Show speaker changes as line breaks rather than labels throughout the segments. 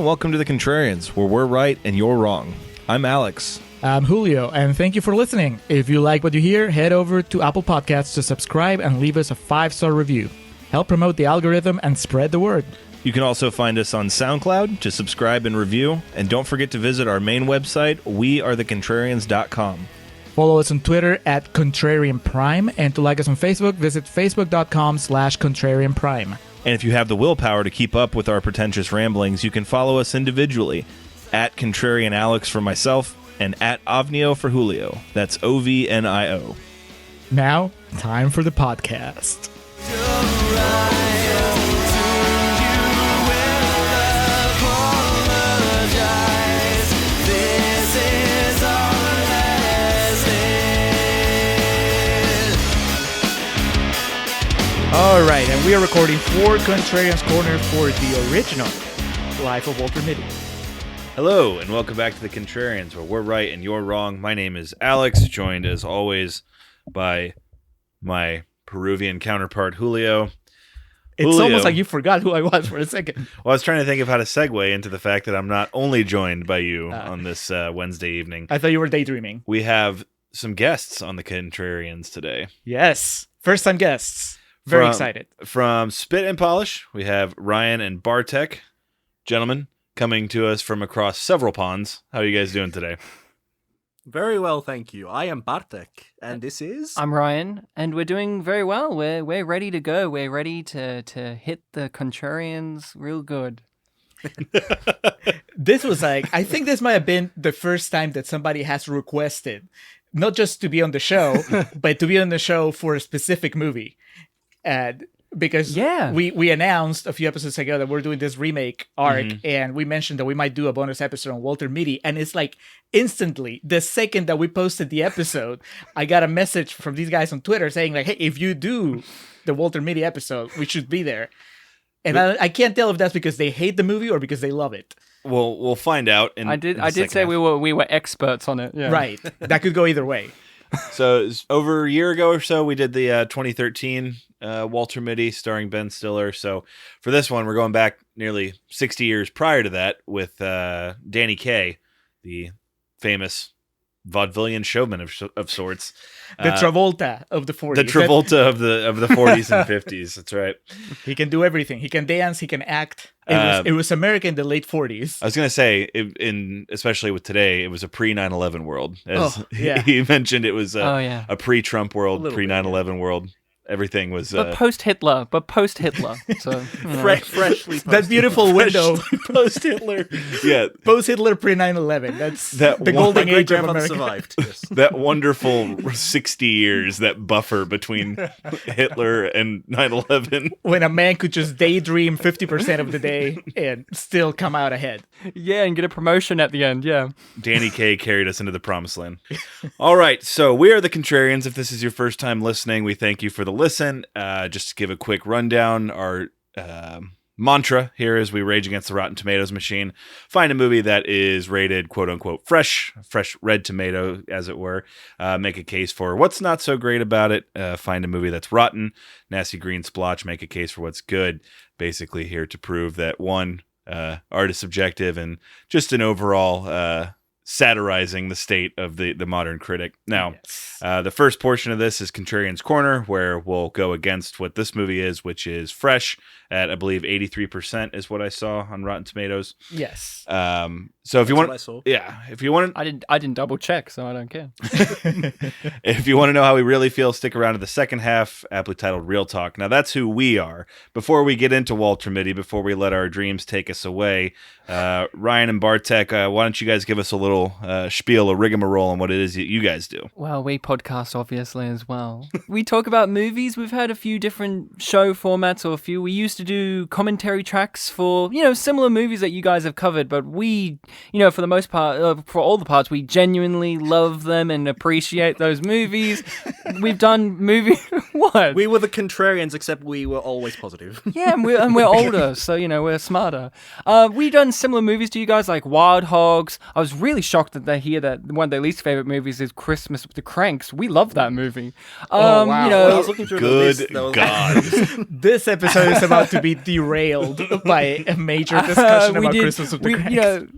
welcome to the Contrarians, where we're right and you're wrong. I'm Alex.
I'm Julio, and thank you for listening. If you like what you hear, head over to Apple Podcasts to subscribe and leave us a 5-star review. Help promote the algorithm and spread the word.
You can also find us on SoundCloud to subscribe and review, and don't forget to visit our main website, wearethecontrarians.com.
Follow us on Twitter at Contrarian Prime, and to like us on Facebook, visit facebook.com/Contrarian Prime.
And if you have the willpower to keep up with our pretentious ramblings, you can follow us individually at Contrarian Alex for myself and at Ovnio for Julio. That's OVNIO.
Now, time for the podcast. All right, and we are recording for Contrarians Corner for the original Life of Walter Mitty.
Hello, and welcome back to the Contrarians, where we're right and you're wrong. My name is Alex, joined as always by my Peruvian counterpart, Julio.
It's almost like you forgot who I was for a second.
Well, I was trying to think of how to segue into the fact that I'm not only joined by you on this Wednesday evening.
I thought you were daydreaming.
We have some guests on the Contrarians today.
Yes, first-time guests. Very excited.
From Spit and Polish, we have Ryan and Bartek. Gentlemen, coming to us from across several ponds. How are you guys doing today?
Very well, thank you. I am Bartek, and this is...
I'm Ryan, and we're doing very well. We're ready to go. We're ready to hit the Contrarians real good.
This was I think this might have been the first time that somebody has requested, not just to be on the show, but to be on the show for a specific movie. Because we announced a few episodes ago that we're doing this remake arc, and we mentioned that we might do a bonus episode on Walter Mitty, and it's like instantly, the second that we posted the episode, I got a message from these guys on Twitter saying like, hey, if you do the Walter Mitty episode, we should be there. And I can't tell if that's because they hate the movie or because they love it.
Well, we'll find out.
I did say we were experts on it. Yeah.
Right. That could go either way.
So over a year ago or so, we did the 2013 Walter Mitty starring Ben Stiller. So for this one, we're going back nearly 60 years prior to that with Danny Kaye, the famous vaudevillian showman of sorts.
The Travolta of the 40s.
The Travolta of the 40s and 50s. That's right.
He can do everything. He can dance. He can act. It was America in the late 40s.
I was going to say, especially with today, it was a pre-9/11 world. As he mentioned, it was a pre-Trump world, pre-9/11 world. Everything was...
But post-Hitler. So,
freshly
that beautiful window.
Post-Hitler.
Yeah.
Post-Hitler, pre-9/11. That's the golden age of America.
Survived. Yes.
That wonderful 60 years, that buffer between Hitler and 9/11.
When a man could just daydream 50% of the day and still come out ahead.
Yeah, and get a promotion at the end, yeah.
Danny Kaye carried us into the promised land. All right, so we are the Contrarians. If this is your first time listening, we thank you for the listen. Just to give a quick rundown, our mantra here is we rage against the Rotten Tomatoes machine. Find a movie that is rated quote-unquote fresh red tomato, as it were. Make a case for what's not so great about it. Find a movie that's rotten, nasty green splotch, make a case for what's good. Basically here to prove that one, art is subjective, and just an overall satirizing the state of the modern critic. Now, the first portion of this is Contrarians Corner, where we'll go against what this movie is, which is fresh at, I believe, 83% is what I saw on Rotten Tomatoes.
Yes.
So if you want, if you want,
I didn't double check, so I don't care.
If you want to know how we really feel, stick around to the second half, aptly titled Real Talk. Now that's who we are. Before we get into Walter Mitty, before we let our dreams take us away, Ryan and Bartek, why don't you guys give us a little spiel, a rigmarole on what it is that you guys do?
Well, we podcast obviously as well. We talk about movies. We've had a few different show formats, or we used to do commentary tracks for, similar movies that you guys have covered, but we, for the most part, for all the parts, we genuinely love them and appreciate those movies. We've done What?
We were the contrarians, except we were always positive.
Yeah, and we're older, so we're smarter. We done similar movies to you guys, like Wild Hogs. I was really shocked that they hear that one of their least favorite movies is Christmas with the Cranks. We love that movie.
Wow.
I was looking through the list.
Good God.
This episode is about to be derailed by a major discussion about Christmas with the Cranks.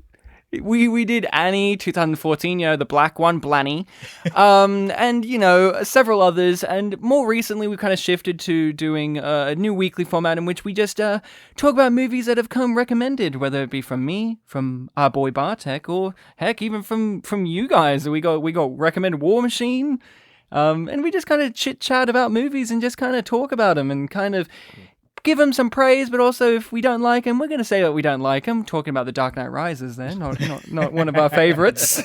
We did Annie 2014, the black one, Blanny, and several others, and more recently we kind of shifted to doing a new weekly format in which we just talk about movies that have come recommended, whether it be from me, from our boy Bartek, or heck, even from you guys. We got recommended War Machine, and we just kind of chit chat about movies and just kind of talk about them and kind of give them some praise, but also if we don't like them, we're going to say that we don't like them. Talking about The Dark Knight Rises there, not one of our favorites.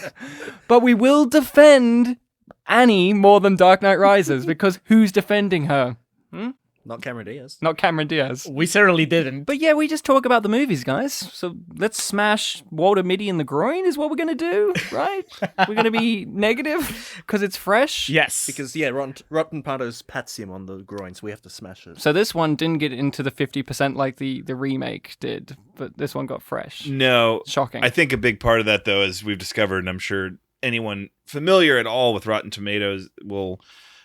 But we will defend Annie more than Dark Knight Rises, because who's defending her?
Not Cameron Diaz.
Not Cameron Diaz.
We certainly didn't.
But yeah, we just talk about the movies, guys. So let's smash Walter Mitty in the groin is what we're going to do, right? We're going to be negative because it's fresh.
Yes.
Because, Rotten Tomatoes pats him on the groin, so we have to smash it.
So this one didn't get into the 50% like the remake did, but this one got fresh.
No.
Shocking.
I think a big part of that, though, as we've discovered, and I'm sure anyone familiar at all with Rotten Tomatoes will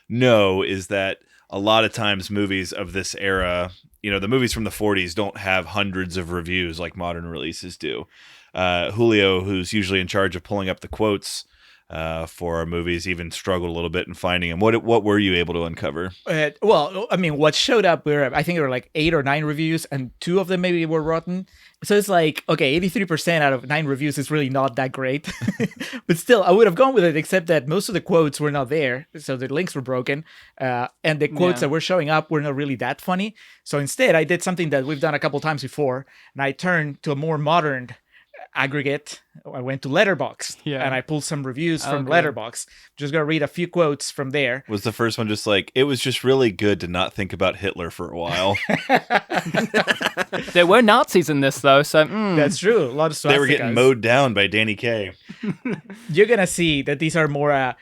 know, is that a lot of times movies of this era, the movies from the 40s don't have hundreds of reviews like modern releases do. Julio, who's usually in charge of pulling up the quotes for our movies, even struggled a little bit in finding them. What were you able to uncover?
What showed up I think there were like 8 or 9 reviews, and 2 of them maybe were rotten. So it's like, okay, 83% out of 9 reviews is really not that great. But still, I would have gone with it, except that most of the quotes were not there. So the links were broken. And the quotes that were showing up were not really that funny. So instead, I did something that we've done a couple times before, and I turned to a more modern aggregate. I went to Letterboxd and I pulled some reviews from Letterboxd. Just gonna read a few quotes from there.
Was the first one just like, it was just really good to not think about Hitler for a while?
There were Nazis in this though, so
that's true. A lot of swastikas.
They were getting mowed down by Danny Kaye.
You're gonna see that these are more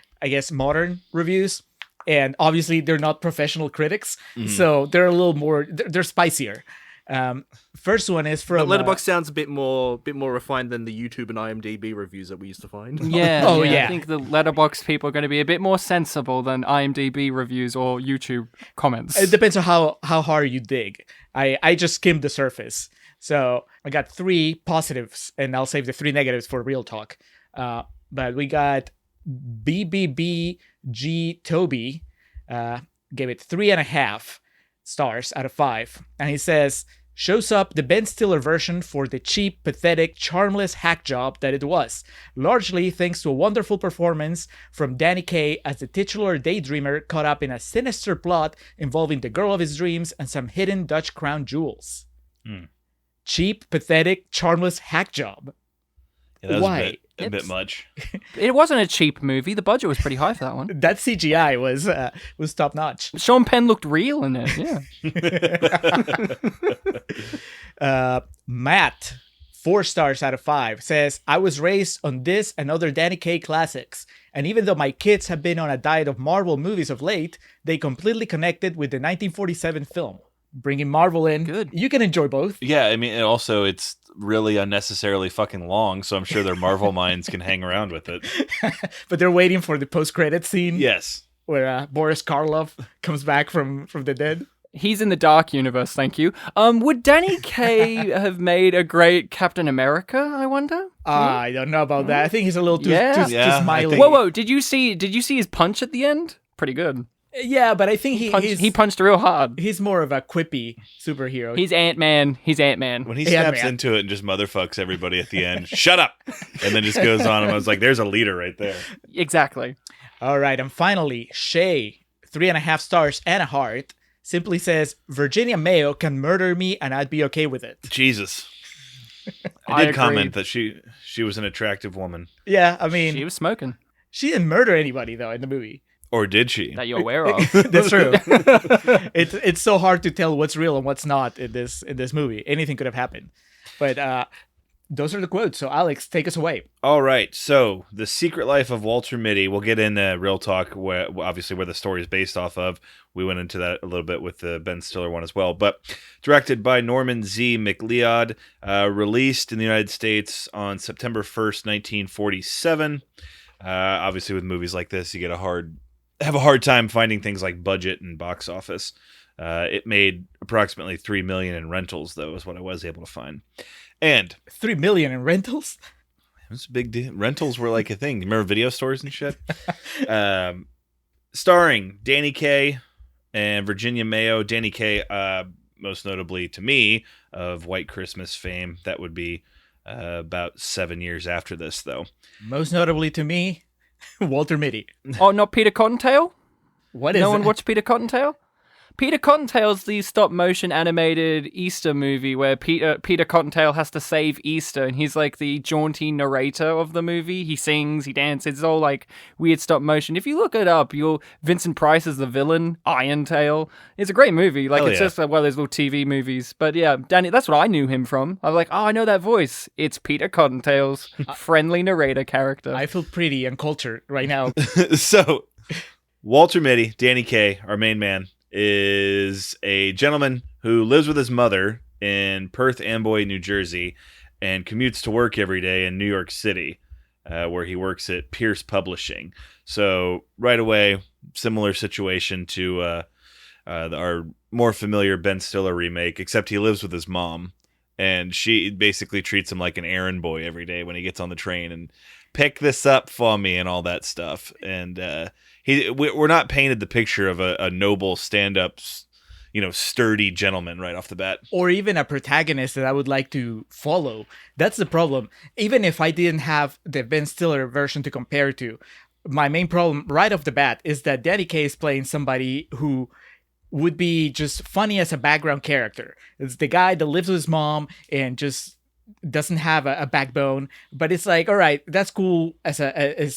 modern reviews, and obviously they're not professional critics, so they're a little more they're spicier. First one is from
Letterboxd sounds a bit more refined than the YouTube and IMDb reviews that we used to find.
Yeah.
Yeah.
I think the Letterboxd people are going to be a bit more sensible than IMDb reviews or YouTube comments.
It depends on how hard you dig. I just skimmed the surface. So I got 3 positives, and I'll save the 3 negatives for real talk. But we got BBBG Toby gave it 3.5 stars out of 5. And he says, shows up the Ben Stiller version for the cheap, pathetic, charmless hack job that it was, largely thanks to a wonderful performance from Danny Kaye as the titular daydreamer caught up in a sinister plot involving the girl of his dreams and some hidden Dutch crown jewels. Cheap, pathetic, charmless hack job.
Yeah, that was
Why?
A bit much.
It wasn't a cheap movie. The budget was pretty high for that one.
That CGI was top notch.
Sean Penn looked real in it. Yeah.
Matt, 4 stars out of 5, says, I was raised on this and other Danny Kaye classics, and even though my kids have been on a diet of Marvel movies of late, they completely connected with the 1947 film. Bringing Marvel in,
good.
You can enjoy both.
Yeah, I mean, and also it's really unnecessarily fucking long, so I'm sure their Marvel minds can hang around with it.
But they're waiting for the post-credit scene.
Yes.
Where Boris Karloff comes back from the dead.
He's in the Dark Universe, thank you. Would Danny Kaye have made a great Captain America, I wonder?
I don't know about that. I think he's a little too smiley.
Whoa, did you see his punch at the end? Pretty good.
Yeah, but I think
he punched real hard.
He's more of a quippy superhero.
He's Ant-Man.
When he snaps into it and just motherfucks everybody at the end, shut up! And then just goes on, and I was like, there's a leader right there.
Exactly.
All right, and finally, Shay, 3.5 stars and a heart, simply says, Virginia Mayo can murder me and I'd be okay with it.
Jesus.
I
did comment that she was an attractive woman.
Yeah, I mean...
She was smoking.
She didn't murder anybody, though, in the movie.
Or did she?
That you're aware of.
That's true. It's so hard to tell what's real and what's not in this movie. Anything could have happened. But those are the quotes. So Alex, take us away.
All right. So The Secret Life of Walter Mitty. We'll get into real talk, obviously where the story is based off of. We went into that a little bit with the Ben Stiller one as well. But directed by Norman Z. McLeod, released in the United States on September 1st, 1947. Obviously, with movies like this, you have a hard time finding things like budget and box office. It made approximately $3 million in rentals, though, is what I was able to find. And
$3 million in rentals?
It was a big deal. Rentals were like a thing. You remember video stores and shit? Starring Danny Kaye and Virginia Mayo. Danny Kaye, most notably to me, of White Christmas fame. That would be about 7 years after this, though.
Most notably to me, Walter Mitty.
Oh, not Peter Cottontail?
What is
No one
that?
watched Peter Cottontail? Peter Cottontail's the stop-motion animated Easter movie where Peter Cottontail has to save Easter, and he's like the jaunty narrator of the movie. He sings, he dances, it's all like weird stop-motion. If you look it up, Vincent Price is the villain, Iron Tail. It's a great movie. Like,
Hell
it's
yeah.
just like one of those little TV movies. But yeah, Danny, that's what I knew him from. I was like, oh, I know that voice. It's Peter Cottontail's friendly narrator character.
I feel pretty uncultured right now.
So, Walter Mitty, Danny Kaye, our main man, is a gentleman who lives with his mother in Perth Amboy, New Jersey, and commutes to work every day in New York City, where he works at Pierce Publishing. So right away, similar situation to our more familiar Ben Stiller remake, except he lives with his mom, and she basically treats him like an errand boy every day when he gets on the train and pick this up for me and all that stuff. And we're not painted the picture of a noble stand-up, sturdy gentleman right off the bat.
Or even a protagonist that I would like to follow. That's the problem. Even if I didn't have the Ben Stiller version to compare to, my main problem right off the bat is that Danny Kaye is playing somebody who would be just funny as a background character. It's the guy that lives with his mom and just doesn't have a backbone, but it's like, all right, that's cool as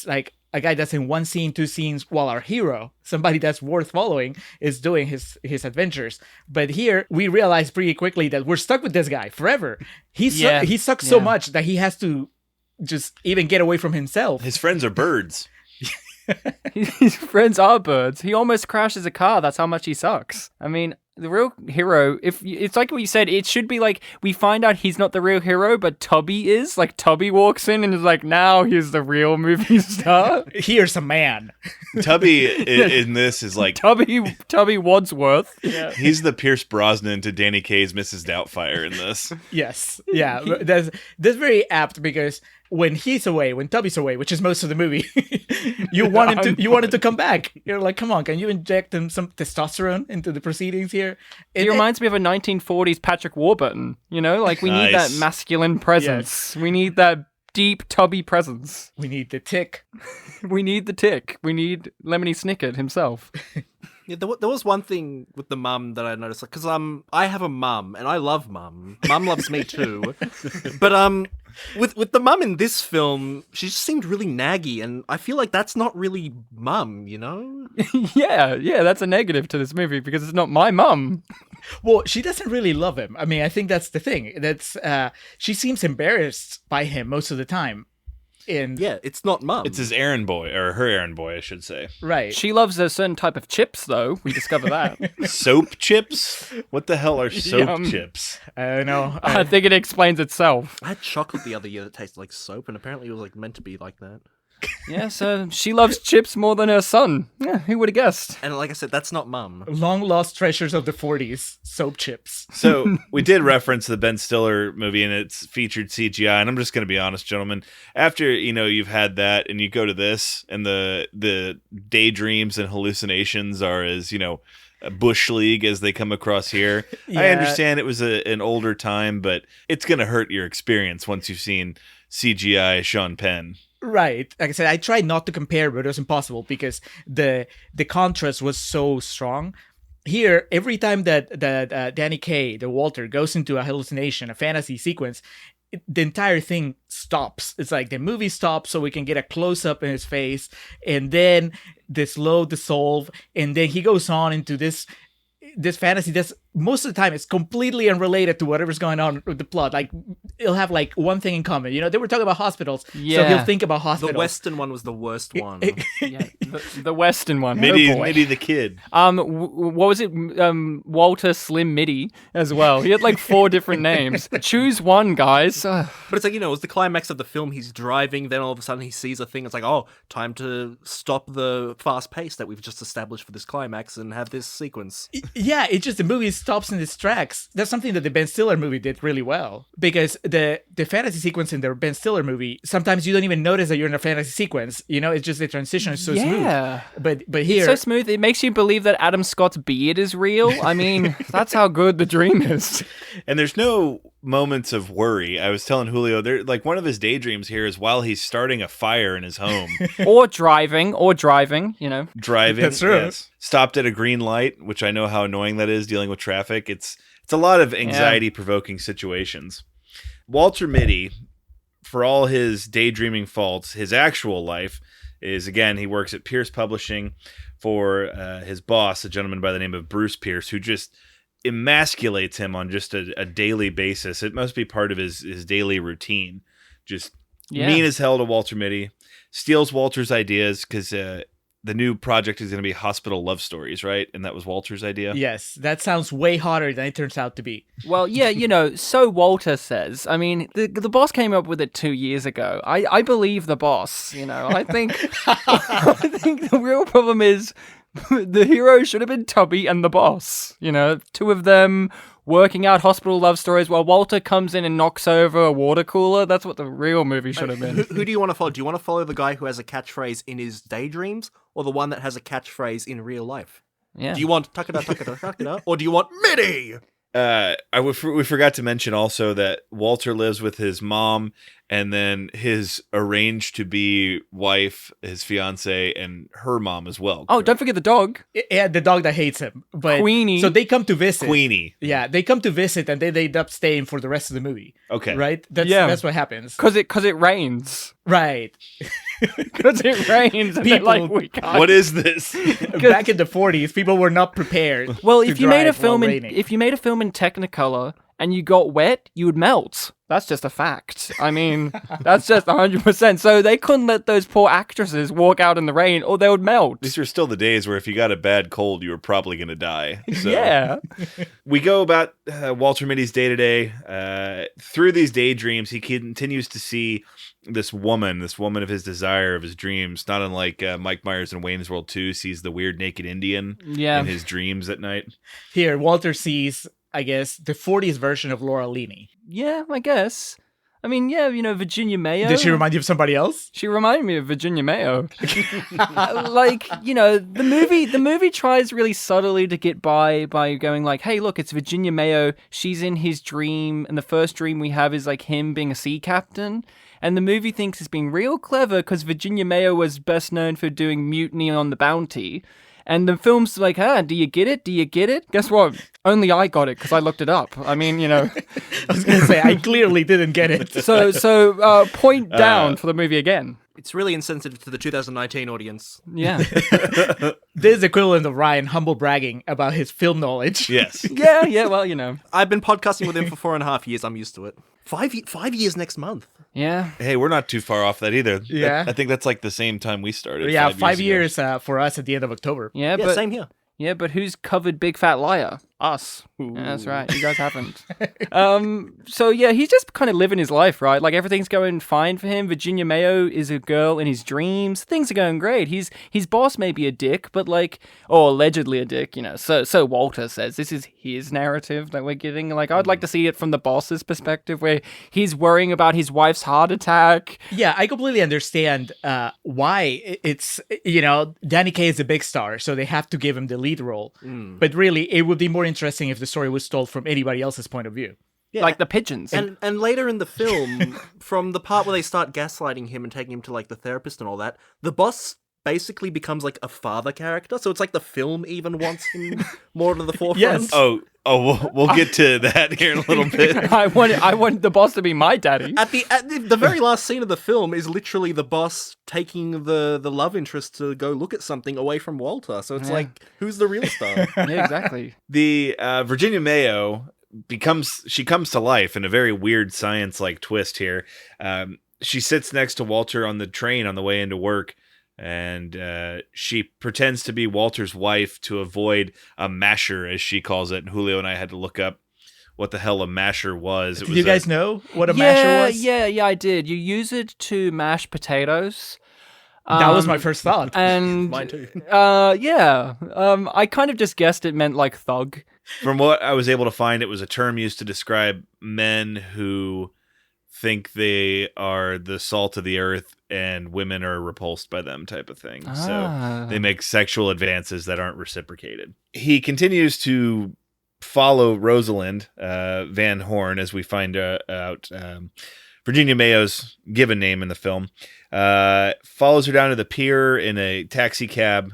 like a guy that's in one scene, two scenes, while our hero, somebody that's worth following, is doing his adventures. But here we realize pretty quickly that we're stuck with this guy forever. He sucks so much that he has to just even get away from himself.
His friends are birds.
His friends are birds. He almost crashes a car. That's how much he sucks. I mean, the real hero, if it's like what you said, it should be like we find out he's not the real hero, but Tubby is. Like Tubby walks in and is like, now he's the real movie star.
Here's a man.
Tubby in this is like
Tubby Wadsworth. Yeah.
He's the Pierce Brosnan to Danny Kaye's Mrs. Doubtfire in this.
Yes. Yeah. That's very apt because when Tubby's away, which is most of the movie, you wanted to come back. You're like, come on, can you inject him some testosterone into the proceedings here?
He reminds me of a 1940s Patrick Warburton. Like we need that masculine presence. Yes. We need that deep Tubby presence.
We need the tick.
We need the tick. We need Lemony Snicket himself.
Yeah, there was one thing with the mum that I noticed, because I have a mum and I love mum. Mum loves me too, but with the mum in this film, she just seemed really naggy, and I feel like that's not really mum,
Yeah, that's a negative to this movie because it's not my mum.
Well, she doesn't really love him. I mean, I think that's the thing. That's she seems embarrassed by him most of the time.
Yeah, it's not mum.
It's his errand boy, or her errand boy, I should say.
Right.
She loves a certain type of chips, though. We discover that.
Soap chips? What the hell are soap chips?
I don't know.
I think it explains itself.
I had chocolate the other year that tasted like soap, and apparently it was like meant to be like that.
Yeah, so she loves chips more than her son. Yeah, who would have guessed?
And like I said, that's not mum.
Long lost treasures of the 40s, soap chips.
So we did reference the Ben Stiller movie and it's featured CGI, and I'm just going to be honest, gentlemen. After you've had that and you go to this, and the daydreams and hallucinations are as a bush league as they come across here. Yeah. I understand it was an older time, but it's going to hurt your experience once you've seen CGI Sean Penn.
Right. Like I said, I tried not to compare, but it was impossible because the contrast was so strong. Here, every time that Danny Kaye, the Walter, goes into a hallucination, a fantasy sequence, the entire thing stops. It's like the movie stops so we can get a close-up in his face, and then the slow dissolve, and then he goes on into this fantasy that's most of the time it's completely unrelated to whatever's going on with the plot. Like it'll have like one thing in common. They were talking about hospitals, so
Yeah.
he'll think about hospitals.
The Western one was the worst one.
Yeah, the Western one.
Mitty the kid.
What was it? Walter Slim Mitty as well. He had like 4 different names. Choose one, guys.
But it's like, it was the climax of the film. He's driving, then all of a sudden he sees a thing. It's like, oh, time to stop the fast pace that we've just established for this climax and have this sequence.
Yeah, it's just the movie stops in its tracks. That's something that the Ben Stiller movie did really well, because the fantasy sequence in the Ben Stiller movie, sometimes you don't even notice that you're in a fantasy sequence. It's just the transition is so smooth. But here,
so smooth. It makes you believe that Adam Scott's beard is real. I mean, that's how good the dream is.
And there's no moments of worry. I was telling Julio, like one of his daydreams here is while he's starting a fire in his home.
or driving.
Driving.
That's true.
Yes. Stopped at a green light, which I know how annoying that is dealing with traffic. It's a lot of anxiety-provoking situations. Walter Mitty, for all his daydreaming faults, his actual life is, again, he works at Pierce Publishing for his boss, a gentleman by the name of Bruce Pierce, who just emasculates him on just a daily basis. It must be part of his daily routine. Just mean as hell to Walter Mitty. Steals Walter's ideas because the new project is going to be Hospital Love Stories, right? And that was Walter's idea?
Yes, that sounds way hotter than it turns out to be.
Well, yeah, so Walter says. I mean, the boss came up with it 2 years ago. I believe the boss, I think I think the real problem is the hero should have been Tubby and the boss. 2 of them working out hospital love stories while Walter comes in and knocks over a water cooler. That's what the real movie should have been.
Who do you want to follow? Do you want to follow the guy who has a catchphrase in his daydreams, or the one that has a catchphrase in real life?
Yeah.
Do you want Takada, or do you want Mitty?
We forgot to mention also that Walter lives with his mom and then his arranged to be wife, his fiance, and her mom as well.
Oh, don't forget the dog.
Yeah, the dog that hates him. But
Queenie.
So they come to visit.
Queenie.
Yeah, they come to visit and they end up staying for the rest of the movie.
Okay.
Right? That's what happens.
Because it rains.
Right.
Because it rains and
People-
they're like, we can't.
What is this?
Back in the 40s, people were not prepared.
Well,
to
if you made a
drive while
film
raining.
if you made a film in Technicolor and you got wet, you would melt. That's just a fact. I mean, that's just 100%. So they couldn't let those poor actresses walk out in the rain or they would melt.
These are still the days where if you got a bad cold, you were probably going to die. So
Yeah.
we go about Walter Mitty's day-to-day. Through these daydreams, he continues to see this woman of his desire, of his dreams, not unlike Mike Myers in Wayne's World 2 sees the weird naked Indian in his dreams at night.
Here, Walter sees, I guess, the 40s version of Laura Linney.
Yeah, I guess. I mean, yeah, Virginia Mayo.
Did she remind you of somebody else?
She reminded me of Virginia Mayo. The movie tries really subtly to get by going like, hey, look, it's Virginia Mayo. She's in his dream. And the first dream we have is like him being a sea captain. And the movie thinks it's being real clever because Virginia Mayo was best known for doing Mutiny on the Bounty. And the film's like, do you get it? Do you get it? Guess what? Only I got it because I looked it up. I mean,
I was going to say, I clearly didn't get it.
So point down for the movie again.
It's really insensitive to the 2019 audience.
Yeah.
This is equivalent of Ryan humble bragging about his film knowledge.
Yes.
yeah, well,
I've been podcasting with him for 4.5 years. I'm used to it. 5 years next month.
Yeah.
Hey, we're not too far off that either.
Yeah.
I think that's like the same time we started.
Yeah,
5
years for us at the end of October.
Yeah,
Yeah,
but
same here.
Yeah, but who's covered Big Fat Liar? Us. Yeah, that's right. You guys haven't. So yeah, he's just kind of living his life, right? Like everything's going fine for him. Virginia Mayo is a girl in his dreams. Things are going great. His boss may be a dick, but or allegedly a dick, So Walter says this is his narrative that we're getting. Like I'd like to see it from the boss's perspective, where he's worrying about his wife's heart attack.
Yeah, I completely understand why it's Danny Kaye is a big star, so they have to give him the lead role. But really, it would be more interesting if the story was told from anybody else's point of view.
Yeah.
Like the pigeons.
And later in the film, from the part where they start gaslighting him and taking him to the therapist and all that, the boss basically becomes a father character. So it's like the film even wants him more to the forefront.
Yes.
Oh, we'll get to that here in a little bit.
I want the boss to be my daddy.
At the very last scene of the film is literally the boss taking the love interest to go look at something away from Walter. So it's who's the real star?
Yeah, exactly.
The Virginia Mayo she comes to life in a very weird science-like twist here. She sits next to Walter on the train on the way into work, and she pretends to be Walter's wife to avoid a masher, as she calls it. And Julio and I had to look up what the hell a masher was.
Did you guys know what a masher was?
Yeah, I did. You use it to mash potatoes.
That was my first thought.
And
Mine too.
I kind of just guessed it meant like thug.
From what I was able to find, it was a term used to describe men who think they are the salt of the earth and women are repulsed by them, type of thing. So they make sexual advances that aren't reciprocated. He continues to follow Rosalind Van Horn, as we find out Virginia Mayo's given name in the film. Follows her down to the pier in a taxi cab.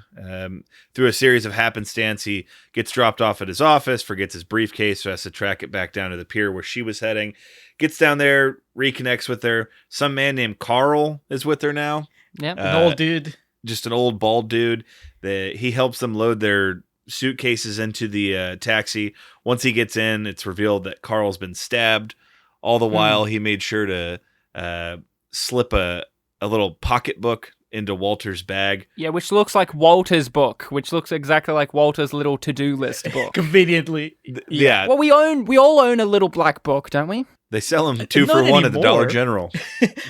Through a series of happenstance, he gets dropped off at his office, forgets his briefcase, so has to track it back down to the pier where she was heading. Gets down there, reconnects with her. Some man named Carl is with her now.
Yep.
An old dude.
Just an old bald dude. He helps them load their suitcases into the taxi. Once he gets in, it's revealed that Carl's been stabbed. All the while, he made sure to slip a little pocketbook into Walter's bag.
Yeah, which looks like Walter's book, which looks exactly like Walter's little to-do list book.
Conveniently.
Yeah.
Well, we all own a little black book, don't we?
They sell them 2
Not
for $1 at the
anymore.
Dollar General.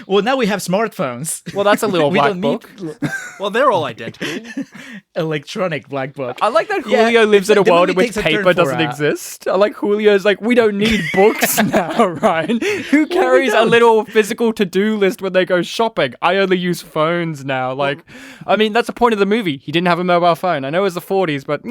Well, now we have smartphones.
Well, that's a little
We
black
don't
book.
need
Well, they're all identical.
electronic black book.
I like that
Yeah,
Julio lives in a
the
world in
movie
which
takes a turn
paper
for
doesn't exist. I like Julio's like, we don't need books now, Ryan. Who carries a
don't.
little physical to-do list when they go shopping? I only use phones now. Like, I mean, that's the point of the movie. He didn't have a mobile phone. I know it was the 40s, but,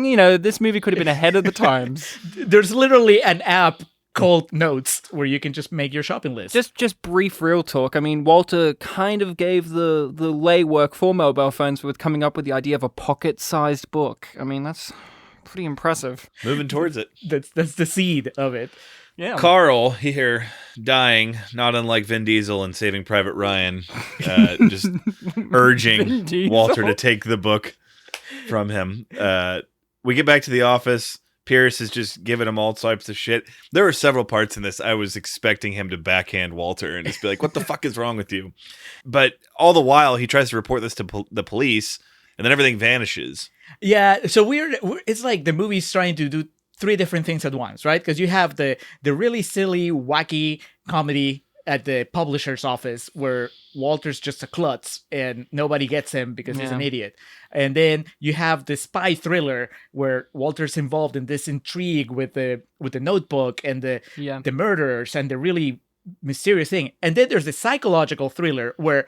this movie could have been ahead of the times.
There's literally an app called Notes where you can just make your shopping list.
Just brief real talk. I mean, Walter kind of gave the lay work for mobile phones with coming up with the idea of a pocket-sized book. I mean, that's pretty impressive.
Moving towards it.
That's the seed of it.
Yeah.
Carl here, dying, not unlike Vin Diesel in Saving Private Ryan, just urging
Diesel.
Walter to take the book from him. We get back to the office. Pierce is just giving him all types of shit. There were several parts in this I was expecting him to backhand Walter and just be like, what the fuck is wrong with you? But all the while, he tries to report this to the police, and then everything vanishes.
Yeah, so it's like the movie's trying to do 3 different things at once, right? Because you have the really silly, wacky comedy at the publisher's office where Walter's just a klutz and nobody gets him because he's an idiot. And then you have the spy thriller where Walter's involved in this intrigue with the notebook and the murderers and the really mysterious thing. And then there's the psychological thriller where,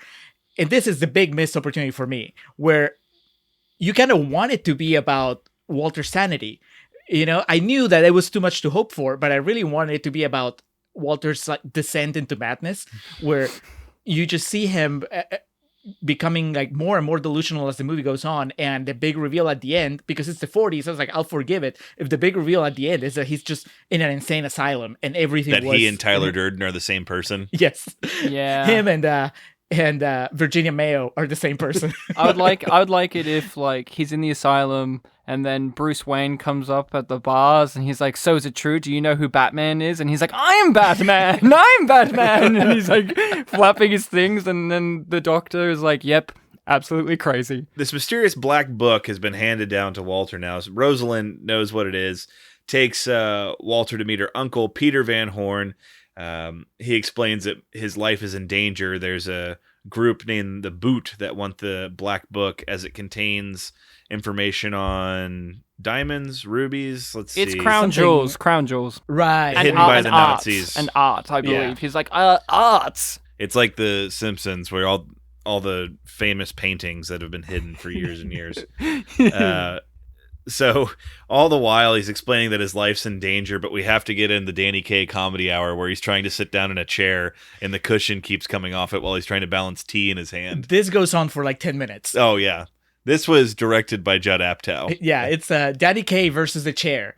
and this is the big missed opportunity for me, where you kind of want it to be about Walter's sanity. I knew that it was too much to hope for, but I really wanted it to be about Walter's like descent into madness, where you just see him becoming like more and more delusional as the movie goes on, and the big reveal at the end, because it's the 40s, I was like, I'll forgive it if the big reveal at the end is that he's just in an insane asylum and everything
That he and Tyler Durden are the same person.
Yes.
Yeah.
Him and Virginia Mayo are the same person.
I would like it if like he's in the asylum and then Bruce Wayne comes up at the bars and he's like, so is it true? Do you know who Batman is? And he's like, I am Batman. I'm Batman. And he's like flapping his things. And then the doctor is like, yep, absolutely crazy.
This mysterious black book has been handed down to Walter now. So Rosalind knows what it is, takes Walter to meet her uncle, Peter Van Horn. He explains that his life is in danger. There's a group named the Boot that want the black book as it contains information on diamonds, rubies. Let's see.
It's crown jewels.
Right.
Hidden by the Nazis.
And art, I believe.
Yeah.
He's like, arts.
It's like the Simpsons, where all the famous paintings that have been hidden for years and years. So all the while he's explaining that his life's in danger, but we have to get in the Danny Kaye comedy hour where he's trying to sit down in a chair and the cushion keeps coming off it while he's trying to balance tea in his hand.
This goes on for like 10 minutes.
Oh, yeah. This was directed by Judd Apatow.
Yeah, it's Danny Kaye versus the chair,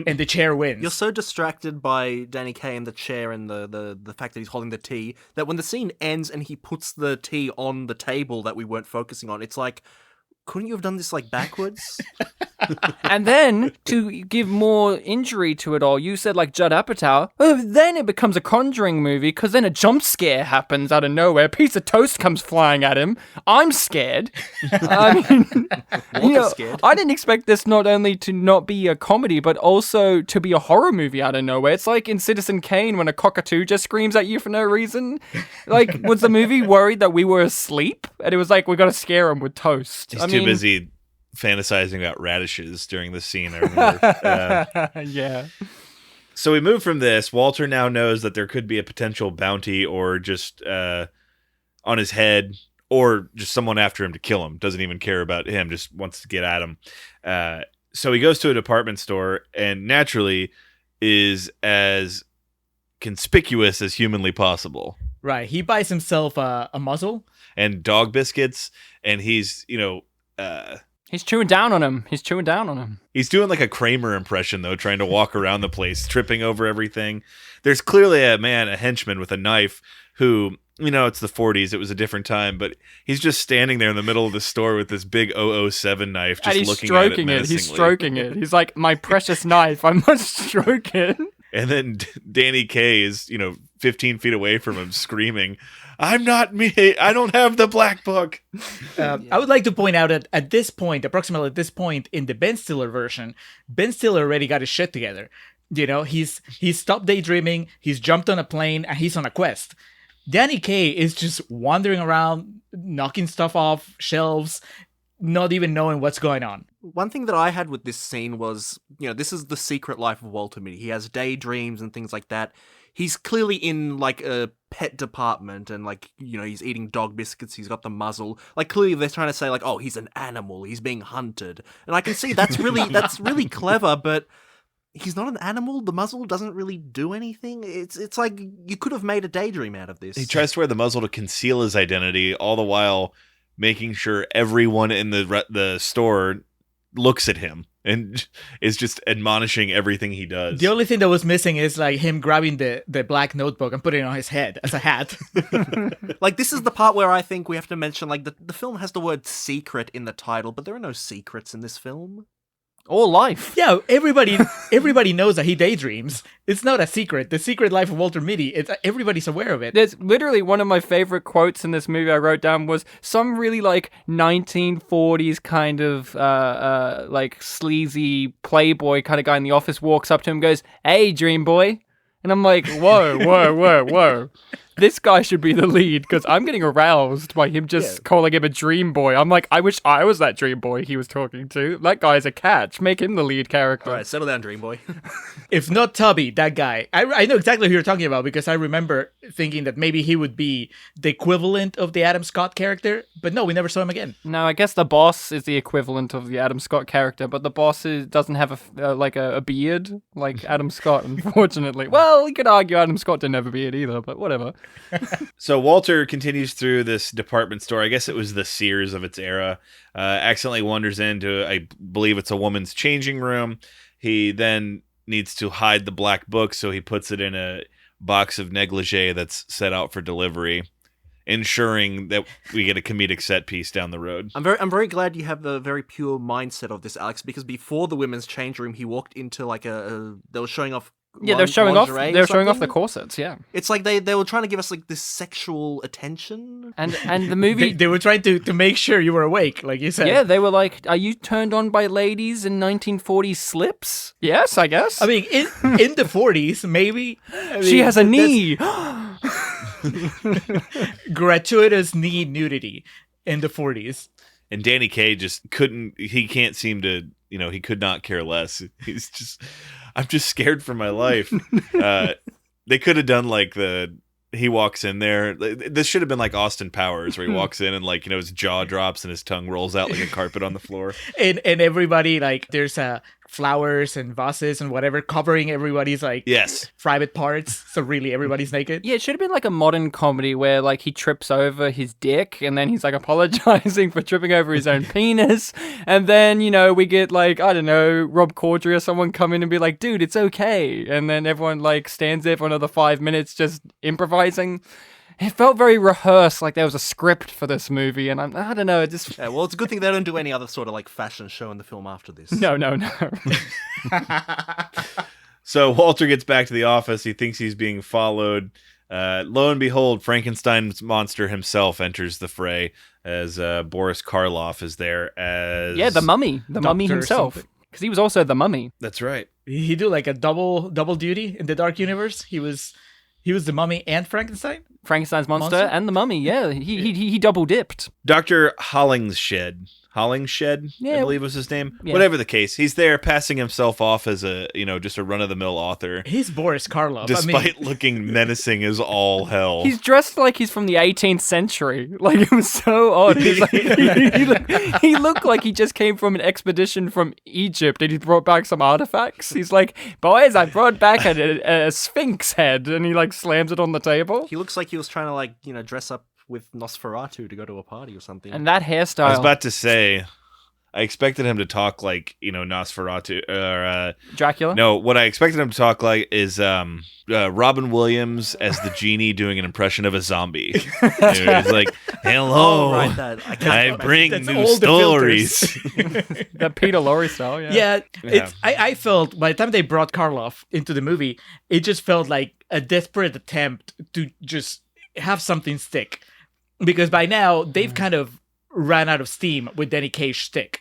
and the chair wins.
You're so distracted by Danny Kaye and the chair and the fact that he's holding the tea that when the scene ends and he puts the tea on the table that we weren't focusing on, it's like couldn't you have done this like backwards?
And then, to give more injury to it all, you said like Judd Apatow. Oh, then it becomes a Conjuring movie, because then a jump scare happens out of nowhere. A piece of toast comes flying at him. I'm scared. I mean,
scared.
I didn't expect this not only to not be a comedy, but also to be a horror movie out of nowhere. It's like in Citizen Kane when a cockatoo just screams at you for no reason. Like, was the movie worried that we were asleep? And it was like, we got to scare him with toast.
He's too busy fantasizing about radishes during the scene, I remember.
Yeah.
So we move from this. Walter now knows that there could be a potential bounty or just on his head, or just someone after him to kill him. Doesn't even care about him, just wants to get at him. So he goes to a department store and naturally is as conspicuous as humanly possible.
Right. He buys himself a muzzle.
And dog biscuits, and he's,
He's chewing down on him.
He's doing like a Kramer impression, though, trying to walk around the place, tripping over everything. There's clearly a henchman with a knife who, it's the 40s. It was a different time, but he's just standing there in the middle of the store with this big 007 knife, just looking at it menacingly.
He's stroking it. He's like, my precious knife. I must stroke it.
And then Danny Kaye is, 15 feet away from him screaming, I'm not me. I don't have the black book.
I would like to point out that approximately at this point in the Ben Stiller version, Ben Stiller already got his shit together. He's stopped daydreaming, he's jumped on a plane, and he's on a quest. Danny Kaye is just wandering around, knocking stuff off shelves, not even knowing what's going on.
One thing that I had with this scene was, this is the secret life of Walter Mitty. He has daydreams and things like that. He's clearly in, like, a pet department and, like, he's eating dog biscuits, he's got the muzzle. Like, clearly they're trying to say, like, oh, he's an animal, he's being hunted. And I can see that's really clever, but he's not an animal. The muzzle doesn't really do anything. It's like you could have made a daydream out of this.
He tries to wear the muzzle to conceal his identity, all the while making sure everyone in the store looks at him and is just admonishing everything he does.
The only thing that was missing is like him grabbing the black notebook and putting it on his head as a hat.
Like, this is the part where I think we have to mention, like, the film has the word secret in the title, but there are no secrets in this film.
Or life.
Yeah, everybody knows that he daydreams. It's not a secret. The secret life of Walter Mitty, everybody's aware of it.
There's literally one of my favorite quotes in this movie I wrote down was some really like 1940s kind of like sleazy playboy kind of guy in the office walks up to him and goes, "Hey, dream boy." And I'm like, whoa. This guy should be the lead, because I'm getting aroused by him just calling him a dream boy. I'm like, I wish I was that dream boy he was talking to. That guy's a catch. Make him the lead character.
All right, settle down, dream boy.
If not Tubby, that guy. I know exactly who you're talking about, because I remember thinking that maybe he would be the equivalent of the Adam Scott character, but no, we never saw him again.
No, I guess the boss is the equivalent of the Adam Scott character, but the boss doesn't have a beard like Adam Scott, unfortunately. Well, you could argue Adam Scott didn't have a beard either, but whatever.
So Walter continues through this department store. I guess it was the Sears of its era. Accidentally wanders into, I believe it's a woman's changing room. He then needs to hide the black book, so he puts it in a box of negligee that's set out for delivery, ensuring that we get a comedic set piece down the road.
I'm very glad you have the very pure mindset of this, Alex, because before the women's change room, he walked into like they were showing off.
Yeah, they're showing off. They're showing off the corsets. Yeah,
it's like they were trying to give us like this sexual attention.
And the movie,
they were trying to make sure you were awake, like you said.
Yeah, they were like, "Are you turned on by ladies in 1940s slips?" Yes, I guess.
I mean, in the 40s, maybe.
She has a knee.
Gratuitous knee nudity in the 40s.
And Danny Kaye just couldn't. He can't seem to. He could not care less. He's just. I'm just scared for my life. They could have done like he walks in there. This should have been like Austin Powers, where he walks in and like, his jaw drops and his tongue rolls out like a carpet on the floor.
And everybody, like, there's flowers and vases and whatever covering everybody's like private parts. So really everybody's naked.
Yeah, it should have been like a modern comedy where like he trips over his dick and then he's like apologizing for tripping over his own penis. And then, we get like, I don't know, Rob Corddry or someone come in and be like, dude, it's okay. And then everyone like stands there for another 5 minutes just improvising. It felt very rehearsed, like there was a script for this movie, and I don't know, it just...
Yeah, well, it's a good thing they don't do any other sort of like fashion show in the film after this.
No.
So Walter gets back to the office. He thinks he's being followed. Lo and behold, Frankenstein's monster himself enters the fray as Boris Karloff is there as...
Yeah, the mummy. The mummy
Doctor
himself. Because he was also the mummy.
That's right.
He do like a double duty in the Dark Universe. He was the mummy and Frankenstein.
Frankenstein's monster and the mummy, yeah. He double dipped.
Dr. Hollingshed, I
Yeah.
believe was his name.
Yeah.
Whatever the case, he's there passing himself off as a, just a run-of-the-mill author.
He's Boris Karloff.
Despite looking menacing as all hell.
He's dressed like he's from the 18th century. Like, it was so odd. He's like, he looked like he just came from an expedition from Egypt and he brought back some artifacts. He's like, boys, I brought back a sphinx head, and he like slams it on the table.
He looks like he was trying to dress up with Nosferatu to go to a party or something.
And that hairstyle.
I was about to say, I expected him to talk like, Nosferatu or
Dracula?
No, what I expected him to talk like is Robin Williams as the genie doing an impression of a zombie. He's like, "Hello,
Oh, right, that.
I bring
That's
new
all the
stories."
That Peter Lorre style, yeah.
Yeah, I felt by the time they brought Karloff into the movie, it just felt like a desperate attempt to just have something stick. Because by now, they've kind of ran out of steam with Danny Kaye's shtick.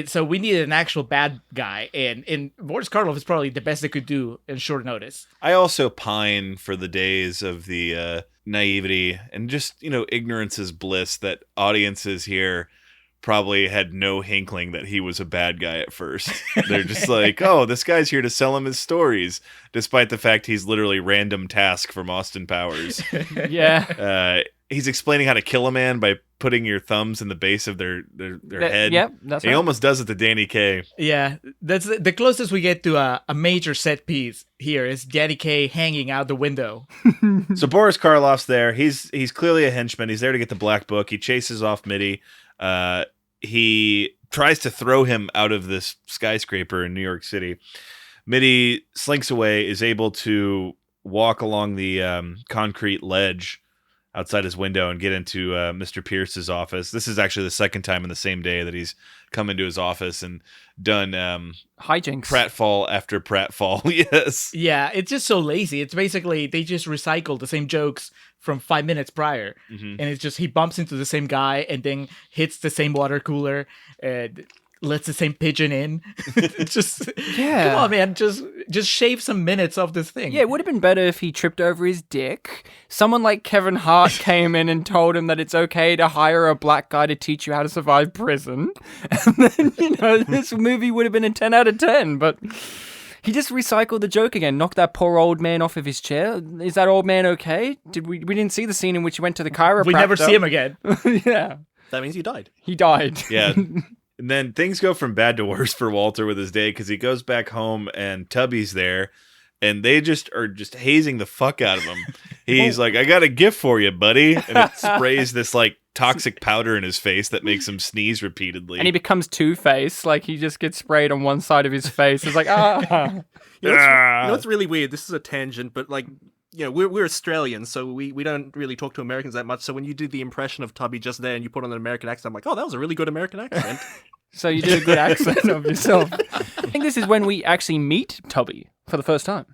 So we needed an actual bad guy, and Boris Karloff is probably the best they could do in short notice.
I also pine for the days of the naivety and just, ignorance is bliss that audiences here probably had no inkling that he was a bad guy at first. They're just like, oh, this guy's here to sell him his stories, despite the fact he's literally random task from Austin Powers.
Yeah.
He's explaining how to kill a man by putting your thumbs in the base of their head.
Yep, that's
He
right.
almost does it to Danny Kaye.
Yeah, that's the closest we get to a major set piece here is Danny Kaye hanging out the window.
So Boris Karloff's there. He's clearly a henchman. He's there to get the Black Book. He chases off Mitty. He tries to throw him out of this skyscraper in New York City. Mitty slinks away, is able to walk along the concrete ledge outside his window and get into Mr. Pierce's office. This is actually the second time in the same day that he's come into his office and done
hijinks.
pratfall after pratfall. Yes.
Yeah, it's just so lazy. It's basically they just recycle the same jokes from 5 minutes prior.
Mm-hmm.
And it's just he bumps into the same guy and then hits the same water cooler and lets the same pigeon in. It's just come on, man, just shave some minutes off this thing.
Yeah, it would have been better if he tripped over his dick. Someone like Kevin Hart came in and told him that it's okay to hire a black guy to teach you how to survive prison. And then, this movie would have been a 10 out of 10, but he just recycled the joke again, knocked that poor old man off of his chair. Is that old man okay? We didn't see the scene in which he went to the chiropractor.
We never see him again.
Yeah.
That means he died.
He died.
Yeah. And then things go from bad to worse for Walter with his day because he goes back home and Tubby's there and they are just hazing the fuck out of him. He's like, I got a gift for you, buddy. And it sprays this like toxic powder in his face that makes him sneeze repeatedly.
And he becomes Two-Face, like he just gets sprayed on one side of his face. It's like,
You know what's really weird? This is a tangent, but like, we're Australians, so we don't really talk to Americans that much. So when you do the impression of Tubby just there and you put on an American accent, I'm like, oh, that was a really good American accent.
So you did a good accent of yourself. I think this is when we actually meet Tubby for the first time.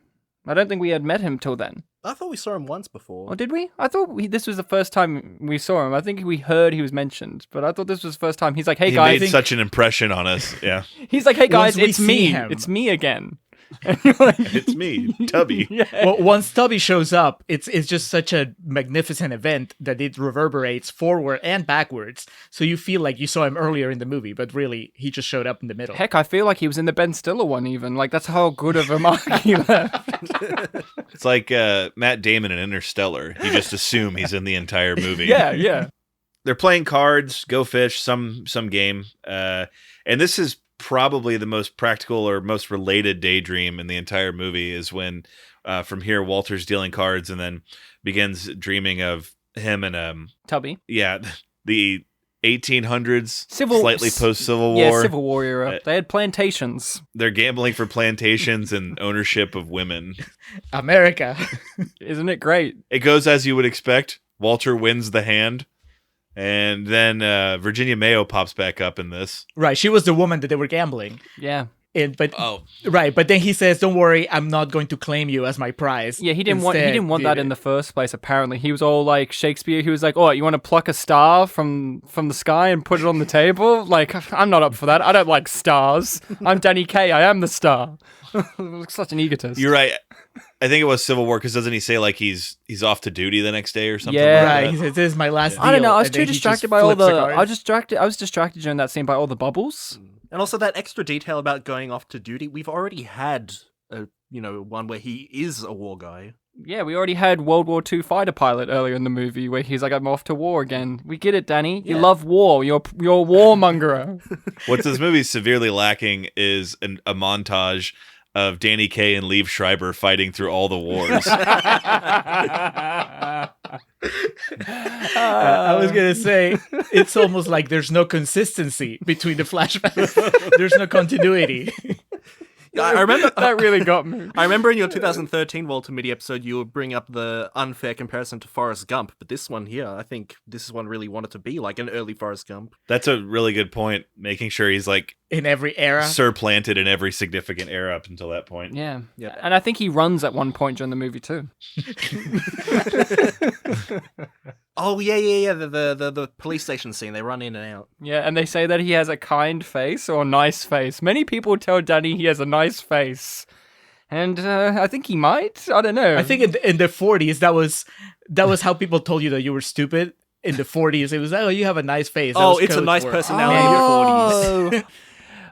I don't think we had met him till then.
I thought we saw him once before.
Or did we? I thought this was the first time we saw him. I think we heard he was mentioned, but I thought this was the first time. He's like, hey,
he
guys.
made such an impression on us. Yeah.
He's like, hey, guys,
Once we
it's
see
me.
him.
It's me again. And you're like,
It's me, Tubby.
yeah.
Well, once Tubby shows up, it's just such a magnificent event that it reverberates forward and backwards. So you feel like you saw him earlier in the movie, but really he just showed up in the middle.
Heck, I feel like he was in the Ben Stiller one even. Like, that's how good of a mark he left.
It's like Matt Damon in Interstellar. You just assume he's in the entire movie.
Yeah.
They're playing cards, go fish, some game. And this is probably the most practical or most related daydream in the entire movie is when from here Walter's dealing cards and then begins dreaming of him and
Tubby.
the 1800s, slightly post-Civil War.
Yeah, Civil War era. They had plantations.
They're gambling for plantations and ownership of women.
America.
Isn't it great?
It goes as you would expect. Walter wins the hand. And then Virginia Mayo pops back up in this.
Right, she was the woman that they were gambling.
Yeah.
But then he says, "Don't worry, I'm not going to claim you as my prize."
Yeah, he didn't want that in the first place. Apparently, he was all like Shakespeare. He was like, "Oh, you want to pluck a star from the sky and put it on the table?" Like, I'm not up for that. I don't like stars. I'm Danny Kaye. I am the star. Such an egotist.
You're right. I think it was Civil War because doesn't he say like he's off to duty the next day or something?
Yeah,
like
Right,
that?
he says, "This is my last deal."
I don't know. I was
and
too
then he
distracted
just
by all
flips
the.
cards.
I was distracted during that scene by all the bubbles.
And also that extra detail about going off to duty. We've already had one where he is a war guy.
Yeah, we already had World War II fighter pilot earlier in the movie where he's like, "I'm off to war again." We get it, Danny. You love war. You're a warmonger.
What this movie's severely lacking is a montage of Danny Kaye and Liev Schreiber fighting through all the wars.
I was gonna say it's almost like there's no consistency between the flashbacks. There's no continuity.
I remember
That really got me.
I remember in your 2013 Walter Mitty episode, you would bring up the unfair comparison to Forrest Gump, but this one here, I think this is one really wanted to be like an early Forrest Gump.
That's a really good point, making sure he's like
In every era.
surplanted in every significant era up until that point.
Yeah.
Yeah.
And I think he runs at one point during the movie too.
Oh yeah. The police station scene, they run in and out.
Yeah, and they say that he has a kind face or a nice face. Many people tell Danny he has a nice face. And I think he might. I don't know.
I think in the 40s that was how people told you that you were stupid. In the 40s, it was like, "Oh, you have a nice face." That
Oh,
was
it's a
code
nice
for,
personality in your 40s.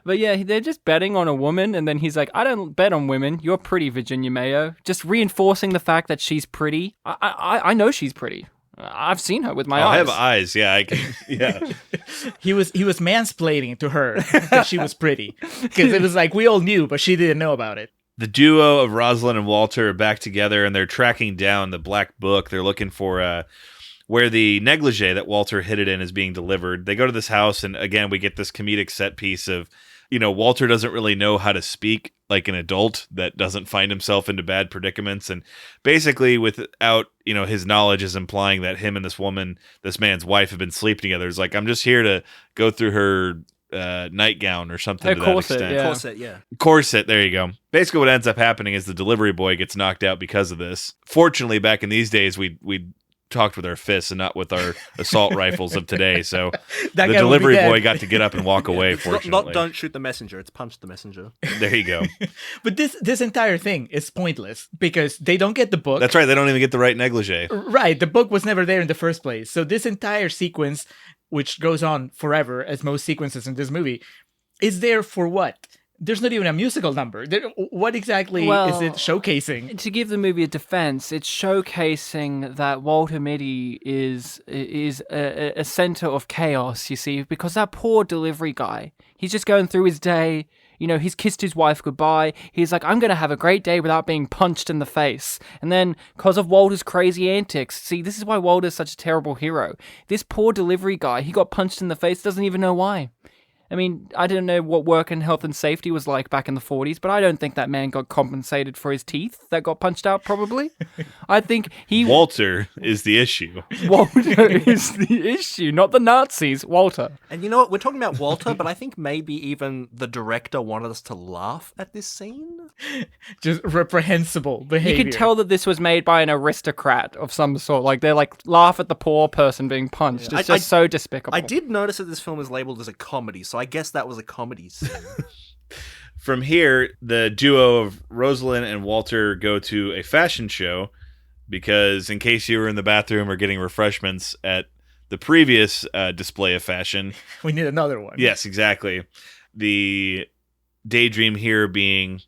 But yeah, they're just betting on a woman, and then he's like, "I don't bet on women. You're pretty, Virginia Mayo." Just reinforcing the fact that she's pretty. I know she's pretty. I've seen her with my eyes.
I have eyes. Yeah, I can. Yeah.
He was mansplaining to her that she was pretty, because it was like we all knew, but she didn't know about it.
The duo of Rosalind and Walter are back together, and they're tracking down the black book. They're looking for where the negligee that Walter hid it in is being delivered. They go to this house, and again, we get this comedic set piece of, Walter doesn't really know how to speak like an adult that doesn't find himself into bad predicaments. And basically, without, his knowledge is implying that him and this woman, this man's wife, have been sleeping together. It's like, I'm just here to go through her nightgown or something
Her
to
corset,
that extent.
yeah.
Corset, yeah.
Corset, there you go. Basically, what ends up happening is the delivery boy gets knocked out because of this. Fortunately, back in these days, we talked with our fists and not with our assault rifles of today. So
That
the
guy will be
delivery
dead.
boy got to get up and walk away. Fortunately,
Not don't shoot the messenger, it's punch the messenger.
There you go.
But this entire thing is pointless because they don't get the book.
That's right. They don't even get the right negligee.
Right, the book was never there in the first place. So this entire sequence, which goes on forever, as most sequences in this movie, is there for what? There's not even a musical number. What exactly is it showcasing?
To give the movie a defense, it's showcasing that Walter Mitty is a center of chaos, you see, because that poor delivery guy, he's just going through his day. He's kissed his wife goodbye. He's like, "I'm going to have a great day without being punched in the face." And then, because of Walter's crazy antics, see, this is why Walter's such a terrible hero. This poor delivery guy, he got punched in the face, doesn't even know why. I mean, I don't know what work and health and safety was like back in the 40s, but I don't think that man got compensated for his teeth that got punched out, probably. I think
Walter is the issue.
Walter is the issue, not the Nazis. Walter.
And you know what? We're talking about Walter, but I think maybe even the director wanted us to laugh at this scene.
Just reprehensible behavior.
You could tell that this was made by an aristocrat of some sort. Like, they're like, laugh at the poor person being punched.
Yeah.
It's just so despicable.
I did notice that this film is labeled as a comedy, so I guess that was a comedy scene.
From here, the duo of Rosalind and Walter go to a fashion show because, in case you were in the bathroom or getting refreshments at the previous display of fashion,
we need another one.
Yes, exactly. The daydream here being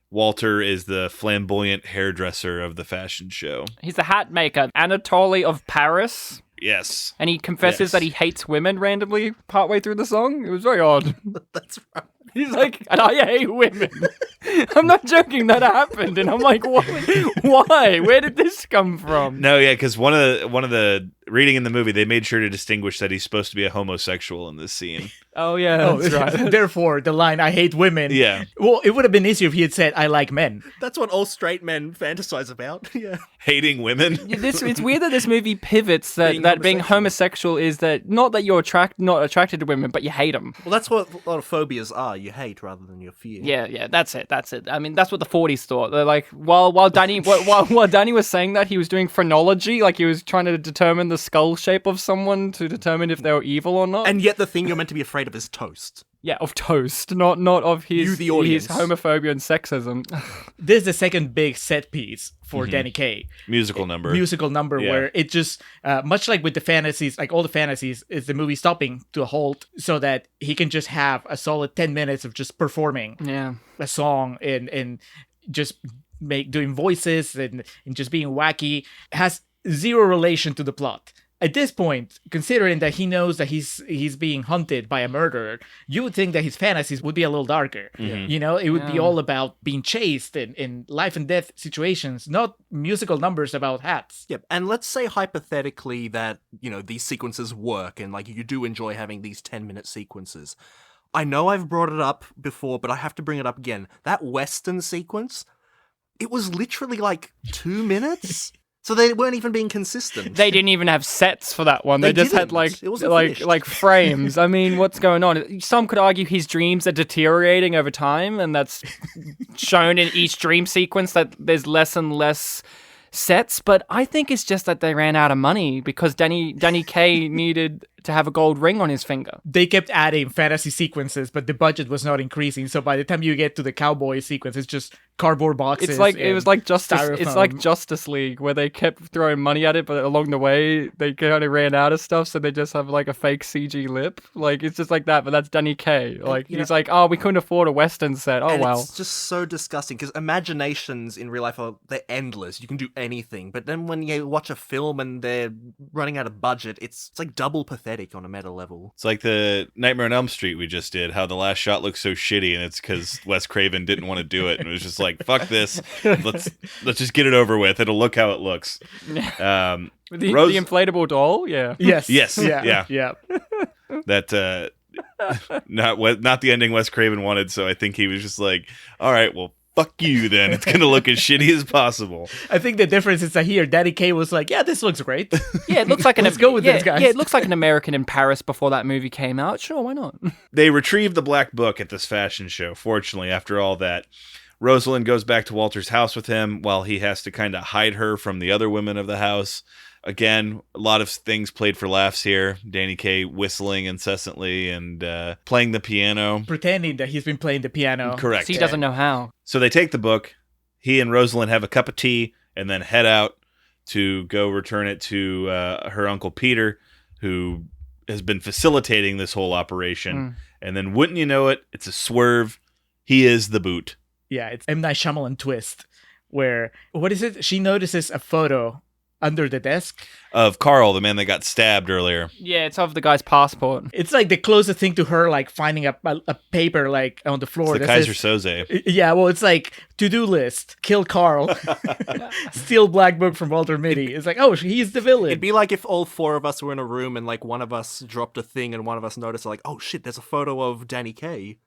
Walter is the flamboyant hairdresser of the fashion show.
He's the hat maker, Anatoly of Paris.
Yes.
And he confesses that he hates women randomly partway through the song. It was very odd.
That's right.
He's like, "And I hate women." I'm not joking. That happened, and I'm like, what? Why? Where did this come from?
No, yeah, because one of the reading in the movie, they made sure to distinguish that he's supposed to be a homosexual in this scene.
Oh yeah, that's right.
Therefore, the line "I hate women."
Yeah.
Well, it would have been easier if he had said "I like men."
That's what all straight men fantasize about. Yeah.
Hating women.
It's weird that this movie pivots that being homosexual is that not that you're not attracted to women, but you hate them.
Well, that's what a lot of phobias are. You hate rather than you fear.
Yeah, that's it. I mean, that's what the 40s thought. They're like, while Danny was saying that, he was doing phrenology, like he was trying to determine the skull shape of someone to determine if they were evil or not.
And yet the thing you're meant to be afraid of is toast.
Yeah, of toast, not of his homophobia and sexism.
This is the second big set piece for Danny Kaye.
Musical number
Where it just, much like with the fantasies, like all the fantasies, is the movie stopping to a halt so that he can just have a solid 10 minutes of just performing a song and just doing voices and just being wacky. It has zero relation to the plot. At this point, considering that he knows that he's being hunted by a murderer, you would think that his fantasies would be a little darker.
Mm-hmm.
You know, it would be all about being chased in life and death situations, not musical numbers about hats.
Yep. And let's say hypothetically that, these sequences work and like you do enjoy having these 10-minute sequences. I know I've brought it up before, but I have to bring it up again. That Western sequence, it was literally like 2 minutes. So they weren't even being consistent.
They didn't even have sets for that one. They just had like frames. I mean, what's going on? Some could argue his dreams are deteriorating over time, and that's shown in each dream sequence that there's less and less sets. But I think it's just that they ran out of money because Danny Kaye needed to have a gold ring on his finger.
They kept adding fantasy sequences, but the budget was not increasing. So by the time you get to the cowboy sequence, it's just cardboard boxes.
It was like
styrofoam.
It's like Justice League, where they kept throwing money at it, but along the way they kind of ran out of stuff, so they just have like a fake CG lip. Like it's just like that. But that's Danny Kaye. Like he's like, oh, we couldn't afford a Western set. Oh, wow.
It's just so disgusting because imaginations in real life they're endless. You can do anything, but then when you watch a film and they're running out of budget, it's like double pathetic on a meta level.
It's like the Nightmare on Elm Street we just did, how the last shot looks so shitty, and it's because Wes Craven didn't want to do it, and it was just like, fuck this, let's just get it over with. It'll look how it looks.
The inflatable doll, yeah.
Yes.
Yeah. That not the ending Wes Craven wanted, so I think he was just like, all right, well, fuck you then. It's going to look as shitty as possible.
I think the difference is that here, Danny Kaye was like, yeah, this looks great.
Yeah, it looks like
let's go with this, guys.
Yeah, it looks like an American in Paris before that movie came out. Sure, why not?
They retrieve the black book at this fashion show, fortunately, after all that. Rosalind goes back to Walter's house with him while he has to kind of hide her from the other women of the house. Again, a lot of things played for laughs here. Danny Kaye whistling incessantly and playing the piano.
Pretending that he's been playing the piano.
Correct.
He doesn't know how.
So they take the book. He and Rosalind have a cup of tea and then head out to go return it to her Uncle Peter, who has been facilitating this whole operation. And then wouldn't you know it, it's a swerve. He is the boot.
Yeah, it's M. Night Shyamalan twist where, what is it? She notices a photo under the desk
of Carl, the man that got stabbed earlier.
Yeah, it's of the guy's passport.
It's like the closest thing to her like finding a paper like on the floor.
It's the Kaiser Soze.
Yeah, well, it's like to-do list: kill Carl, steal Black Book from Walter Mitty. It's like, oh, he's the villain.
It'd be like if all four of us were in a room and like one of us dropped a thing and one of us noticed like, oh shit, there's a photo of Danny Kaye.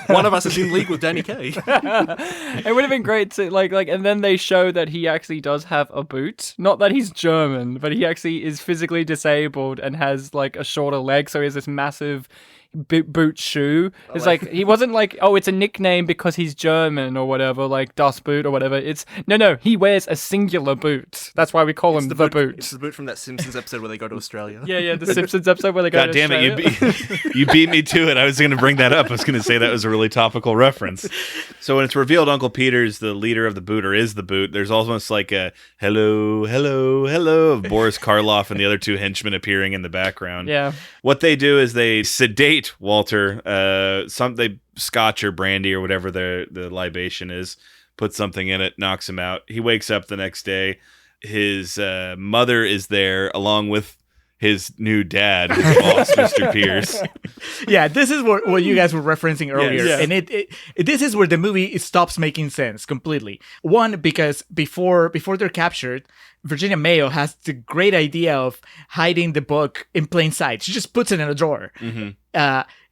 One of us is in league with Danny Kaye.
It would have been great to like, and then they show that he actually does have a boot. Not that he's German, but he actually is physically disabled and has like a shorter leg, so he has this massive boot shoe. It's like he wasn't like, oh, it's a nickname because he's German or whatever, like Das Boot or whatever. It's no, he wears a singular boot. That's why we call him the boot.
It's the boot from that Simpsons episode where they go to Australia.
Yeah, the Simpsons episode where they go to Australia.
God damn it, you beat me to it. I was going to bring that up. I was going to say that was a really topical reference. So when it's revealed Uncle Peter's the leader of the boot or is the boot, there's almost like a hello of Boris Karloff and the other two henchmen appearing in the background.
Yeah.
What they do is they sedate Walter, they scotch or brandy or whatever the libation is, put something in it, knocks him out. He wakes up the next day. His mother is there along with his new dad, his boss, Mr. Pierce.
Yeah, this is what you guys were referencing earlier,
Yes.
and this is where the movie stops making sense completely. One, because before they're captured, Virginia Mayo has the great idea of hiding the book in plain sight. She just puts it in a drawer,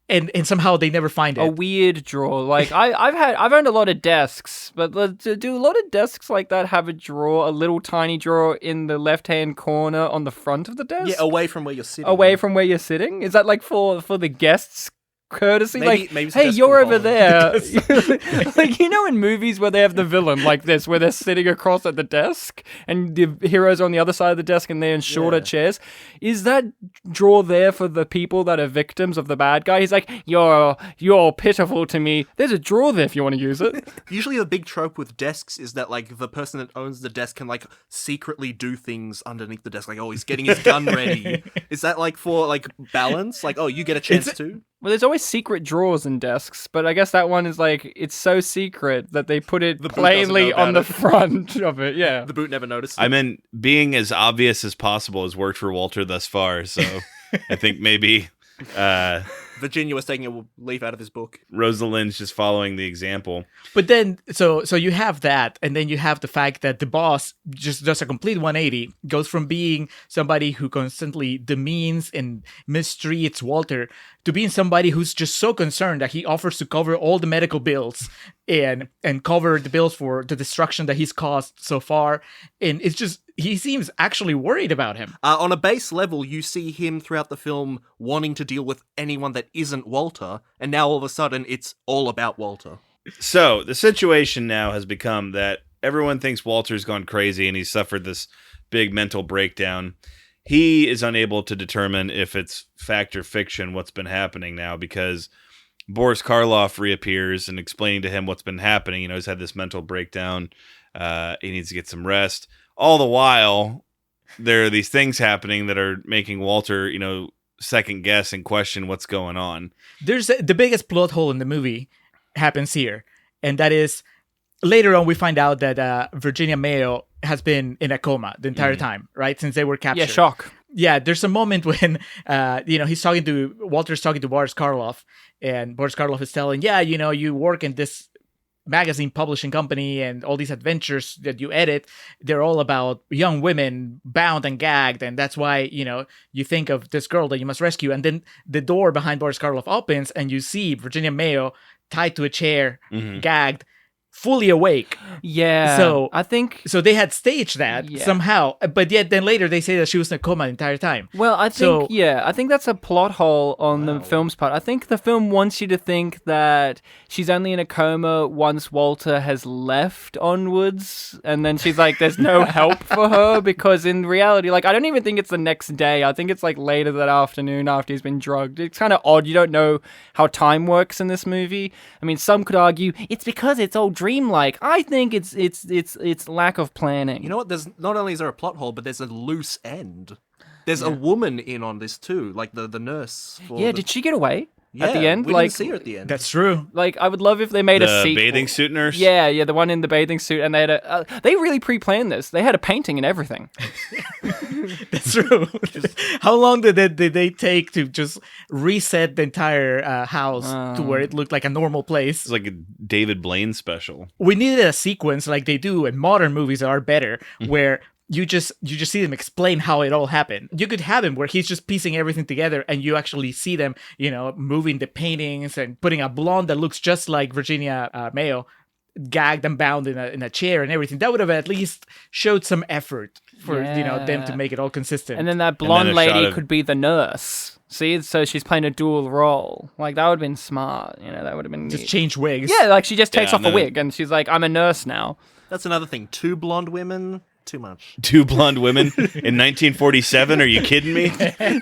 and somehow they never find it.
A weird drawer. Like I've owned a lot of desks, but do a lot of desks like that have a drawer, a little tiny drawer in the left-hand corner on the front of the desk?
Yeah, away from where you're sitting.
Away from where you're sitting? Is that like for the guests' courtesy?
Maybe
Like,
it's a
hey,
desk
you're
from
over
home.
there. Like, you know in movies where they have the villain like this, where they're sitting across at the desk and the heroes are on the other side of the desk and they're in shorter chairs? Is that drawer there for the people that are victims of the bad guy? He's like, you're pitiful to me. There's a drawer there if you want to use it.
Usually the big trope with desks is that, like, the person that owns the desk can, like, secretly do things underneath the desk. Like, oh, he's getting his gun ready. Is that, like, for, like, balance? Like, oh, you get a chance too?
Well, there's always secret drawers in desks, but I guess that one is like, it's so secret that they put it
The boot
plainly
doesn't know
on the
about it.
front of it, yeah.
The boot never noticed.
I mean, being as obvious as possible has worked for Walter thus far, so I think maybe
Virginia was taking a leaf out of his book.
Rosalind's just following the example.
But then, so you have that, and then you have the fact that the boss just does a complete 180, goes from being somebody who constantly demeans and mistreats Walter to being somebody who's just so concerned that he offers to cover all the medical bills and cover the bills for the destruction that he's caused so far. And it's just, he seems actually worried about him.
On a base level, you see him throughout the film wanting to deal with anyone that isn't Walter, and now all of a sudden it's all about Walter.
So the situation now has become that everyone thinks Walter's gone crazy and he's suffered this big mental breakdown. He is unable to determine if it's fact or fiction what's been happening now, because Boris Karloff reappears and explaining to him what's been happening. You know, he's had this mental breakdown. He needs to get some rest. All the while, there are these things happening that are making Walter, you know, second guess and question what's going on.
There's the biggest plot hole in the movie happens here, and that is later on we find out that Virginia Mayo has been in a coma the entire time, right? Since they were captured.
Yeah, shock.
Yeah, there's a moment when, Walter's talking to Boris Karloff, and Boris Karloff is telling, yeah, you know, you work in this magazine publishing company and all these adventures that you edit, they're all about young women bound and gagged, and that's why, you know, you think of this girl that you must rescue. And then the door behind Boris Karloff opens and you see Virginia Mayo tied to a chair, gagged, fully awake.
Yeah.
So
I think
so they had staged that
Yeah.
somehow, but yet then later they say that she was in a coma the entire time.
Well, I
So-
think I think that's a plot hole on the film's part. I think the film wants you to think that she's only in a coma once Walter has left onwards, and then she's like, there's no help for her, because in reality, like, I don't even think it's the next day. I think it's like later that afternoon after he's been drugged. It's kind of odd. You don't know how time works in this movie. I mean, some could argue it's because it's all dreamlike. I think it's lack of planning.
You know what? There's not only is there a plot hole, but there's a loose end. There's a woman in on this too, like the nurse.
Did she get away
Yeah,
at the end?
we
Like,
didn't see her at the end.
That's true.
like, I would love if they made a
The
sequel.
bathing suit nurse?
Yeah, the one in the bathing suit, and they had they really pre-planned this. They had a painting and everything.
That's true. How long did they take to just reset the entire house to where it looked like a normal place?
It's like a David Blaine special.
We needed a sequence like they do in modern movies that are better, where you just see them explain how it all happened. You could have him where he's just piecing everything together, and you actually see them, you know, moving the paintings and putting a blonde that looks just like Virginia Mayo gagged and bound in a chair and everything. That would have at least showed some effort for them to make it all consistent.
And then that
then
blonde
a shot
lady
of-
could be the nurse. See, so she's playing a dual role. Like, that would have been smart. You know, that would have been
just
neat.
change wigs.
Yeah, like she just takes
Yeah,
off a
and then-
wig and she's like, I'm a nurse now.
That's another thing. 2 blonde women, too much.
2 blonde women in 1947? Are you kidding me?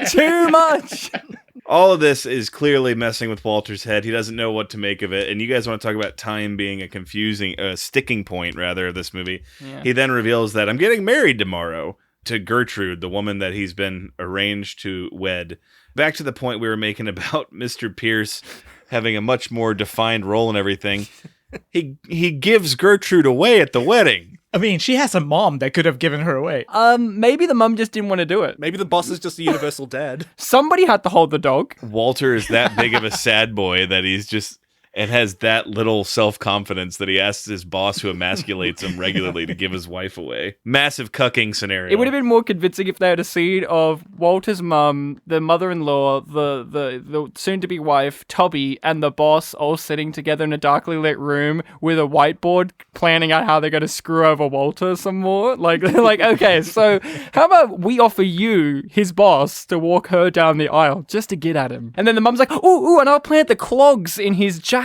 Too much.
All of this is clearly messing with Walter's head. He doesn't know what to make of it. And you guys want to talk about time being a sticking point, rather, of this movie.
Yeah.
He then reveals that I'm getting married tomorrow to Gertrude, the woman that he's been arranged to wed. Back to the point we were making about Mr. Pierce having a much more defined role in everything. He gives Gertrude away at the wedding.
I mean, she has a mom that could have given her away.
Maybe the mum just didn't want to do it.
Maybe the boss is just a universal dad.
Somebody had to hold the dog.
Walter is that big of a sad boy that he's just and has that little self-confidence that he asks his boss, who emasculates him regularly, to give his wife away. Massive cucking scenario.
It would have been more convincing if they had a scene of Walter's mum, the mother-in-law, the soon-to-be wife, Tubby, and the boss all sitting together in a darkly lit room with a whiteboard planning out how they're going to screw over Walter some more. Like, okay, so how about we offer you, his boss, to walk her down the aisle just to get at him? And then the mum's like, ooh, and I'll plant the clogs in his jacket.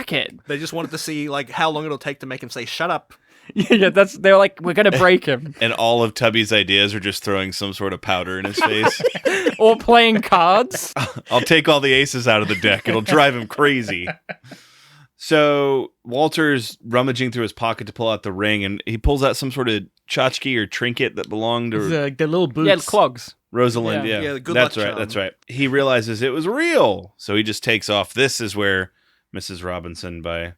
They just wanted to see like how long it'll take to make him say "shut up."
Yeah, they're like, we're gonna break him.
And all of Tubby's ideas are just throwing some sort of powder in his face.
Or playing cards.
I'll take all the aces out of the deck. It'll drive him crazy. So Walter's rummaging through his pocket to pull out the ring, and he pulls out some sort of tchotchke or trinket that belonged to
the little boots.
Yeah, clogs.
Rosalind. Yeah,
the good
that's
luck
right.
charm.
That's right. He realizes it was real, so he just takes off. This is where Mrs. Robinson by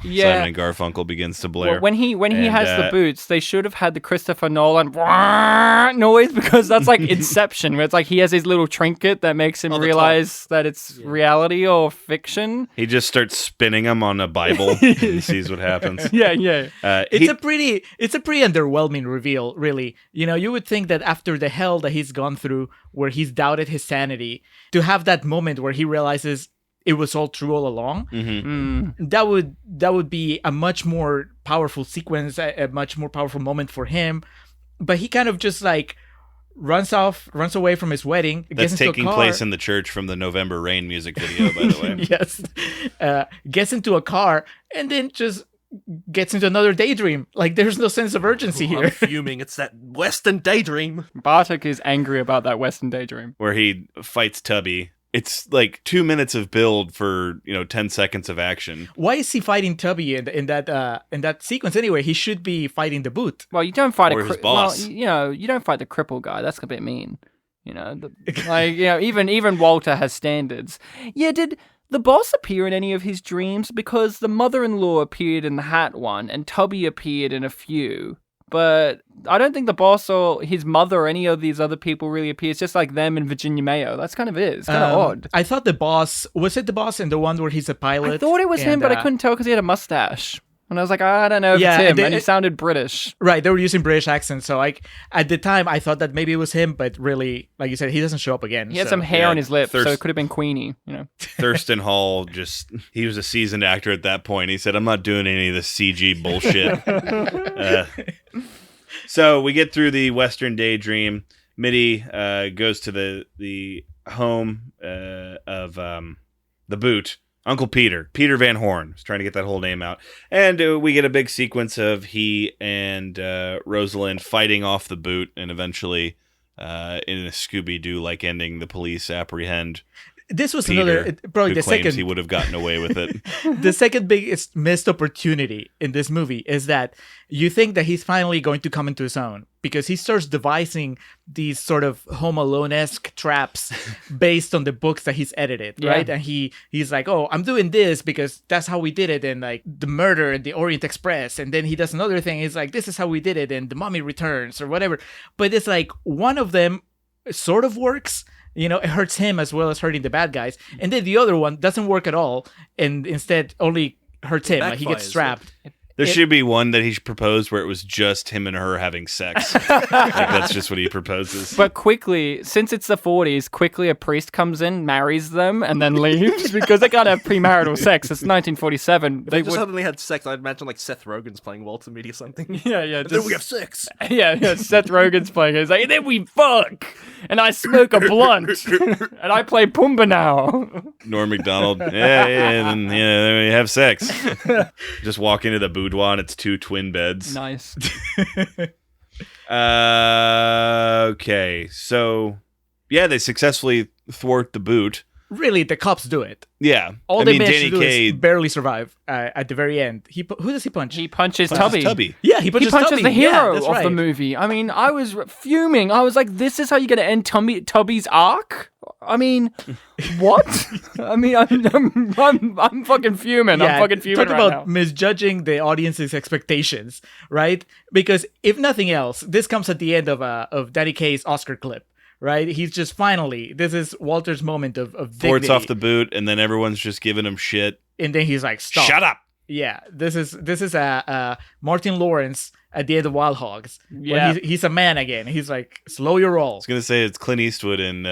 Simon and Garfunkel begins to blare.
Well, when he has the boots, they should have had the Christopher Nolan noise, because that's like Inception, where it's like he has his little trinket that makes him realize that it's reality or fiction.
He just starts spinning them on a Bible and sees what happens.
Yeah.
It's a pretty underwhelming reveal, really. You know, you would think that after the hell that he's gone through, where he's doubted his sanity, to have that moment where he realizes it was all true all along.
Mm-hmm.
That would be a much more powerful sequence, a much more powerful moment for him. But he kind of just like runs away from his wedding.
That's taking place in the church from the November Rain music video, by the way.
Yes. Gets into a car and then just gets into another daydream. Like, there's no sense of urgency here.
I'm fuming. It's that Western daydream.
Bartek is angry about that Western daydream.
Where he fights Tubby. It's like 2 minutes of build for 10 seconds of action.
Why is he fighting Tubby in that sequence anyway? He should be fighting the boot.
Well, you don't fight
his boss.
Well, you don't fight the cripple guy. That's a bit mean. Even Walter has standards. Yeah, did the boss appear in any of his dreams? Because the mother-in-law appeared in the hat one, and Tubby appeared in a few. But I don't think the boss or his mother or any of these other people really appear. It's just like them and Virginia Mayo. That's kind of it. It's kind of odd.
I thought the boss... Was it the boss in the one where he's a pilot?
I thought it was him, but I couldn't tell because he had a mustache. And I was like, I don't know if it's him. And he sounded British.
Right, they were using British accents. So at the time, I thought that maybe it was him, but really, like you said, he doesn't show up again.
He had some hair on his lip, so it could have been Queenie.
Thurston Hall, he was a seasoned actor at that point. He said, I'm not doing any of this CG bullshit. So we get through the Western daydream. Mitty goes to the home of the boot. Uncle Peter Van Horn. I was trying to get that whole name out. And we get a big sequence of he and Rosalind fighting off the boot, and eventually, in a Scooby-Doo-like ending, the police apprehend
This was
Peter,
probably
who
the
claims
second.
he would have gotten away with it.
The second biggest missed opportunity in this movie is that you think that he's finally going to come into his own, because he starts devising these sort of Home Alone-esque traps based on the books that he's edited, right? And he's like, oh, I'm doing this because that's how we did it in like The Murder and the Orient Express. And then he does another thing. He's like, this is how we did it in The Mummy Returns or whatever. But it's like one of them sort of works. You know, it hurts him as well as hurting the bad guys. And then the other one doesn't work at all and instead only hurts him. Like he gets strapped.
There should be one that he proposed where it was just him and her having sex. Like that's just what he proposes.
But quickly, since it's the 40s, quickly a priest comes in, marries them, and then leaves because they can't have premarital sex. It's 1947.
They just suddenly had sex. I'd imagine like Seth Rogen's playing Walter Mitty or something.
Yeah.
And then we have sex.
Yeah. Seth Rogen's playing it. It's like, and then we fuck, and I smoke a blunt, and I play Pumbaa now.
Norm Macdonald. Then we have sex. Just walk into the boudoir and it's two twin beds.
Nice.
Okay, so they successfully thwart the boot.
Really, the cops do it.
Yeah,
All they manage to do is barely survive at the very end. Who does he punch?
He punches Tubby.
Yeah, he punches Tubby.
The hero
of
the movie. I mean, I was fuming. I was like, this is how you're going to end Tubby's arc? I mean, what? I mean, I'm fucking fuming. I'm fucking fuming
talk
right
about
now.
misjudging the audience's expectations, right? Because if nothing else, this comes at the end of Danny Kaye's Oscar clip, right? He's just finally, this is Walter's moment of
Forts
dignity.
off the boot, and then everyone's just giving him shit.
And then he's like, stop.
Shut up.
Yeah, this is Martin Lawrence at the end of Wild Hogs.
Yeah.
When he's a man again. He's like, slow your roll.
I was going to say it's Clint Eastwood in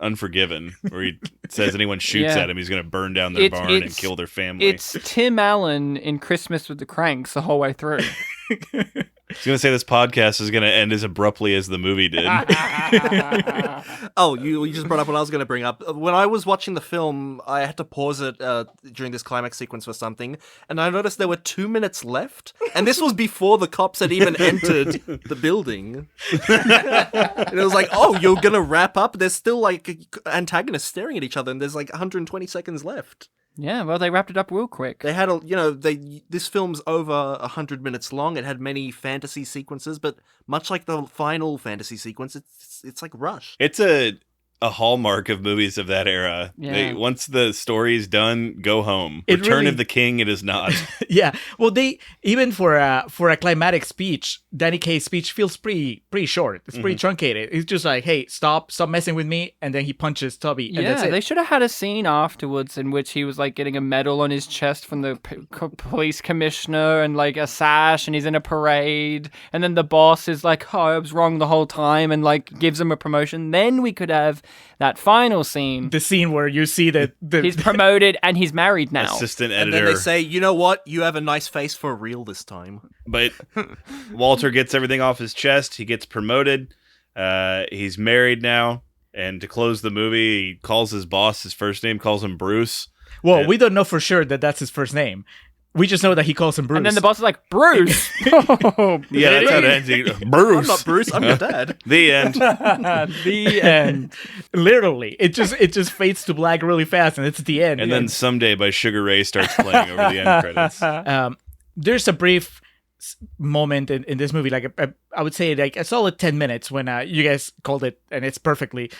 Unforgiven, where he says anyone shoots
Yeah.
at him, he's going to burn down their barn and kill their family.
It's Tim Allen in Christmas with the Cranks the whole way through.
I was going to say this podcast is going to end as abruptly as the movie did.
Oh, you just brought up what I was going to bring up. When I was watching the film, I had to pause it during this climax sequence for something, and I noticed there were 2 minutes left, and this was before the cops had even entered the building. And it was like, oh, you're going to wrap up? There's still, like, antagonists staring at each other, and there's, like, 120 seconds left.
Yeah, well, they wrapped it up real quick.
They had this film's over 100 minutes long. It had many fantasy sequences, but much like the final fantasy sequence, it's like rushed.
It's a hallmark of movies of that era.
Yeah.
Once the story's done, go home.
It
Return
really-
of the King, it is not.
Yeah. Well, they even for a climatic speech, Danny Kaye's speech feels pretty short. It's pretty truncated. He's just like, "Hey, stop messing with me," and then he punches Tubby, and that's
Yeah,
it.
they should have had a scene afterwards in which he was like getting a medal on his chest from the police commissioner and like a sash, and he's in a parade, and then the boss is like, "Oh, I was wrong the whole time," and like gives him a promotion. Then we could have that final scene.
The scene where you see that
He's promoted and he's married now.
Assistant
And
editor.
then they say, you know what? You have a nice face for real this time.
But Walter gets everything off his chest. He gets promoted. He's married now. And to close the movie, he calls his boss his first name, calls him Bruce.
well, we don't know for sure that that's his first name. We just know that he calls him Bruce.
And then the boss is like, Bruce. Oh,
Yeah, that's how it ends. Bruce.
I'm not Bruce, I'm your dad.
The end.
the end.
Literally, it just fades to black really fast, and it's the end.
And then Someday by Sugar Ray starts playing over the end credits.
There's a brief moment in this movie, like I would say like a solid 10 minutes when you guys called it, and it's perfectly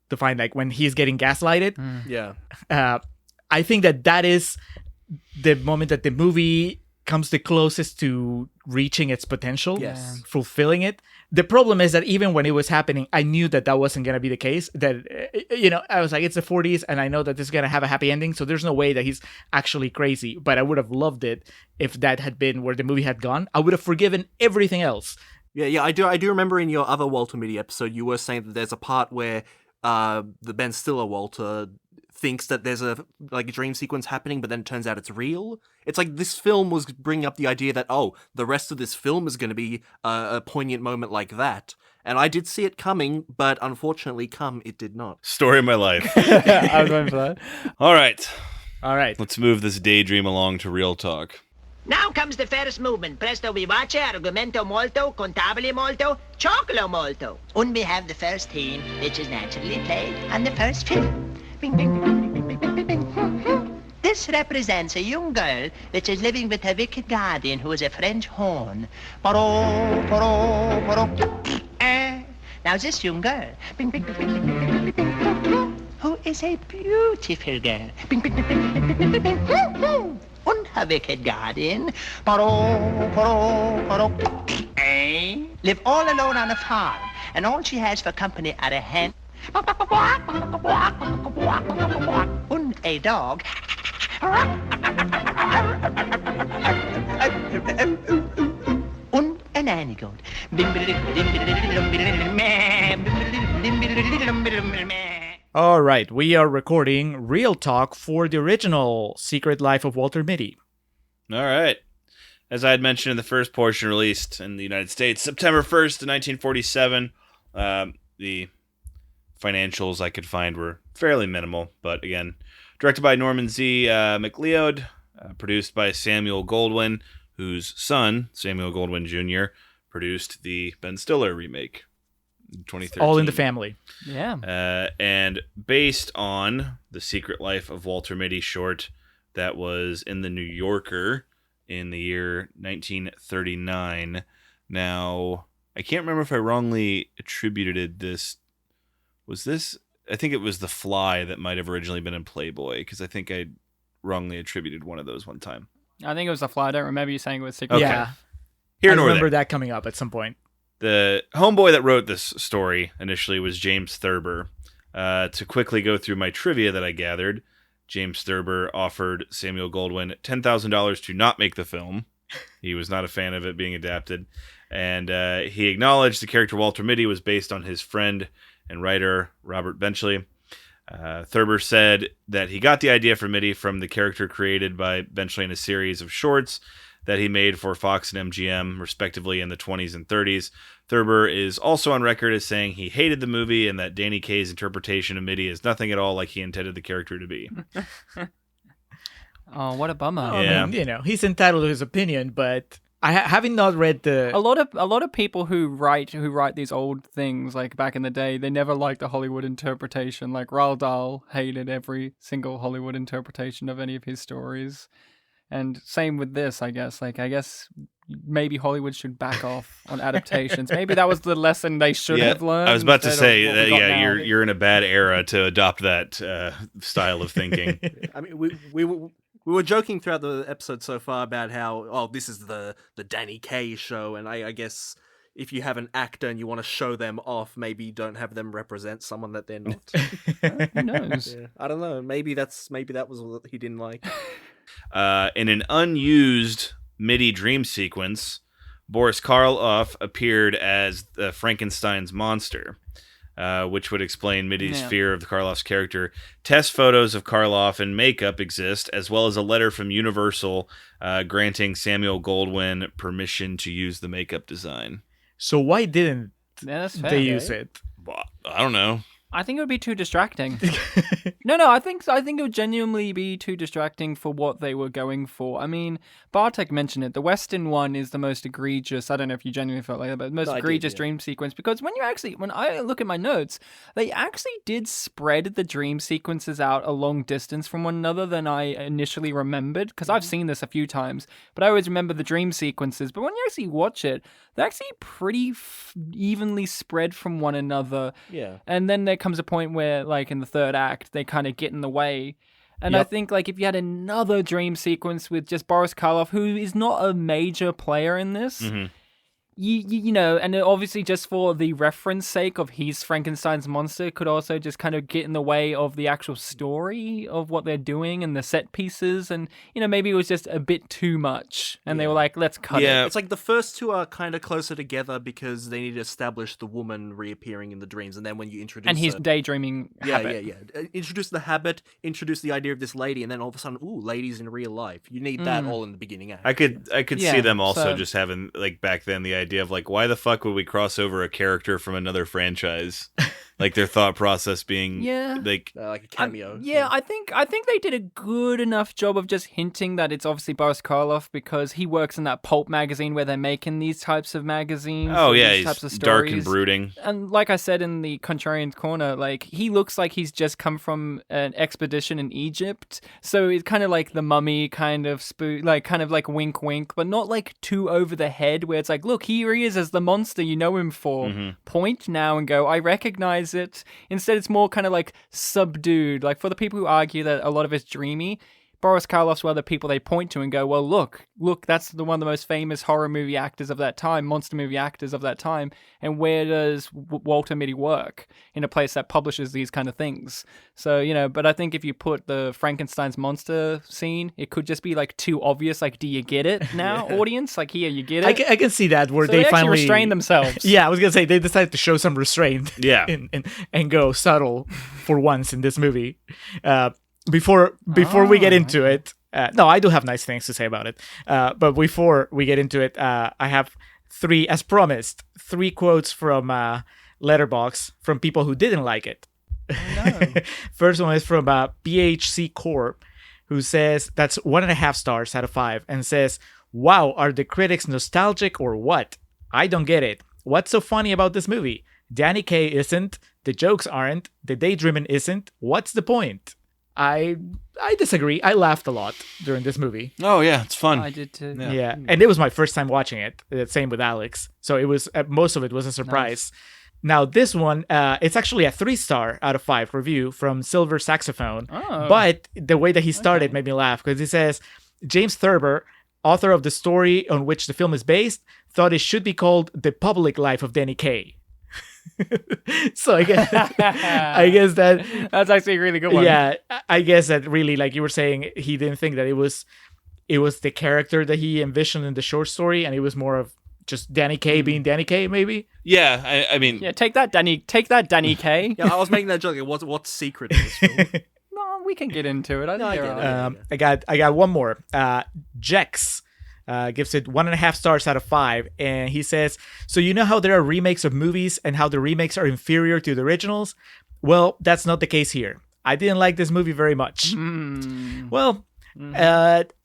defined, like when he's getting gaslighted.
Yeah.
I think that is the moment that the movie comes the closest to reaching its potential,
Yes.
fulfilling it. The problem is that even when it was happening, I knew that wasn't going to be the case. That, I was like, it's the 40s, and I know that this is going to have a happy ending, so there's no way that he's actually crazy. But I would have loved it if that had been where the movie had gone. I would have forgiven everything else.
Yeah, I do remember in your other Walter Mitty episode, you were saying that there's a part where the Ben Stiller Walter thinks that there's a dream sequence happening, but then it turns out it's real. It's like this film was bringing up the idea that, oh, the rest of this film is going to be a poignant moment like that. And I did see it coming, but unfortunately it did not.
Story of my life.
I was waiting for that.
All right.
Let's
Let's move this daydream along to real talk.
Now comes the first movement. Presto vivace, argumento molto, contabile molto, chocolo molto. And we have the first theme, which is naturally played on the first fiddle. Bing, bing, bing, bing, bing, bing, bing, bing. This represents a young girl which is living with her wicked guardian, who is a French horn. Poro, poro, poro. Now this young girl, bing, bing, bing, bing, bing, bing, bing, bing, bing, who is a beautiful girl. Bing, bing, bing, bing, bing, bing, bing, bing. And her wicked guardian, poro, poro, poro, live all alone on a farm, and all she has for company are a hen and a dog and an nanny goat.
All right, we are recording Real Talk for the original Secret Life of Walter Mitty.
All right. As I had mentioned in the first portion, released in the United States, September 1st, 1947. The financials I could find were fairly minimal, but again, directed by Norman Z. McLeod, produced by Samuel Goldwyn, whose son, Samuel Goldwyn Jr., produced the Ben Stiller remake in 2013.
All in the family.
Yeah.
And based on The Secret Life of Walter Mitty short that was in The New Yorker in the year 1939. Now, I can't remember if I wrongly attributed this. Was this I think it was The Fly that might have originally been in Playboy, because I think I wrongly attributed one of those one time.
I think it was The Fly. I don't remember you saying it was Secret.
Okay.
Yeah.
Here
I
nor
remember
there.
that coming up at some point.
The homeboy that wrote this story initially was James Thurber. To quickly go through my trivia that I gathered, James Thurber offered Samuel Goldwyn $10,000 to not make the film. He was not a fan of it being adapted. And he acknowledged the character Walter Mitty was based on his friend and writer Robert Benchley. Thurber said that he got the idea for Mitty from the character created by Benchley in a series of shorts that he made for Fox and MGM, respectively, in the 20s and 30s. Thurber is also on record as saying he hated the movie and that Danny Kaye's interpretation of Mitty is nothing at all like he intended the character to be.
Oh, what a bummer.
Yeah.
I mean, he's entitled to his opinion, but having not read the...
A lot of people who write these old things, like back in the day, they never liked the Hollywood interpretation. Like Roald Dahl hated every single Hollywood interpretation of any of his stories. And same with this, I guess. Like, I guess maybe Hollywood should back off on adaptations. Maybe that was the lesson they should have learned.
I was about to say,
now.
you're in a bad era to adopt that style of thinking.
I mean, we were joking throughout the episode so far about how, this is the Danny Kaye show, and I guess if you have an actor and you want to show them off, maybe don't have them represent someone that they're not.
Who knows?
Yeah, I don't know. Maybe that was what he didn't like.
In an unused Mitty dream sequence, Boris Karloff appeared as Frankenstein's monster, which would explain Mitty's fear of the Karloff's character. Test photos of Karloff and makeup exist, as well as a letter from Universal granting Samuel Goldwyn permission to use the makeup design.
So why didn't
That's fair.
they use it?
Well, I don't know.
I think it would be too distracting. No, I think it would genuinely be too distracting for what they were going for. I mean, Bartek mentioned it. The Western one is the most egregious. I don't know if you genuinely felt like that, but the most egregious dream sequence. Because when I look at my notes, they actually did spread the dream sequences out a long distance from one another than I initially remembered. Because I've seen this a few times, but I always remember the dream sequences. But when you actually watch it, they're actually pretty evenly spread from one another.
Yeah.
And then there comes a point where, like, in the third act, they kind of get in the way. And I think, like, if you had another dream sequence with just Boris Karloff, who is not a major player in this, you know, and obviously just for the reference sake of he's Frankenstein's monster, could also just kind of get in the way of the actual story of what they're doing and the set pieces. And, you know, maybe it was just a bit too much. And they were like, let's cut it.
It's like the first two are kind of closer together because they need to establish the woman reappearing in the dreams. And then when you introduce
And his daydreaming habit.
Yeah. Introduce the habit, introduce the idea of this lady, and then all of a sudden, ladies in real life. You need that all in the beginning act.
I could
Yeah,
see them also
so-
just having, like, back then the idea of, like, why the fuck would we cross over a character from another franchise? Like, their thought process being like
like a cameo.
I think they did a good enough job of just hinting that it's obviously Boris Karloff because he works in that pulp magazine where they're making these types of magazines.
oh yeah,
these
he's
types of
dark and
stories.
brooding.
And like I said in the Contrarians Corner, like, he looks like he's just come from an expedition in Egypt. So it's kind of like the Mummy kind of kind of like wink wink, but not like too over the head where it's like, look, here he is as the monster you know him for. Point now and go, I recognize it. Instead, it's more kind of like subdued. Like, for the people who argue that a lot of it's dreamy, Boris Karloff's one of the people they point to and go, well, look, that's one of the most famous horror movie actors of that time, monster movie actors of that time. And where does Walter Mitty work? In a place that publishes these kind of things. So, you know, but I think if you put the Frankenstein's monster scene, it could just be like too obvious. Like, do you get it now, audience? Like, here, you get it?
I can see that where
So
they
actually
finally
restrain themselves.
Yeah, I was gonna say they decided to show some restraint.
Yeah.
and go subtle for once in this movie. Before we get into it, no, I do have nice things to say about it. But before we get into it, I have as promised, 3 quotes from Letterboxd from people who didn't like it. First one is from BHC Corp, who says that's 1.5 stars out of 5, and says, "Wow, are the critics nostalgic or what? I don't get it. What's so funny about this movie? Danny Kaye isn't. The jokes aren't. The daydreaming isn't. What's the point?" I disagree. I laughed a lot during this movie.
Oh yeah, it's fun.
I did too.
Yeah, and it was my first time watching it. Same with Alex. So it was most of it was a surprise. Now, this one, it's actually a 3-star out of 5 review from Silver Saxophone.
Oh.
But the way that he started made me laugh because he says, James Thurber, author of the story on which the film is based, thought it should be called The Public Life of Danny Kaye. So I guess
that's actually a really good one.
Yeah, I guess that really, like you were saying, he didn't think that it was the character that he envisioned in the short story, and it was more of just Danny Kaye being Danny Kaye, maybe.
Yeah, I mean,
Yeah, take that, Danny Kaye.
Yeah, I was making that joke. What's secret in this film?
No, we can get into it. I
I
think
get it.
I got one more. Jex gives it 1.5 stars out of 5, and he says, so you know how there are remakes of movies and how the remakes are inferior to the originals? Well, that's not the case here. I didn't like this movie very much. Well,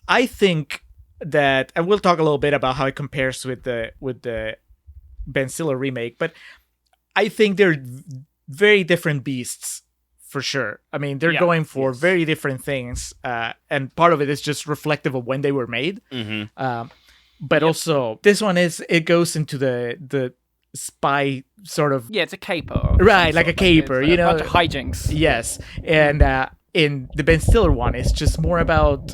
I think that, and we'll talk a little bit about how it compares with the Ben Stiller remake, but I think they're very different beasts. For sure. I mean, they're going for very different things. And part of it is just reflective of when they were made. But also, this one it goes into the spy sort of...
Yeah, it's a caper.
Right, like a caper,
you know. A bunch of hijinks.
Yes. And in the Ben Stiller one, it's just more about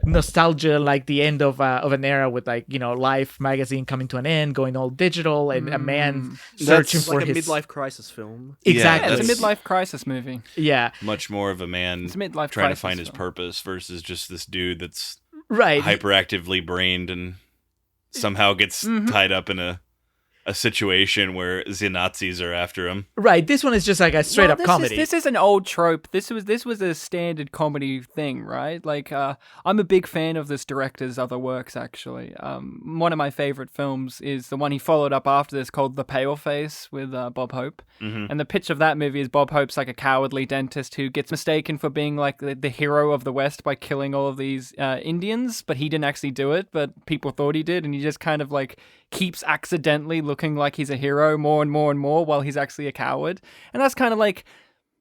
nostalgia, like the end of an era with, like, you know, Life magazine coming to an end, going all digital, and a man searching for
like
his...
a midlife crisis film.
Exactly.
Yeah, it's a midlife crisis movie.
Yeah.
much more of a man
It's a midlife
trying to
crisis
find his
film.
purpose versus just this dude that's
Right.
hyperactively brained and somehow gets tied up in a situation where the Nazis are after him.
Right. This one is just like a straight up comedy.
This is an old trope. This was a standard comedy thing, right? Like, I'm a big fan of this director's other works, actually. One of my favorite films is the one he followed up after this called The Paleface with Bob Hope. And the pitch of that movie is Bob Hope's like a cowardly dentist who gets mistaken for being like the hero of the West by killing all of these Indians, but he didn't actually do it, but people thought he did, and he just kind of like keeps accidentally looking like he's a hero more and more and more while he's actually a coward. And that's kind of like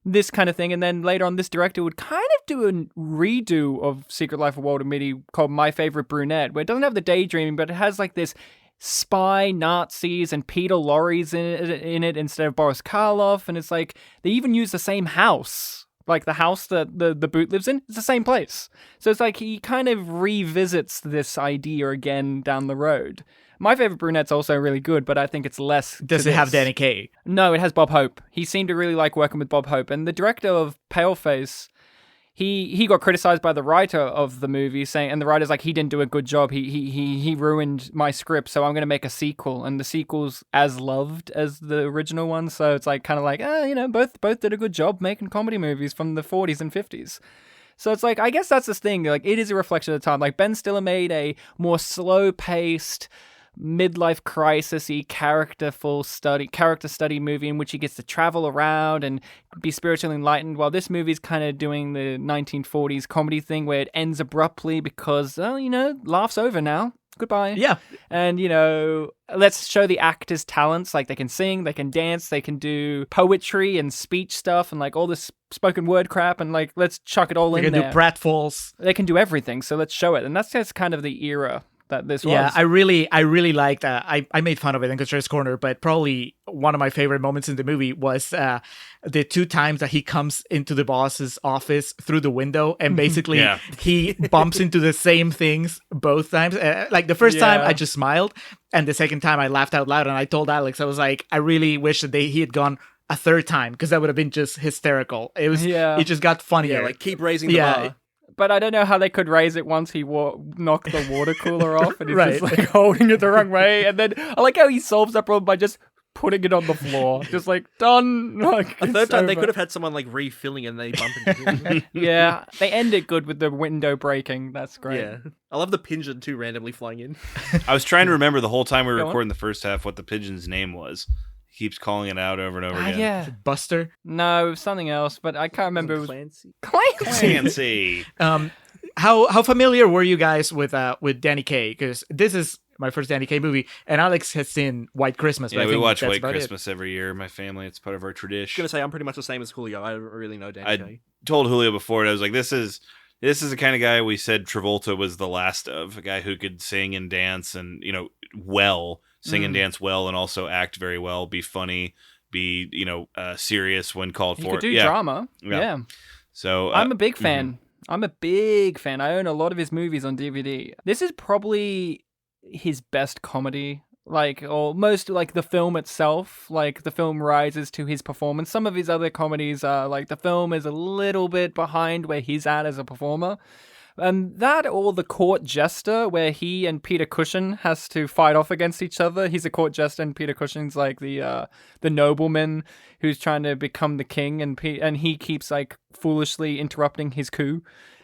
this kind of thing. And then later on, this director would kind of do a redo of Secret Life of Walter Mitty called My Favorite Brunette, where it doesn't have the daydreaming, but it has like this spy Nazis and Peter Lorre's in it instead of Boris Karloff. And it's like they even use the same house. Like the house that the boot lives in, it's the same place. So it's like he kind of revisits this idea again down the road. My Favorite Brunette's also really good, but I think it's less.
Does it have Danny Kaye?
No, it has Bob Hope. He seemed to really like working with Bob Hope. And the director of Paleface, he got criticized by the writer of the movie, saying, and the writer's like, he didn't do a good job. He ruined my script, so I'm going to make a sequel. And the sequel's as loved as the original one, so it's like kind of like, you know, both did a good job making comedy movies from the 40s and 50s. So it's like, I guess that's this thing. Like, it is a reflection of the time. Like, Ben Stiller made a more slow-paced, midlife crisis-y character study movie in which he gets to travel around and be spiritually enlightened, while this movie's kind of doing the 1940s comedy thing where it ends abruptly because, you know, laugh's over now. Goodbye.
Yeah.
And, you know, let's show the actors' talents. Like, they can sing, they can dance, they can do poetry and speech stuff and, like, all this spoken word crap, and, like, let's chuck it all in there.
They can do pratfalls.
They can do everything, so let's show it. And that's just kind of the era that this was.
Yeah, I really liked that. I made fun of it in Contrarians Corner, but probably one of my favorite moments in the movie was the 2 times that he comes into the boss's office through the window, and basically he bumps into the same things both times. Like the first time I just smiled, and the second time I laughed out loud, and I told Alex, I was like, I really wish that he had gone a third time, because that would have been just hysterical. It was it just got funnier.
Yeah, like keep raising the bar.
But I don't know how they could raise it once he knocked the water cooler off and he's just like holding it the wrong way. And then I like how he solves that problem by just putting it on the floor. Just like, done. Like,
a third time, they could have had someone like refilling and they bump into him.
Yeah, they end it good with the window breaking. That's great.
Yeah. I love the pigeon too randomly flying in.
I was trying to remember the whole time we were recording the first half what the pigeon's name was. He keeps calling it out over and over again.
Yeah.
Buster?
No, it was something else, but I can't remember. It was
Clancy.
Clancy.
How familiar were you guys with Danny Kaye? Because this is my first Danny Kaye movie, and Alex has seen White Christmas.
Yeah, we watch White Christmas every year. My family, it's part of our tradition.
I was gonna say I'm pretty much the same as Julio. I don't really know Danny Kaye.
Told Julio before, and I was like, this is the kind of guy we said Travolta was the last of, a guy who could sing and dance and, you know, sing and dance well, and also act very well, be funny, be, serious when called
He
for.
could do drama. Yeah.
So
I'm a big fan. I'm a big fan. I own a lot of his movies on DVD. This is probably his best comedy. Or most, the film itself, the film rises to his performance. Some of his other comedies are, the film is a little bit behind where he's at as a performer. That or The Court Jester, where he and Peter Cushing has to fight off against each other. He's a court jester, and Peter Cushing's the nobleman who's trying to become the king, and he keeps foolishly interrupting his coup.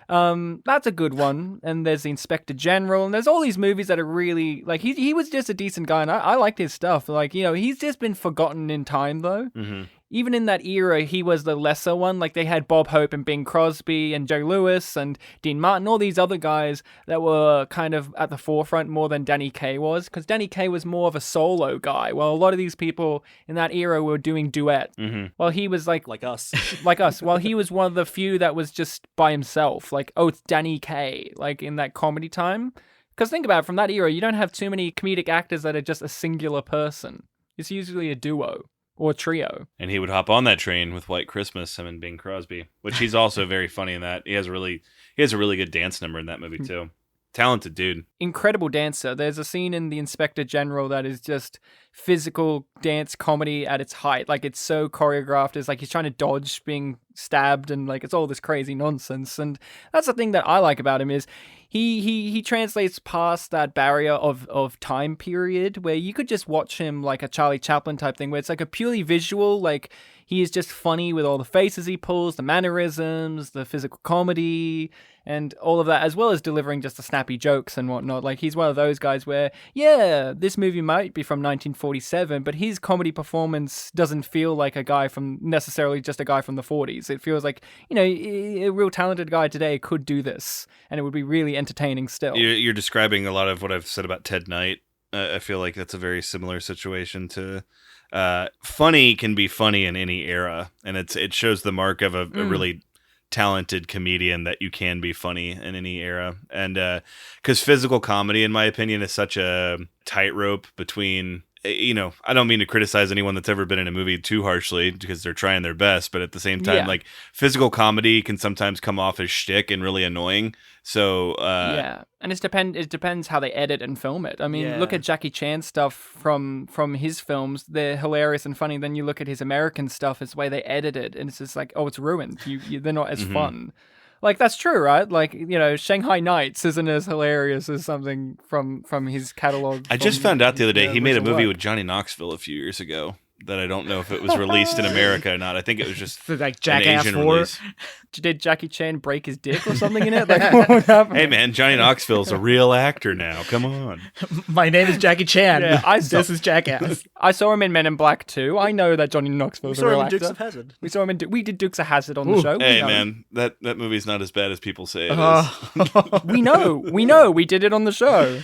That's a good one. And there's the Inspector General, and there's all these movies that are really he was just a decent guy, and I liked his stuff. He's just been forgotten in time though. Mm-hmm. Even in that era, he was the lesser one. They had Bob Hope and Bing Crosby and Joe Lewis and Dean Martin, all these other guys that were kind of at the forefront more than Danny Kaye was, because Danny Kaye was more of a solo guy. Well, a lot of these people in that era were doing duet. Mm-hmm. Well, he was like us. Like us. Well, he was one of the few that was just by himself. It's Danny Kaye, in that comedy time. Because think about it, from that era, you don't have too many comedic actors that are just a singular person. It's usually a duo. Or trio.
And he would hop on that train with White Christmas, him and Bing Crosby, which he's also very funny in that. He has a really good dance number in that movie too. Talented dude.
Incredible dancer. There's a scene in The Inspector General that is just physical dance comedy at its height. It's so choreographed. It's he's trying to dodge being stabbed, and it's all this crazy nonsense. And that's the thing that I like about him is he translates past that barrier of time period where you could just watch him like a Charlie Chaplin type thing, where it's a purely visual, he is just funny with all the faces he pulls, the mannerisms, the physical comedy, and all of that, as well as delivering just the snappy jokes and whatnot. He's one of those guys where, yeah, this movie might be from 1947, but his comedy performance doesn't feel like necessarily just a guy from the 40s. It feels like, a real talented guy today could do this, and it would be really entertaining still.
You're describing a lot of what I've said about Ted Knight. I feel like that's a very similar situation to... funny can be funny in any era, and it shows the mark of a really talented comedian that you can be funny in any era. And because physical comedy, in my opinion, is such a tightrope between, I don't mean to criticize anyone that's ever been in a movie too harshly because they're trying their best, but at the same time, physical comedy can sometimes come off as shtick and really annoying. So
and it depends how they edit and film it. I mean, look at Jackie Chan stuff from his films; they're hilarious and funny. Then you look at his American stuff; it's the way they edit it, and it's just it's ruined. They're not as fun. That's true, right? Shanghai Nights isn't as hilarious as something from his catalog.
I just found out the other day he made a movie with Johnny Knoxville a few years ago that I don't know if it was released in America or not. I think it was just
Jackass 4.
Release.
Did Jackie Chan break his dick or something in it? What happened?
Hey man, Johnny Knoxville's a real actor now. Come on.
My name is Jackie Chan.
Yeah,
this is Jackass.
I saw him in Men in Black 2. I know that Johnny Knoxville's a real actor.
Dukes of Hazzard.
We saw him in we did Dukes of Hazzard on the show.
Hey man, that movie's not as bad as people say it is.
We know. We did it on the show.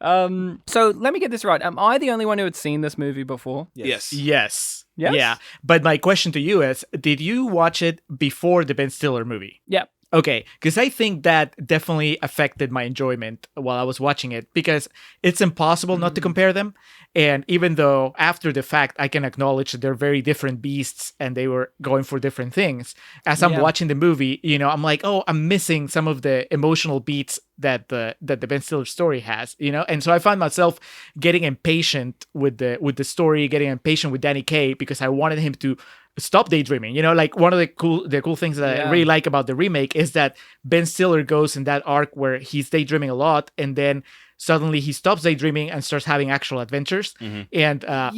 So let me get this right. Am I the only one who had seen this movie before?
Yes.
Yes.
Yes?
Yeah. But my question to you is, did you watch it before the Ben Stiller movie?
Yeah.
Okay, because I think that definitely affected my enjoyment while I was watching it, because it's impossible not to compare them. And even though after the fact, I can acknowledge that they're very different beasts and they were going for different things. As I'm watching the movie, I'm like, oh, I'm missing some of the emotional beats that the Ben Stiller story has, And so I find myself getting impatient with the story, getting impatient with Danny Kaye, because I wanted him to stop daydreaming. One of the cool things that I really like about the remake is that Ben Stiller goes in that arc where he's daydreaming a lot, and then suddenly he stops daydreaming and starts having actual adventures. Mm-hmm. And I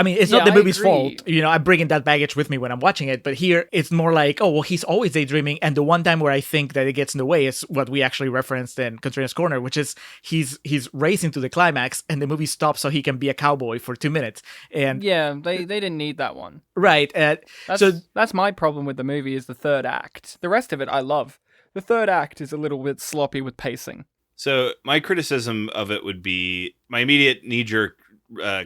mean, it's not the movie's fault. I'm bringing that baggage with me when I'm watching it, but here it's more like, oh, well, he's always daydreaming. And the one time where I think that it gets in the way is what we actually referenced in Contrarians Corner, which is he's racing to the climax and the movie stops so he can be a cowboy for 2 minutes. And
they didn't need that one.
Right.
That's my problem with the movie, is the third act. The rest of it I love. The third act is a little bit sloppy with pacing.
So my criticism of it would be, my immediate knee-jerk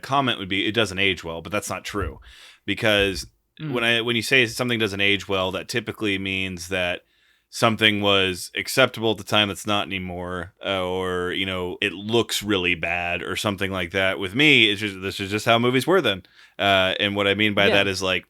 comment would be, it doesn't age well, but that's not true, because when you say something doesn't age well, that typically means that something was acceptable at the time that's not anymore, or it looks really bad or something like that. With me, this is just how movies were then, and what I mean by that is like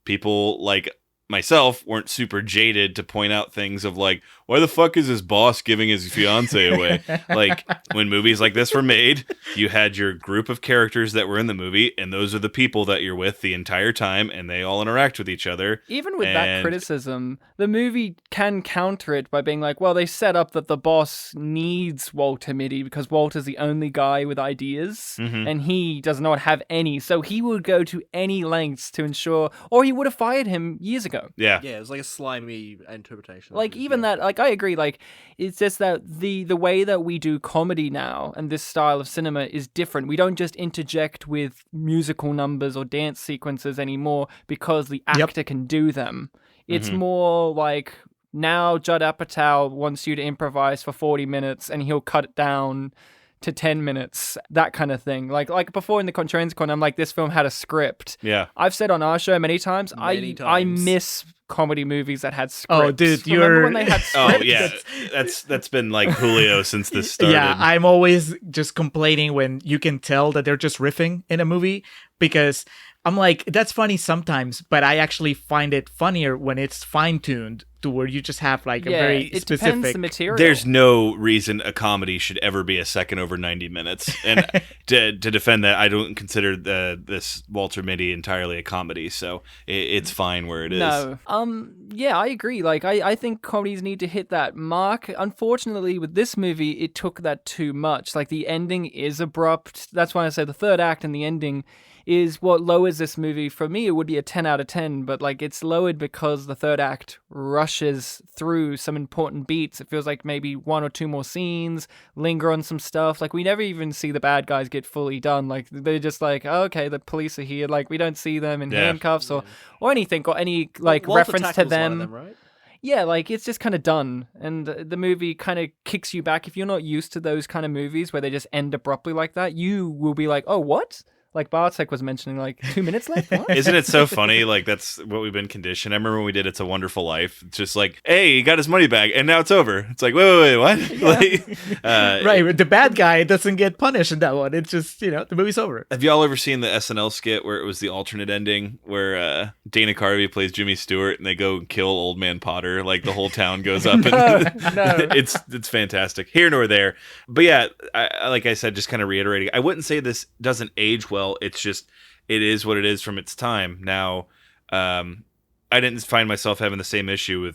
people like myself weren't super jaded to point out things of like, why the fuck is his boss giving his fiance away? Like, when movies like this were made, you had your group of characters that were in the movie, and those are the people that you're with the entire time, and they all interact with each other.
Even with that criticism, the movie can counter it by being like, well, they set up that the boss needs Walter Mitty because Walter's the only guy with ideas, and he does not have any, so he would go to any lengths to ensure, or he would have fired him years ago.
Yeah,
it was like a slimy interpretation.
Like, even that, like, I agree, like, it's just that the way that we do comedy now and this style of cinema is different. We don't just interject with musical numbers or dance sequences anymore because the actor can do them. It's more like, now Judd Apatow wants you to improvise for 40 minutes and he'll cut it down to 10 minutes, that kind of thing. Like before in the Contrarians Corner, I'm like, this film had a script.
Yeah.
I've said on our show many times, I miss comedy movies that had scripts.
Oh, dude,
Remember when they had scripts?
Oh, yeah. That's been like Julio since this started.
Yeah, I'm always just complaining when you can tell that they're just riffing in a movie, because I'm like, that's funny sometimes, but I actually find it funnier when it's fine-tuned to where you just have like a very
it
specific...
depends the material.
There's no reason a comedy should ever be a second over 90 minutes. And to defend that, I don't consider this Walter Mitty entirely a comedy, so it's fine where it is.
No. Yeah, I agree. Like, I think comedies need to hit that mark. Unfortunately, with this movie, it took that too much. Like, the ending is abrupt. That's why I say the third act and the ending is what lowers this movie. For me, it would be a 10 out of 10, but like, it's lowered because the third act rushes through some important beats. It feels like maybe one or two more scenes, linger on some stuff. Like, we never even see the bad guys get fully done. Like, they're just like, oh, okay, the police are here. Like, we don't see them in handcuffs or anything, or any like reference to them.
Right?
Yeah, like, it's just kind of done. And the movie kind of kicks you back. If you're not used to those kind of movies where they just end abruptly like that, you will be like, oh, what? Like Bartek was mentioning, like 2 minutes left. What?
Isn't it so funny? Like, that's what we've been conditioned. I remember when we did It's a Wonderful Life. It's just like, hey, he got his money back, and now it's over. It's like, wait, what?
Yeah.
Like,
right, the bad guy doesn't get punished in that one. It's just, the movie's over.
Have y'all ever seen the SNL skit where it was the alternate ending, where Dana Carvey plays Jimmy Stewart, and they go and kill Old Man Potter? Like, the whole town goes up.
No.
It's fantastic. Here nor there. But yeah, like I said, just kind of reiterating, I wouldn't say this doesn't age well. It's just, it is what it is from its time. Now, I didn't find myself having the same issue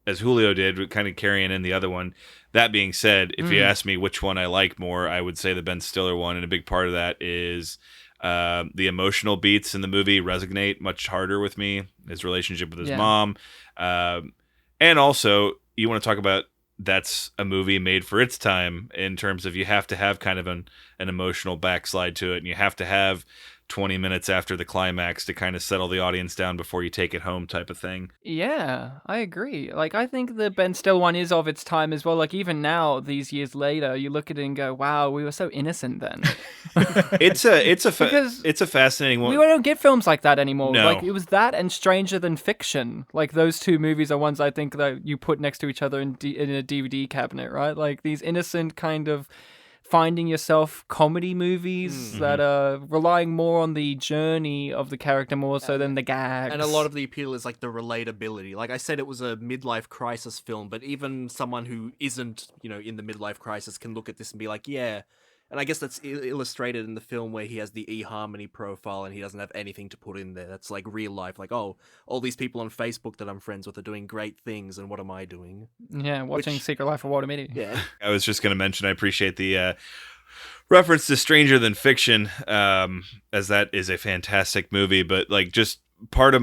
as Julio did, with kind of carrying in the other one. That being said, if you ask me which one I like more, I would say the Ben Stiller one, and a big part of that is the emotional beats in the movie resonate much harder with me. His relationship with his mom, and also, you want to talk about, that's a movie made for its time, in terms of you have to have kind of an emotional backslide to it, and you have to have 20 minutes after the climax to kind of settle the audience down before you take it home, type of thing.
Yeah, I agree. Like, I think the Ben Stiller one is of its time as well. Like, even now, these years later, you look at it and go, wow, we were so innocent then.
It's a fascinating one.
We don't get films like that anymore.
No.
Like, it was that and Stranger Than Fiction. Like, those two movies are ones I think that you put next to each other in a DVD cabinet, right? Like, these innocent kind of finding yourself comedy movies that are relying more on the journey of the character more so than the gags.
And a lot of the appeal is like the relatability. Like I said, it was a midlife crisis film, but even someone who isn't, in the midlife crisis can look at this and be like, yeah. And I guess that's illustrated in the film where he has the eHarmony profile and he doesn't have anything to put in there. That's like real life. Like, oh, all these people on Facebook that I'm friends with are doing great things, and what am I doing?
Yeah, watching Secret Life of Walter Mitty.
Yeah.
I was just going to mention, I appreciate the reference to Stranger Than Fiction, as that is a fantastic movie, but like, just part of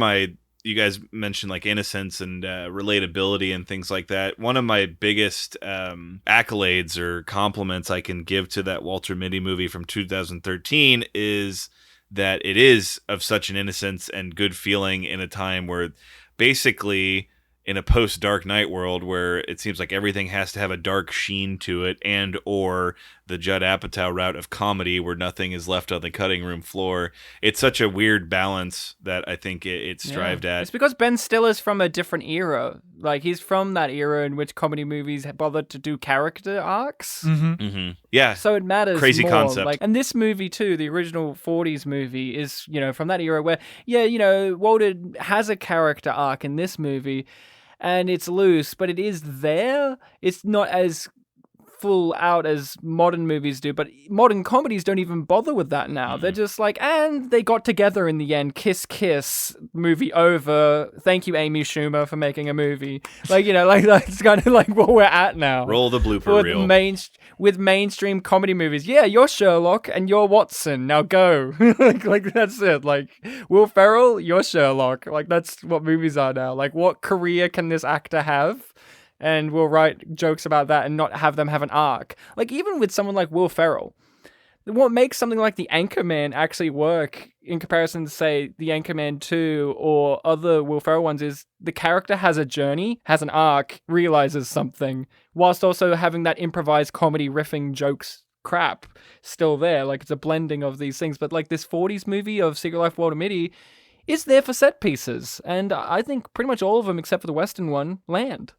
you guys mentioned like innocence and relatability and things like that. One of my biggest accolades or compliments I can give to that Walter Mitty movie from 2013 is that it is of such an innocence and good feeling in a time where basically in a post Dark Knight world where it seems like everything has to have a dark sheen to it, and or the Judd Apatow route of comedy where nothing is left on the cutting room floor. It's such a weird balance that I think it strived at.
It's because Ben Stiller's from a different era. Like, he's from that era in which comedy movies bothered to do character arcs.
Yeah.
So it matters
Crazy
more.
concept.
Like, and this movie too, the original 40s movie, is, from that era where, Walter has a character arc in this movie, and it's loose, but it is there. It's not as full out as modern movies do, but modern comedies don't even bother with that now. They're just like, and they got together in the end, kiss kiss, movie over, thank you Amy Schumer for making a movie. Like, that's kind of like what we're at now.
Roll the blooper reel.
With mainstream comedy movies. Yeah, you're Sherlock and you're Watson, now go. like that's it. Like, Will Ferrell, you're Sherlock. Like, that's what movies are now. Like, what career can this actor have? And we'll write jokes about that and not have them have an arc. Like, even with someone like Will Ferrell, what makes something like The Anchorman actually work in comparison to, say, The Anchorman 2 or other Will Ferrell ones is the character has a journey, has an arc, realizes something, whilst also having that improvised comedy riffing jokes crap still there. Like, it's a blending of these things. But like this 40s movie of Secret Life of Walter Mitty is there for set pieces. And I think pretty much all of them, except for the Western one, land.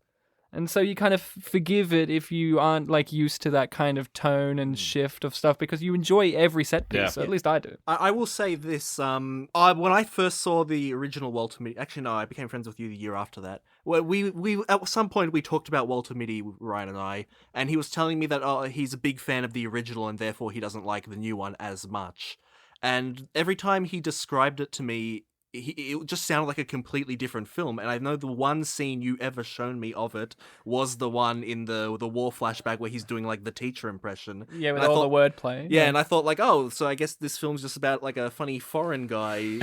And so you kind of forgive it if you aren't like used to that kind of tone and shift of stuff, because you enjoy every set piece. Yeah. At least I do.
I will say this: when I first saw the original Walter Mitty, actually no, I became friends with you the year after that. Well, we at some point we talked about Walter Mitty, Ryan and I, and he was telling me that he's a big fan of the original and therefore he doesn't like the new one as much. And every time he described it to me, it just sounded like a completely different film. And I know the one scene you ever shown me of it was the one in the war flashback where he's doing like the teacher impression.
Yeah, with all the wordplay.
Yeah, and I thought like, oh, so I guess this film's just about like a funny foreign guy.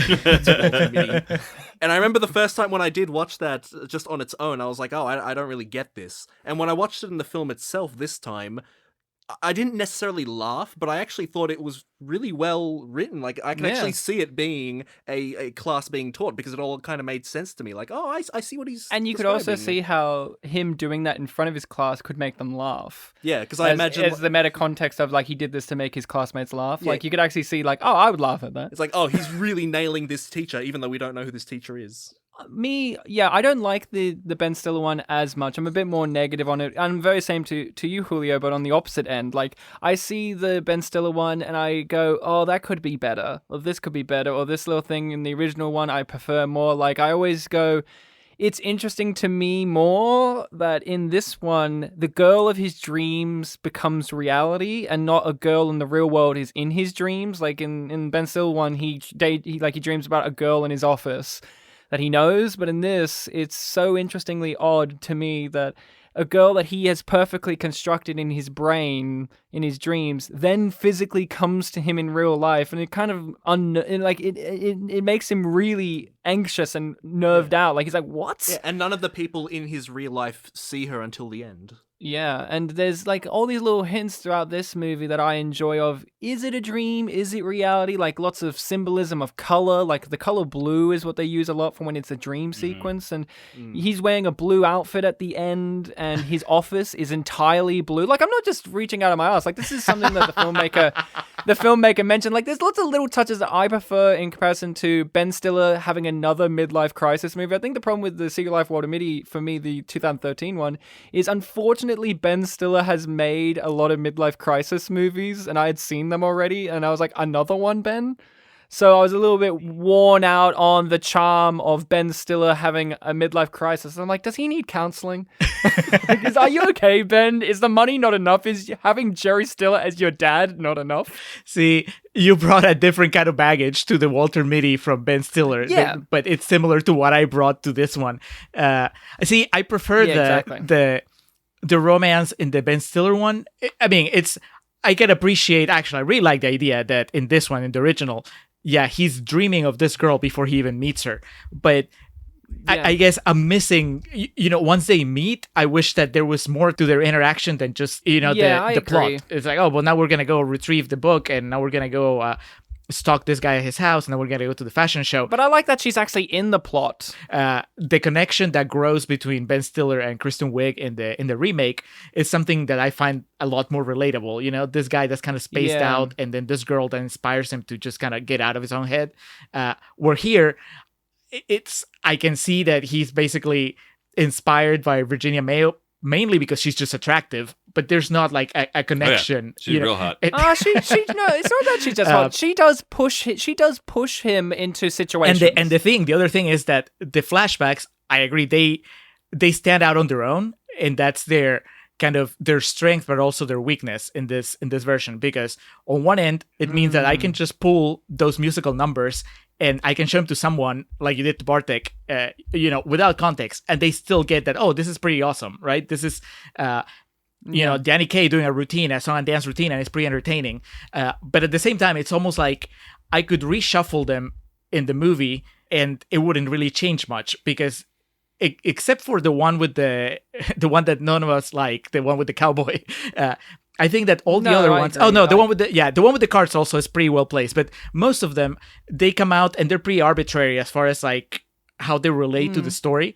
And I remember the first time when I did watch that just on its own, I was like, oh, I don't really get this. And when I watched it in the film itself this time, I didn't necessarily laugh, but I actually thought it was really well written. Like, I can actually see it being a class being taught, because it all kind of made sense to me. Like, oh, I see what he's
And you could also see how him doing that in front of his class could make them laugh.
Yeah, because I imagine...
As the meta context of, like, he did this to make his classmates laugh. Yeah. Like, you could actually see, like, oh, I would laugh at that.
It's like, oh, he's really nailing this teacher, even though we don't know who this teacher is.
I don't like the Ben Stiller one as much. I'm a bit more negative on it. I'm very same to you, Julio, but on the opposite end. Like, I see the Ben Stiller one and I go, oh, that could be better, or this could be better, or this little thing in the original one I prefer more. Like, I always go, it's interesting to me more that in this one, the girl of his dreams becomes reality, and not a girl in the real world is in his dreams. Like in Ben Stiller one, he dreams about a girl in his office that he knows, but in this, it's so interestingly odd to me that a girl that he has perfectly constructed in his brain, in his dreams, then physically comes to him in real life, and it kind of it makes him really anxious and nerved out. Like, he's like, what?
Yeah, and none of the people in his real life see her until the end.
Yeah, and there's like all these little hints throughout this movie that I enjoy of, is it a dream? Is it reality? Like, lots of symbolism of color, like the color blue is what they use a lot for when it's a dream sequence, and he's wearing a blue outfit at the end, and his office is entirely blue. Like, I'm not just reaching out of my ass. Like, this is something that the filmmaker mentioned. Like, there's lots of little touches that I prefer in comparison to Ben Stiller having another midlife crisis movie. I think the problem with the Secret Life of Walter Mitty, for me, the 2013 one, is unfortunately Ben Stiller has made a lot of midlife crisis movies, and I had seen them already, and I was like, another one, Ben? So I was a little bit worn out on the charm of Ben Stiller having a midlife crisis. I'm like, does he need counseling? Like, are you okay, Ben? Is the money not enough? Is having Jerry Stiller as your dad not enough?
See, you brought a different kind of baggage to the Walter Mitty from Ben Stiller.
Yeah.
But it's similar to what I brought to this one. See, I prefer the romance in the Ben Stiller one. I mean, I can appreciate, actually, I really like the idea that in this one, in the original, yeah, he's dreaming of this girl before he even meets her. But yeah. I guess I'm missing, once they meet, I wish that there was more to their interaction than just, the plot. It's like, oh, well, now we're going to go retrieve the book, and now we're going to go stalk this guy at his house, and then we're gonna go to the fashion show.
But I like that she's actually in the plot.
The connection that grows between Ben Stiller and Kristen Wiig in the remake is something that I find a lot more relatable. You know, this guy that's kind of spaced out, and then this girl that inspires him to just kind of get out of his own head. Where here, I can see that he's basically inspired by Virginia Mayo, mainly because she's just attractive, but there's not like a connection.
Oh, yeah. She's real hot.
She no, it's not that she's just hot. She does push him into situations.
And the other thing is that the flashbacks, I agree, they stand out on their own, and that's their kind of their strength, but also their weakness in this version. Because on one end, it means that I can just pull those musical numbers and I can show them to someone like you did to Bartek, without context, and they still get that. Oh, this is pretty awesome, right? This is, Danny Kaye doing a song and dance routine, and it's pretty entertaining. But at the same time, it's almost like I could reshuffle them in the movie, and it wouldn't really change much because, except for the one with the one that none of us like, the one with the cowboy. I think that all the other ones. Oh no, the one with the cards also is pretty well placed. But most of them, they come out and they're pretty arbitrary as far as like how they relate to the story.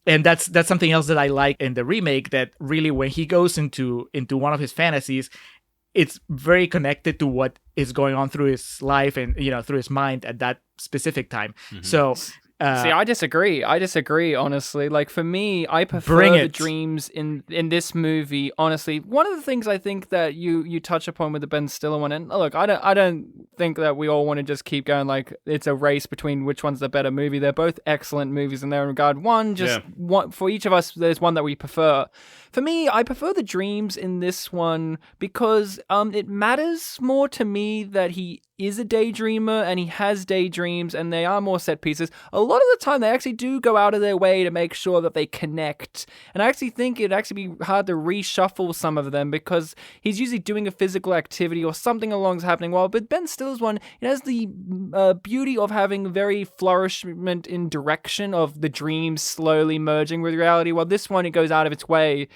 And that's something else that I like in the remake. That really, when he goes into one of his fantasies, it's very connected to what is going on through his life and through his mind at that specific time. Mm-hmm. So.
See, I disagree. Honestly. Like, for me, I prefer the dreams in this movie. Honestly, one of the things I think that you touch upon with the Ben Stiller one, and look, I don't think that we all want to just keep going like it's a race between which one's the better movie. They're both excellent movies in their regard. One for each of us, there's one that we prefer. For me, I prefer the dreams in this one because it matters more to me that he is a daydreamer and he has daydreams and they are more set pieces. A lot of the time, they actually do go out of their way to make sure that they connect. And I actually think it'd actually be hard to reshuffle some of them because he's usually doing a physical activity or something along happening. While with Ben Stiller's one, it has the beauty of having very flourishment in direction of the dreams slowly merging with reality. While this one, it goes out of its way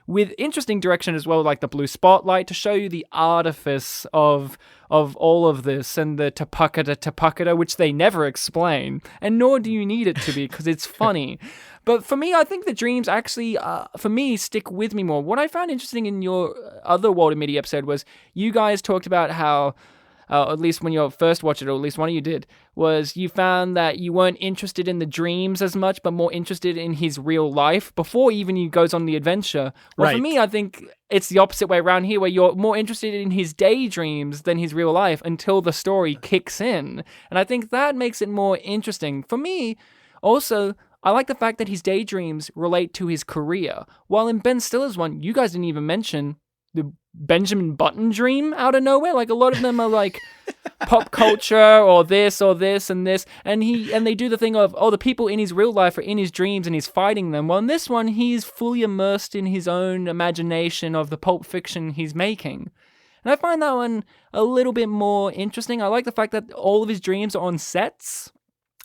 with interesting direction as well, like the blue spotlight to show you the artifice of all of this and the tapakada, which they never explain, and nor do you need it to be because it's funny. But for me, I think the dreams actually, for me, stick with me more. What I found interesting in your other Walter Mitty episode was you guys talked about how, at least when you first watched it, or at least one of you did, was you found that you weren't interested in the dreams as much, but more interested in his real life before even he goes on the adventure. Well, for me, I think it's the opposite way around here, where you're more interested in his daydreams than his real life until the story kicks in. And I think that makes it more interesting. For me, also, I like the fact that his daydreams relate to his career. While in Ben Stiller's one, you guys didn't even mention the Benjamin Button dream out of nowhere. Like, a lot of them are like pop culture or this and this, and they do the thing of, the people in his real life are in his dreams and he's fighting them. Well, in this one, he's fully immersed in his own imagination of the pulp fiction he's making. And I find that one a little bit more interesting. I like the fact that all of his dreams are on sets.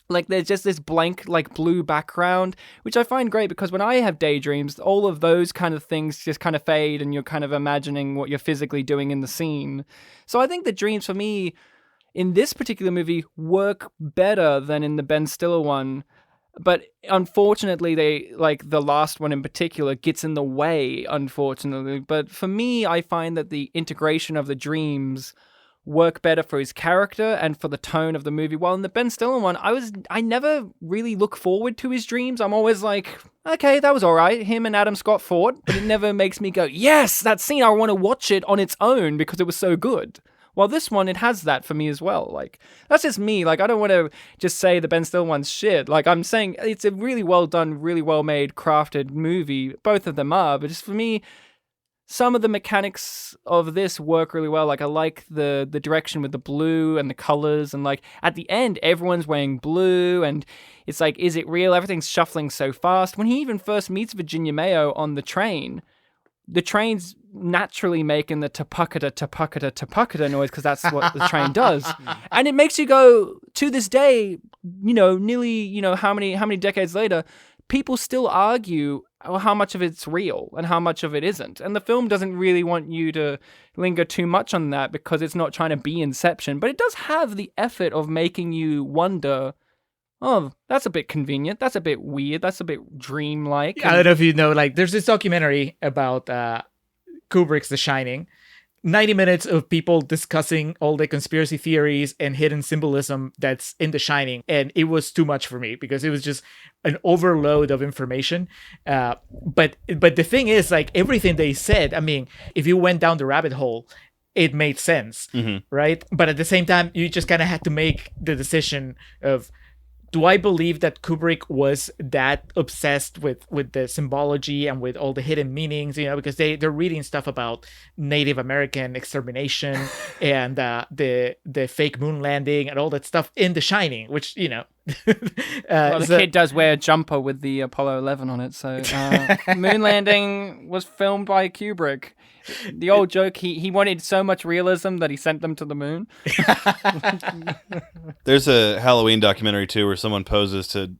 Like, there's just this blank, like, blue background, which I find great because when I have daydreams, all of those kind of things just kind of fade and you're kind of imagining what you're physically doing in the scene. So I think the dreams for me in this particular movie work better than in the Ben Stiller one. But unfortunately, the last one in particular gets in the way, unfortunately. But for me, I find that the integration of the dreams work better for his character and for the tone of the movie. While in the Ben Stiller one, I never really look forward to his dreams. I'm always like, okay, that was all right. Him and Adam Scott fought, but it never makes me go, yes, that scene, I want to watch it on its own because it was so good. While this one, it has that for me as well. Like, that's just me. Like, I don't want to just say the Ben Stiller one's shit. Like, I'm saying it's a really well done, really well made, crafted movie. Both of them are, but just for me, some of the mechanics of this work really well. Like, I like the direction with the blue and the colors, and like at the end, everyone's wearing blue, and it's like, is it real? Everything's shuffling so fast. When he even first meets Virginia Mayo on the train's naturally making the tapakada noise because that's what the train does, and it makes you go, to this day, nearly, how many decades later, people still argue how much of it's real and how much of it isn't. And the film doesn't really want you to linger too much on that because it's not trying to be Inception, but it does have the effort of making you wonder, oh, that's a bit convenient, that's a bit weird, that's a bit dreamlike.
I don't know if you know, like, there's this documentary about Kubrick's The Shining. 90 minutes of people discussing all the conspiracy theories and hidden symbolism that's in The Shining. And it was too much for me because it was just an overload of information. But the thing is, like, everything they said, I mean, if you went down the rabbit hole, it made sense, right? But at the same time, you just kind of had to make the decision of, do I believe that Kubrick was that obsessed with the symbology and with all the hidden meanings, because they're reading stuff about Native American extermination and the fake moon landing and all that stuff in The Shining, which,
well, the kid does wear a jumper with the Apollo 11 on it, so moon landing was filmed by Kubrick. The old joke, he wanted so much realism that he sent them to the moon.
There's a Halloween documentary, too, where someone poses to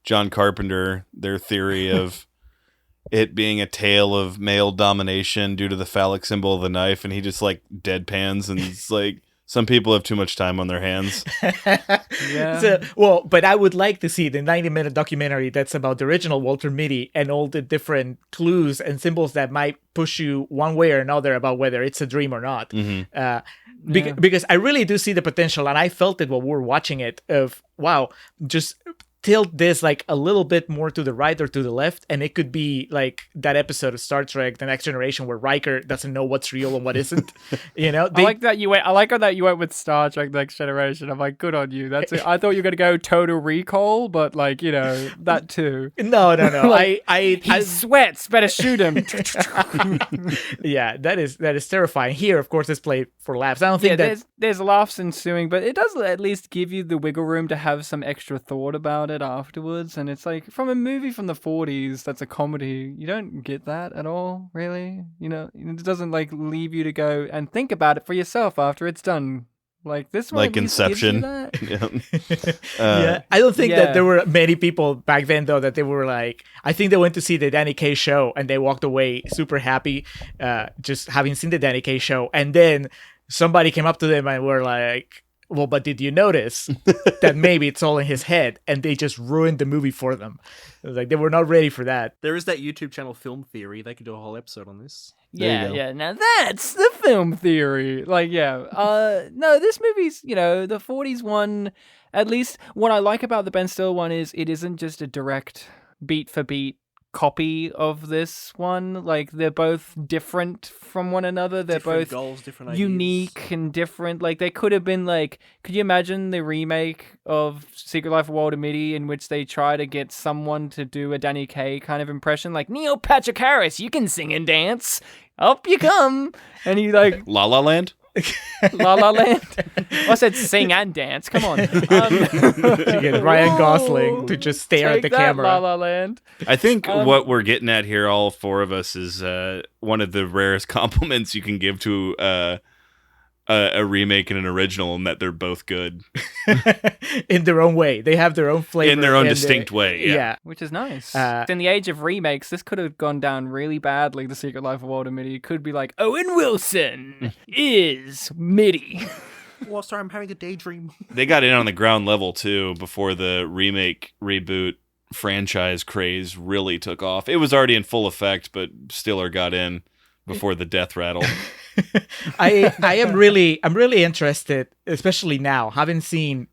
John Carpenter their theory of it being a tale of male domination due to the phallic symbol of the knife, and he just, like, deadpans, and it's like, some people have too much time on their hands.
Yeah. But I would like to see the 90-minute documentary that's about the original Walter Mitty and all the different clues and symbols that might push you one way or another about whether it's a dream or not. Because I really do see the potential, and I felt it while we were watching it, of, wow, just tilt this like a little bit more to the right or to the left, and it could be like that episode of Star Trek: The Next Generation where Riker doesn't know what's real and what isn't. I
like that you went. I like how that you went with Star Trek: The Next Generation. I'm like, good on you. That's it. I thought you were gonna go Total Recall, but like, that too.
No.
Like, he sweats. Better shoot him.
Yeah, that is terrifying. Here, of course, it's played for laughs. I don't think
there's laughs ensuing, but it does at least give you the wiggle room to have some extra thought about it afterwards. And it's like, from a movie from the 40s that's a comedy, you don't get that at all, really. It doesn't like leave you to go and think about it for yourself after it's done. Like this one,
like Inception.
Yeah, I don't think that there were many people back then, though, that they were like, I think they went to see the Danny Kaye show and they walked away super happy, just having seen the Danny Kaye show. And then somebody came up to them and were like, well, but did you notice that maybe it's all in his head? And they just ruined the movie for them. Like, they were not ready for that.
There is that YouTube channel, Film Theory. They could do a whole episode on this.
Yeah. Now that's the Film Theory. Like, no, this movie's, the 40s one, at least what I like about the Ben Stiller one is it isn't just a direct beat for beat copy of this one. Like, they're both different from one another. They're
different
both
goals, different
unique
ideas.
And different. Like, they could have been like, could you imagine the remake of Secret Life of Walter Mitty in which they try to get someone to do a Danny Kaye kind of impression, like, Neil Patrick Harris, you can sing and dance, up you come, and he like
La La Land.
La La Land. I said sing and dance. Come on.
To get Ryan Gosling to just stare at the camera.
La La Land.
I think what we're getting at here, all four of us, is one of the rarest compliments you can give to a remake and an original, and that they're both good
in their own way. They have their own flavor
in their own distinct way.
Yeah,
which is nice. In the age of remakes, this could have gone down really badly. The Secret Life of Walter Mitty. It could be like, Owen Wilson is Mitty.
Well, sorry, I'm having a daydream.
They got in on the ground level too before the remake reboot franchise craze really took off. It was already in full effect, but Stiller got in before the death rattle.
I'm really interested, especially now, having seen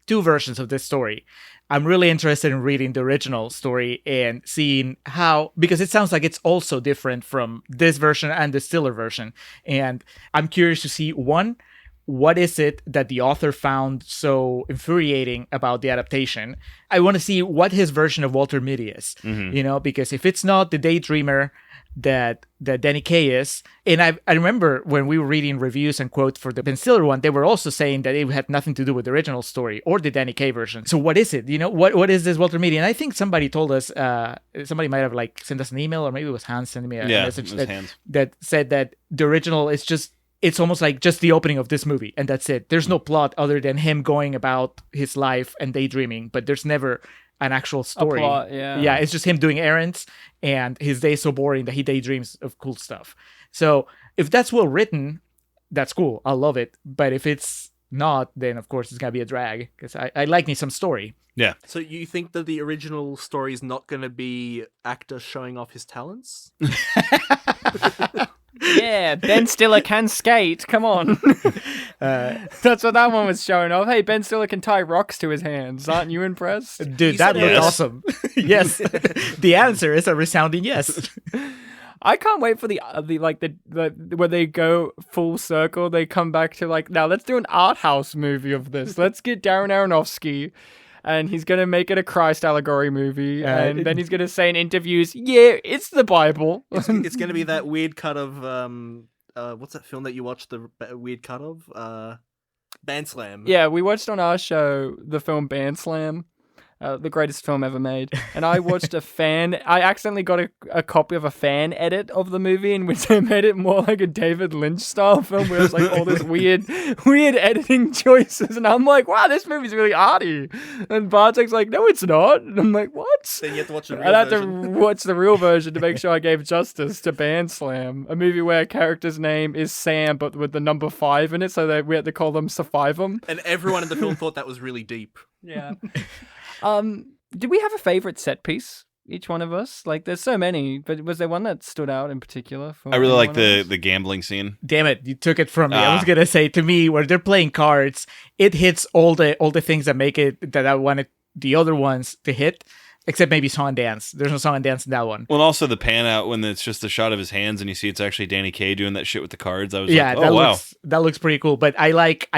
two versions of this story. I'm really interested in reading the original story and seeing how, because it sounds like it's also different from this version and the Stiller version. And I'm curious to see, one, what is it that the author found so infuriating about the adaptation? I want to see what his version of Walter Mitty is, because if it's not the daydreamer that Danny Kaye is, and I remember when we were reading reviews and quotes for the Ben Stiller one, they were also saying that it had nothing to do with the original story or the Danny Kaye version. So what is it? What is this Walter Mitty? And I think somebody told us, somebody might have like sent us an email, or maybe it was Hans sending me a message that said that the original is just, it's almost like just the opening of this movie, and that's it. There's no plot other than him going about his life and daydreaming, but there's never an actual story.
plot, yeah.
Yeah, it's just him doing errands, and his day is so boring that he daydreams of cool stuff. So if that's well written, that's cool. I love it. But if it's not, then of course it's gonna be a drag, because I like me some story.
Yeah.
So you think that the original story is not going to be actor showing off his talents?
Yeah, Ben Stiller can skate. Come on. That's what that one was showing off. Hey, Ben Stiller can tie rocks to his hands. Aren't you impressed?
Dude, that looked awesome. Yes. The answer is a resounding yes.
I can't wait for the when they go full circle. They come back to like, now let's do an art house movie of this. Let's get Darren Aronofsky, and he's gonna make it a Christ allegory movie, and then he's gonna say in interviews, "Yeah, it's the Bible."
It's going to be that weird cut of what's that film that you watched the weird cut of? Band Slam.
Yeah, we watched on our show the film Band Slam. The greatest film ever made. And I watched I accidentally got a copy of a fan edit of the movie in which they made it more like a David Lynch style film where it's like all this weird editing choices. And I'm like, wow, this movie's really arty. And Bartek's like, no, it's not. And I'm like, what?
Then you have to watch the real
I'd have
version.
to watch the real version to make sure I gave justice to Band Slam, a movie where a character's name is Sam, but with the number 5 in it, so we had to call them Survivum.
And everyone in the film thought that was really deep.
Yeah. Did we have a favorite set piece? Each one of us? Like, there's so many, but was there one that stood out in particular?
I really like the gambling scene.
Damn it, you took it from me. I was gonna say, to me, where they're playing cards, it hits all the things that make it that I wanted the other ones to hit. Except maybe song and dance. There's no song and dance in that one.
Well, and also the pan out when it's just a shot of his hands and you see it's actually Danny Kaye doing that shit with the cards. I was like, oh, wow.
That looks pretty cool. But I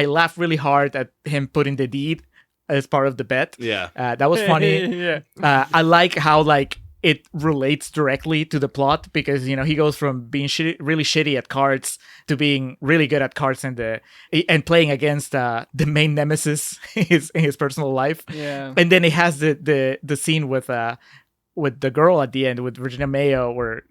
laughed really hard at him putting the deed as part of the bet.
Yeah.
That was funny.
Yeah.
I like how it relates directly to the plot, because he goes from being really shitty at cards to being really good at cards and playing against the main nemesis in his personal life.
Yeah.
And then it has the scene with the girl at the end with Virginia Mayo, where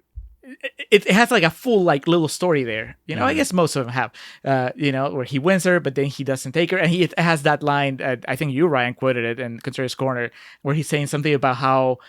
it has like a full little story there. I guess most of them have. Where he wins her, but then he doesn't take her, and it has that line. I think you, Ryan, quoted it in Contrarians Corner, where he's saying something about how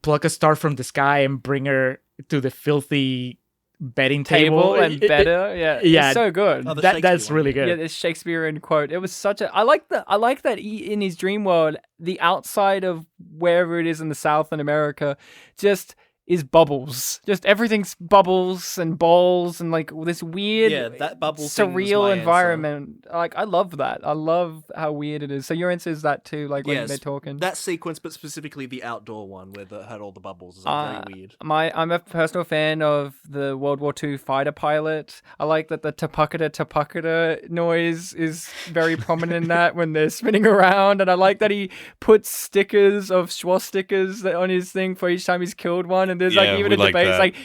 pluck a star from the sky and bring her to the filthy betting table
and better. Yeah, it's so good.
Oh,
that's really good.
Yeah, this Shakespearean quote. It was such a. I like that in his dream world, the outside of wherever it is in the South in America, just is bubbles. Just everything's bubbles and balls and this weird,
that bubble thing was
surreal
my
environment. I love that. I love how weird it is. So your answer is that too, when they're talking.
That sequence, but specifically the outdoor one where they had all the bubbles, is very weird.
I'm a personal fan of the World War II fighter pilot. I like that the tapakada noise is very prominent in that when they're spinning around, and I like that he puts stickers of swastikas on his thing for each time he's killed one. And there's even a debate. It's like,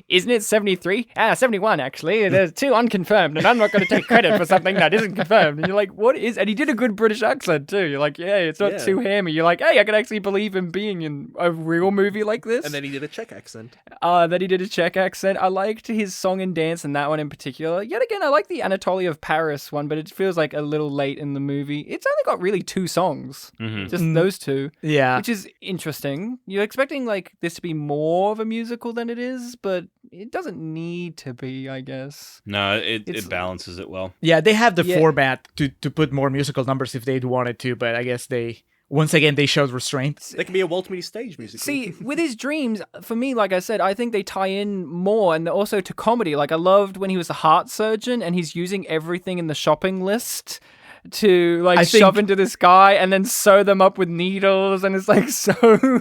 isn't it 73? 71 actually. There's 2 unconfirmed, and I'm not going to take credit for something that isn't confirmed. And you're like, what is? And he did a good British accent too. You're like, yeah, it's not too hammy. You're like, hey, I can actually believe him being in a real movie like this.
And then he did a Czech accent.
I liked his song and dance in that one in particular. Yet again, I like the Anatoly of Paris one, but it feels like a little late in the movie. It's only got really 2 songs, just those 2.
Yeah,
which is interesting. You're expecting this to be more of a musical than it is, but it doesn't need to be, I guess.
No, it balances it well.
Yeah, they have the format to put more musical numbers if they wanted to, but I guess once again they showed restraint.
They can be a Walt Disney stage musical.
See, with his dreams, for me, like I said, I think they tie in more, and also to comedy. I loved when he was a heart surgeon and he's using everything in the shopping list to shove into this guy and then sew them up with needles, and it's so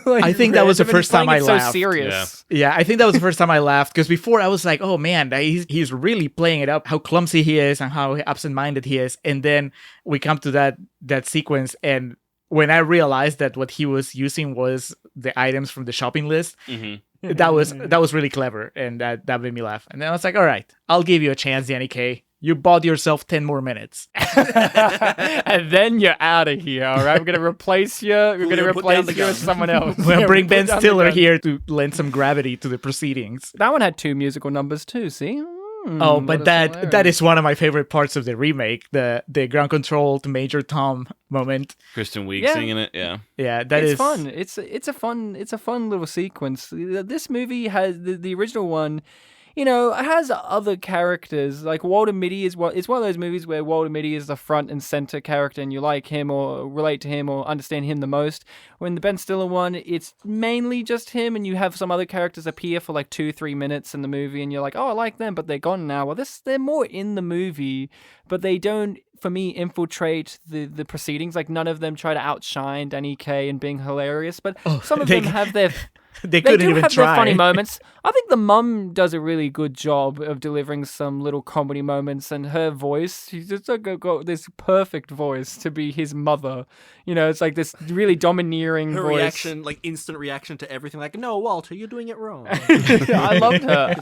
I think that was the first time I laughed.
So serious.
Yeah, I think that was the first time I laughed, because before I was like, oh man, he's really playing it up, how clumsy he is and how absent-minded he is. And then we come to that sequence, and when I realized that what he was using was the items from the shopping list, that was really clever, and that made me laugh. And then I was like, all right, I'll give you a chance, Danny Kaye. You bought yourself 10 more minutes.
And then you're out of here, all right? We're going to replace you. We're going to replace you with someone else.
We're going to bring Ben Stiller here to lend some gravity to the proceedings.
That one had 2 musical numbers too, see?
Oh, but that is one of my favorite parts of the remake, the ground controlled Major Tom moment.
Kristen Wiig singing it, yeah.
Yeah,
it's fun. It's a fun little sequence. This movie has the original one. It has other characters. Like Walter Mitty it's one of those movies where Walter Mitty is the front and center character and you like him or relate to him or understand him the most. When the Ben Stiller one, it's mainly just him and you have some other characters appear for like 2-3 minutes in the movie and you're like, oh, I like them, but they're gone now. Well, they're more in the movie, but they don't, for me, infiltrate the proceedings. Like none of them try to outshine Danny Kaye and being hilarious, but some of them have their...
They couldn't even try.
Their funny moments. I think the mum does a really good job of delivering some little comedy moments, and her voice, she's just got this perfect voice to be his mother. It's like this really domineering
her
voice.
Reaction, like instant reaction to everything. Like, no, Walter, you're doing it wrong.
I loved her.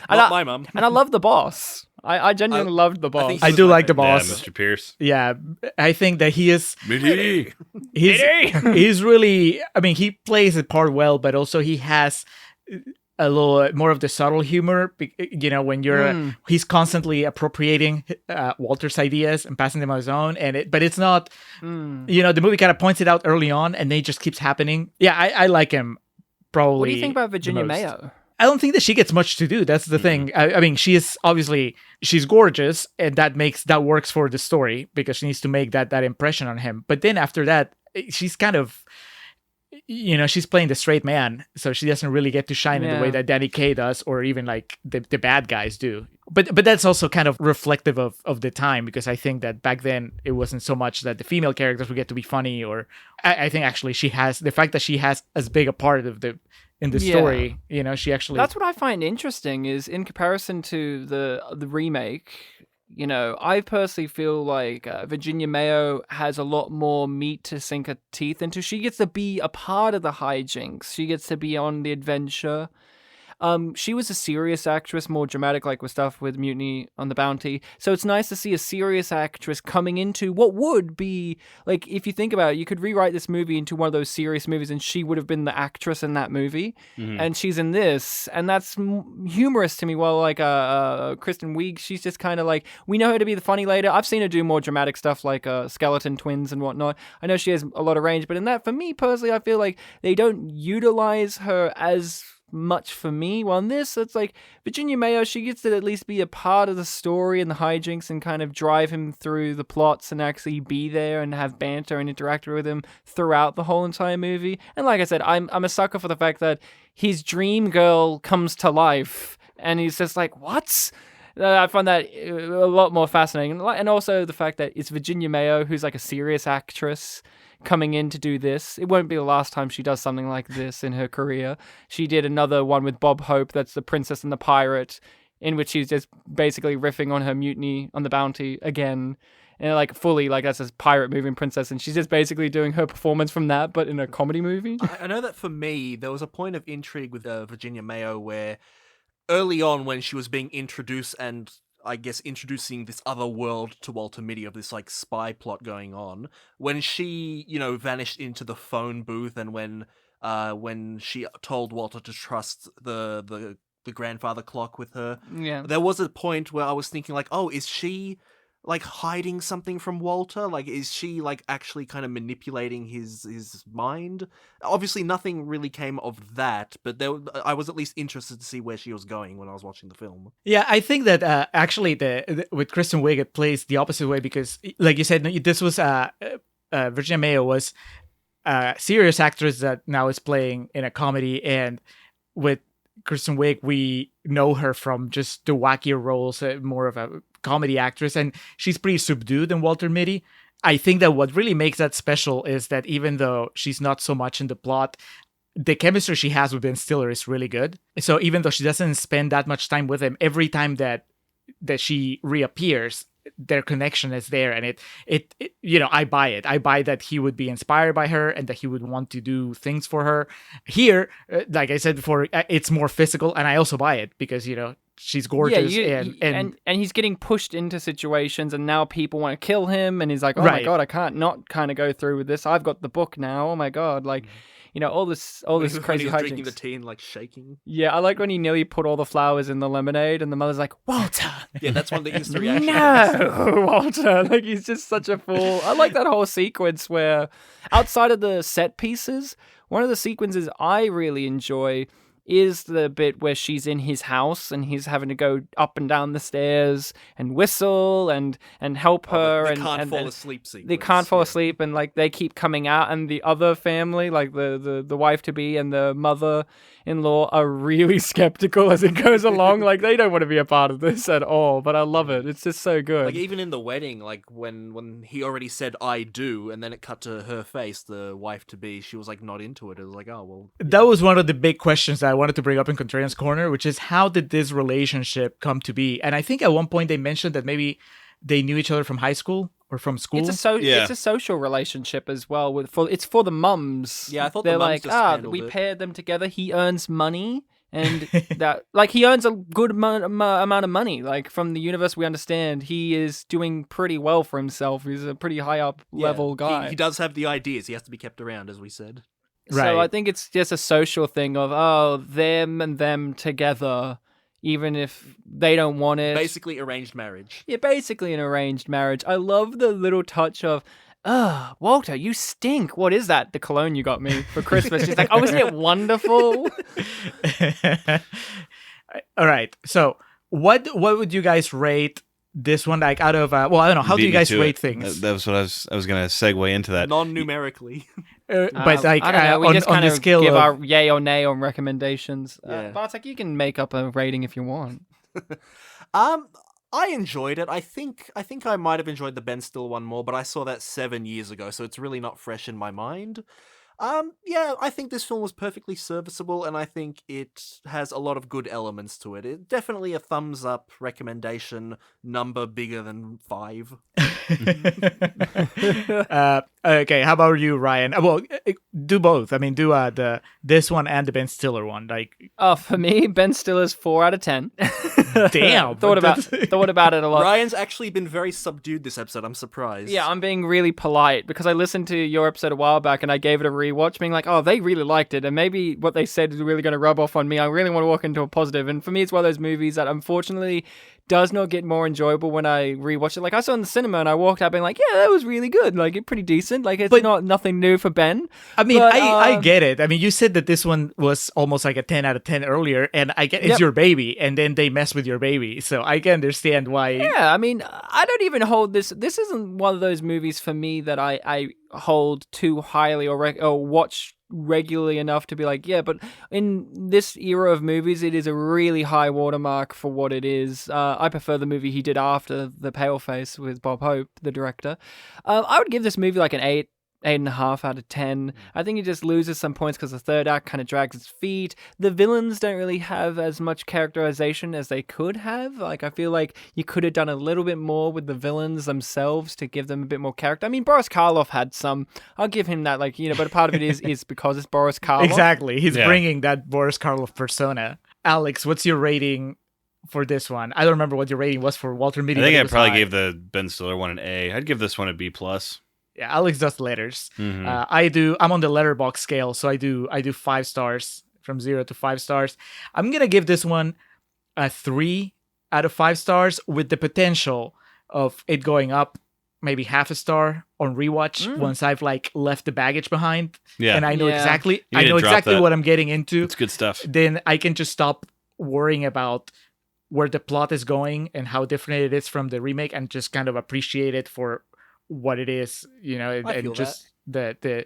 Not my mum.
And I love the boss. I genuinely loved the boss.
I
do like the boss.
Yeah, Mr. Pierce.
Yeah, I think that he is...
Mitty!
He's really... I mean, he plays the part well, but also he has a little more of the subtle humor. When you're... He's constantly appropriating Walter's ideas and passing them on his own. But it's not... the movie kind of points it out early on, and it just keeps happening. Yeah, I like him, probably.
What do you think about Virginia Mayo?
I don't think that she gets much to do. That's the thing. I mean, she's gorgeous, and that works for the story because she needs to make that impression on him. But then after that, she's kind of, she's playing the straight man, so she doesn't really get to shine in the way that Danny Kaye does, or even like the bad guys do. But that's also kind of reflective of the time, because I think that back then it wasn't so much that the female characters would get to be funny, or I think actually she has the fact that she has as big a part of in the story, she actually...
That's what I find interesting is in comparison to the remake, I personally feel like Virginia Mayo has a lot more meat to sink her teeth into. She gets to be a part of the hijinks. She gets to be on the adventure. She was a serious actress, more dramatic, like with stuff with Mutiny on the Bounty. So it's nice to see a serious actress coming into what would be, like, if you think about it, you could rewrite this movie into one of those serious movies and she would have been the actress in that movie. Mm-hmm. And she's in this, and that's humorous to me. Well, like Kristen Wiig, she's just kind of like, we know her to be the funny lady. I've seen her do more dramatic stuff like Skeleton Twins and whatnot. I know she has a lot of range, but in that, for me personally, I feel like they don't utilize her as much for me. Well, in this, it's like Virginia Mayo, she gets to at least be a part of the story and the hijinks and kind of drive him through the plots and actually be there and have banter and interact with him throughout the whole entire movie. And like I said, I'm a sucker for the fact that his dream girl comes to life and he's just like, what? I find that a lot more fascinating. And also the fact that it's Virginia Mayo, who's like a serious actress, coming in to do this. It won't be the last time she does something like this in her career. She did another one with Bob Hope, that's The Princess and the Pirate, in which she's just basically riffing on her Mutiny on the Bounty again. And like fully, like that's a pirate movie and princess, and she's just basically doing her performance from that, but in a comedy movie.
I know that for me, there was a point of intrigue with Virginia Mayo where early on when she was being introduced and I guess introducing this other world to Walter Mitty of this like spy plot going on, when she, vanished into the phone booth and when she told Walter to trust the grandfather clock with her, there was a point where I was thinking like, oh, is she like hiding something from Walter? Like, is she like actually kind of manipulating his mind? Obviously, nothing really came of that, but I was at least interested to see where she was going when I was watching the film.
Yeah, I think that actually with Kristen Wiig, it plays the opposite way because, like you said, this was Virginia Mayo was a serious actress that now is playing in a comedy, and with Kristen Wiig, we know her from just the wackier roles, more of a comedy actress, and she's pretty subdued in Walter Mitty. I think that what really makes that special is that even though she's not so much in the plot, the chemistry she has with Ben Stiller is really good. So even though she doesn't spend that much time with him, every time that she reappears, their connection is there, and it I buy it. I buy that he would be inspired by her and that he would want to do things for her. Here, like I said before, it's more physical, and I also buy it because she's gorgeous, and
he's getting pushed into situations, and now people want to kill him, and he's like, oh my god, I can't not kind of go through with this. I've got the book now. Oh my god, like. all this
When
crazy
he was drinking the
hijinks.
tea and like shaking.
Yeah, I like when he nearly put all the flowers in the lemonade, and the mother's like, Walter.
Yeah, that's one of the instant reactions.
No, Walter. Like, he's just such a fool. I like that whole sequence where, outside of the set pieces, one of the sequences I really enjoy is the bit where she's in his house and he's having to go up and down the stairs and whistle and help her.
They
and
can't
and,
fall
and
asleep sequence.
They can't fall
yeah.
asleep, and like they keep coming out, and the other family, like the wife to be and the mother-in-law, are really skeptical as it goes along. Like, they don't want to be a part of this at all. But I love it. It's just so good.
Like, even in the wedding, like when he already said "I do," and then it cut to her face, the wife to be, she was like not into it. It was like, oh well. Yeah.
That was one of the big questions that I wanted to bring up in Contrarians Corner, which is how did this relationship come to be? And I think at one point they mentioned that maybe they knew each other from high school or from school.
It's a social relationship as well. It's for the mums.
Yeah, I thought
they're
the mums
like,
just handled
we
it.
paired them together. He earns money, and that like he earns a good amount of money. Like, from the universe we understand, he is doing pretty well for himself. He's a pretty high up level guy.
He does have the ideas. He has to be kept around, as we said.
Right.
So I think it's just a social thing of them and them together, even if they don't want it.
Basically, arranged marriage.
Yeah, basically an arranged marriage. I love the little touch of, Walter, you stink. What is that? The cologne you got me for Christmas. She's like, oh, isn't it wonderful?
All right. So what would you guys rate this one, like, out of I don't know, how do you guys rate things?
That was what I was going to segue into that.
Non-numerically.
But like,
I don't know. We
on,
just
on
kind
the
of
scale
give
of
our yay or nay on recommendations.
Yeah.
Bartek, you can make up a rating if you want.
I enjoyed it. I think I might have enjoyed the Ben Stiller one more, but I saw that 7 years ago, so it's really not fresh in my mind. Yeah, I think this film was perfectly serviceable, and I think it has a lot of good elements to it. It's definitely a thumbs up recommendation, number bigger than 5.
Okay, how about you, Ryan? Well, do both. I mean, do this one and the Ben Stiller one. Like,
For me, Ben Stiller's 4 out of 10.
damn,
thought about it a lot.
Ryan's actually been very subdued this episode. I'm surprised.
Yeah, I'm being really polite because I listened to your episode a while back and I gave it a rewatch, being like, oh, they really liked it, and maybe what they said is really going to rub off on me. I really want to walk into a positive, and for me, it's one of those movies that unfortunately does not get more enjoyable when I rewatch it. Like, I saw it in the cinema and I walked out being like, yeah, that was really good. Like, it's pretty decent. Like, it's not nothing new for Ben.
I mean,
but,
I get it. I mean, you said that this one was almost like a 10 out of 10 earlier, and I get it's your baby, and then they mess with your baby, so I can understand why.
Yeah, I mean, I don't even hold this. This isn't one of those movies for me that I hold too highly or watch regularly enough to be like, yeah, but in this era of movies, it is a really high watermark for what it is. I prefer the movie he did after The Paleface with Bob Hope, the director. I would give this movie like an 8.5 out of 10. I think it just loses some points because the third act kind of drags its feet. The villains don't really have as much characterization as they could have. Like, I feel like you could have done a little bit more with the villains themselves to give them a bit more character. I mean, Boris Karloff had some. I'll give him that, like, but a part of it is because it's Boris Karloff.
Exactly. He's bringing that Boris Karloff persona. Alex, what's your rating for this one? I don't remember what your rating was for Walter Mitty.
I think I probably gave the Ben Stiller one an A. I'd give this one a B+.
Yeah, Alex does letters.
Mm-hmm.
I'm on the letterbox scale, so I do 5 stars, from 0 to 5 stars. I'm gonna give this one a 3 out of 5 stars, with the potential of it going up maybe half a star on rewatch once I've like left the baggage behind.
Yeah,
and I know exactly
that.
what I'm getting into.
It's good stuff.
Then I can just stop worrying about where the plot is going and how different it is from the remake, and just kind of appreciate it for what it is, and just the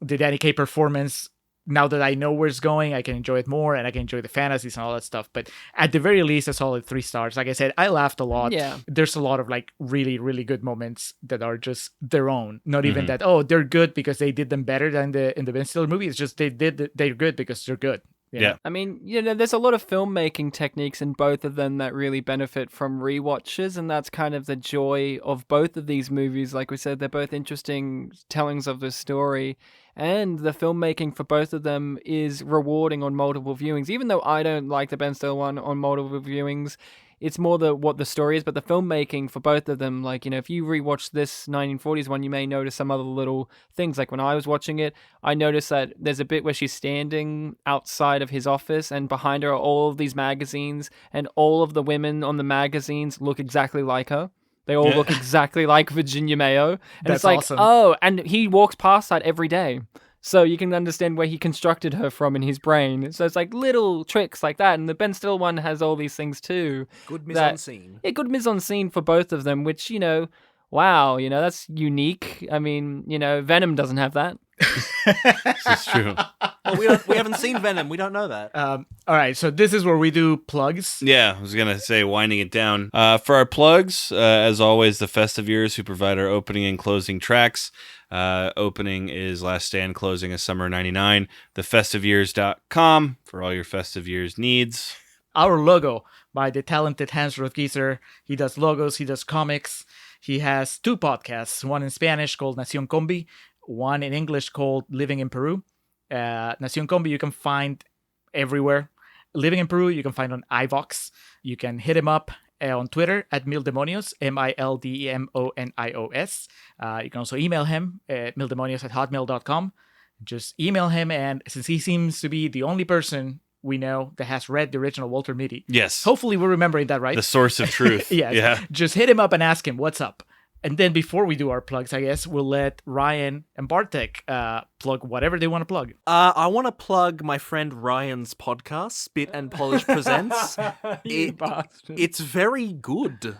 Danny Kaye performance. Now that I know where it's going, I can enjoy it more, and I can enjoy the fantasies and all that stuff. But at the very least, a solid 3 stars. Like I said, I laughed a lot.
Yeah.
There's a lot of like really, really good moments that are just their own. Not even that, they're good because they did them better than in the Ben Stiller movie. It's just they're good because they're good.
Yeah.
I mean, there's a lot of filmmaking techniques in both of them that really benefit from rewatches, and that's kind of the joy of both of these movies. Like we said, they're both interesting tellings of the story, and the filmmaking for both of them is rewarding on multiple viewings. Even though I don't like the Ben Stiller one on multiple viewings, it's more what the story is, but the filmmaking for both of them, like, if you rewatch this 1940s one, you may notice some other little things. Like when I was watching it, I noticed that there's a bit where she's standing outside of his office and behind her are all of these magazines, and all of the women on the magazines look exactly like her. They all look exactly like Virginia Mayo. And
That's
it's like,
awesome.
oh, and he walks past that every day. So you can understand where he constructed her from in his brain. So it's like little tricks like that. And the Ben Still one has all these things too.
Good mise-en-scene.
Yeah, good mise-en-scene for both of them, which, wow, that's unique. I mean, Venom doesn't have that.
This is true.
Well, we haven't seen Venom. We don't know that.
All right, so this is where we do plugs.
Yeah, I was going to say winding it down. For our plugs, as always, the Festive Years, who provide our opening and closing tracks. Opening is Last Stand, closing is Summer 99. TheFestiveYears.com for all your Festive Years needs.
Our logo by the talented Hans Rothgieser. He does logos, he does comics. He has 2 podcasts, one in Spanish called Nación Combi, one in English called Living in Peru. Nación Combi you can find everywhere. Living in Peru you can find on iVox. You can hit him up on Twitter at Mildemonios, MILDEMONIOS. You can also email him at mildemonios@hotmail.com. Just email him, and since he seems to be the only person we know that has read the original Walter Mitty.
Yes.
Hopefully we're remembering that right.
The source of truth.
Yes.
Yeah.
Just hit him up and ask him what's up. And then before we do our plugs, I guess we'll let Ryan and Bartek plug whatever they want to plug.
I want to plug my friend Ryan's podcast, Spit and Polish Presents. It's very good.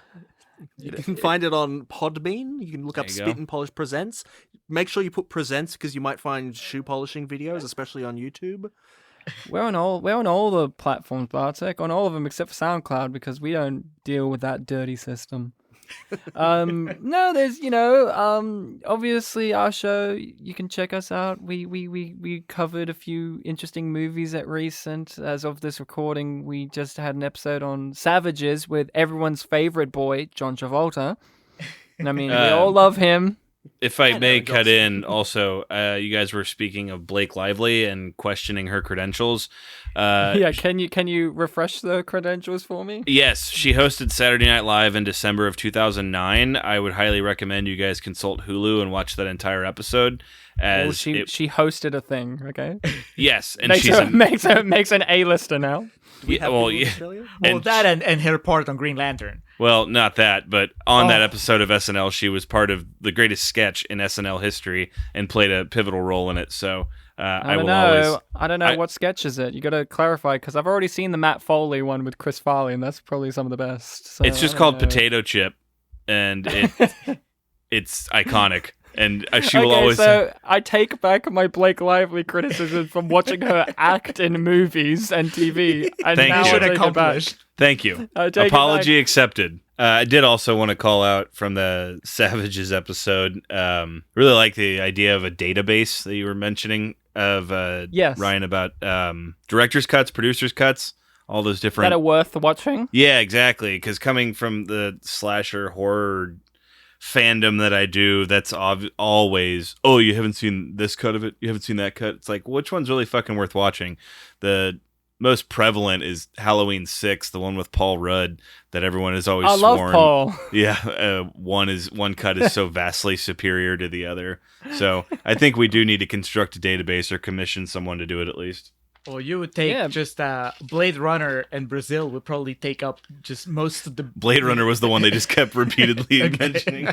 You can find it on Podbean. You can look up
There you
Spit
go.
and Polish Presents. Make sure you put Presents because you might find shoe polishing videos, especially on YouTube.
We're on all the platforms, Bartek, on all of them except for SoundCloud, because we don't deal with that dirty system. No, there's obviously our show. You can check us out. We covered a few interesting movies at recent. As of this recording, we just had an episode on Savages with everyone's favorite boy, John Travolta. And I mean, we all love him.
If I may cut in, also, you guys were speaking of Blake Lively and questioning her credentials.
Yeah, can you refresh the credentials for me?
Yes, she hosted Saturday Night Live in December of 2009. I would highly recommend you guys consult Hulu and watch that entire episode.
Well, she hosted a thing, okay?
Yes, and
makes an A-lister now.
And
that and her part on Green Lantern.
Well, not that, but on that episode of SNL, she was part of the greatest sketch in SNL history and played a pivotal role in it. So I don't know.
What sketch is it? You got to clarify, because I've already seen the Matt Foley one with Chris Farley, and that's probably some of the best. So
It's just called Potato Chip, and it's iconic. And she will always.
So I take back my Blake Lively criticism from watching her act in movies and TV. And
Thank
now
you.
I take it back.
Thank you.
I take it
Apology accepted. I did also want to call out from the Savages episode. Really like the idea of a database that you were mentioning of
Yes.
Ryan, about director's cuts, producer's cuts, all those different.
That are worth watching.
Yeah, exactly. Because coming from the slasher horror fandom that I do, that's always, oh, you haven't seen this cut of it, you haven't seen that cut. It's like, which one's really fucking worth watching? The most prevalent is Halloween 6, the one with Paul Rudd that everyone has always sworn.
I love Paul.
Yeah, one cut is so vastly superior to the other. So I think we do need to construct a database or commission someone to do it at least.
Well, you would take just Blade Runner, and Brazil would probably take up just most of the...
Blade Runner was the one they just kept repeatedly mentioning.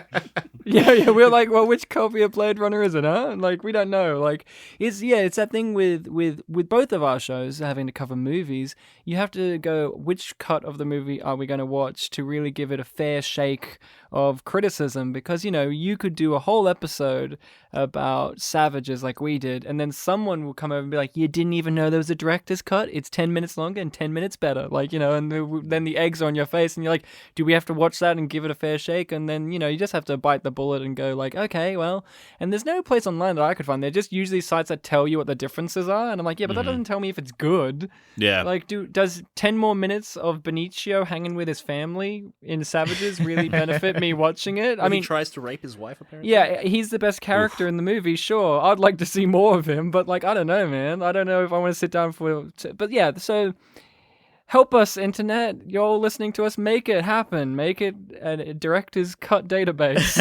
Yeah, we're like, well, which copy of Blade Runner is it, huh? Like, we don't know. Like, it's that thing with both of our shows having to cover movies. You have to go, which cut of the movie are we going to watch to really give it a fair shake of criticism? Because, you could do a whole episode about Savages like we did, and then someone will come over and be like, you didn't even know there was a director's cut? It's 10 minutes longer and 10 minutes better. Like, and then the eggs are on your face, and you're like, do we have to watch that and give it a fair shake? And then, you just have to bite the bullet and go like, okay, well, and there's no place online that I could find. They're just usually sites that tell you what the differences are, and I'm like, yeah, but that doesn't tell me if it's good.
Yeah.
Like, does 10 more minutes of Benicio hanging with his family in Savages really benefit me watching it?
He tries to rape his wife, apparently.
Yeah, he's the best character in the movie, sure. I'd like to see more of him, but, like, I don't know, man. I don't know if I want to sit down but yeah, so Help us, internet. You're all listening to us. Make it happen. Make it a director's cut database.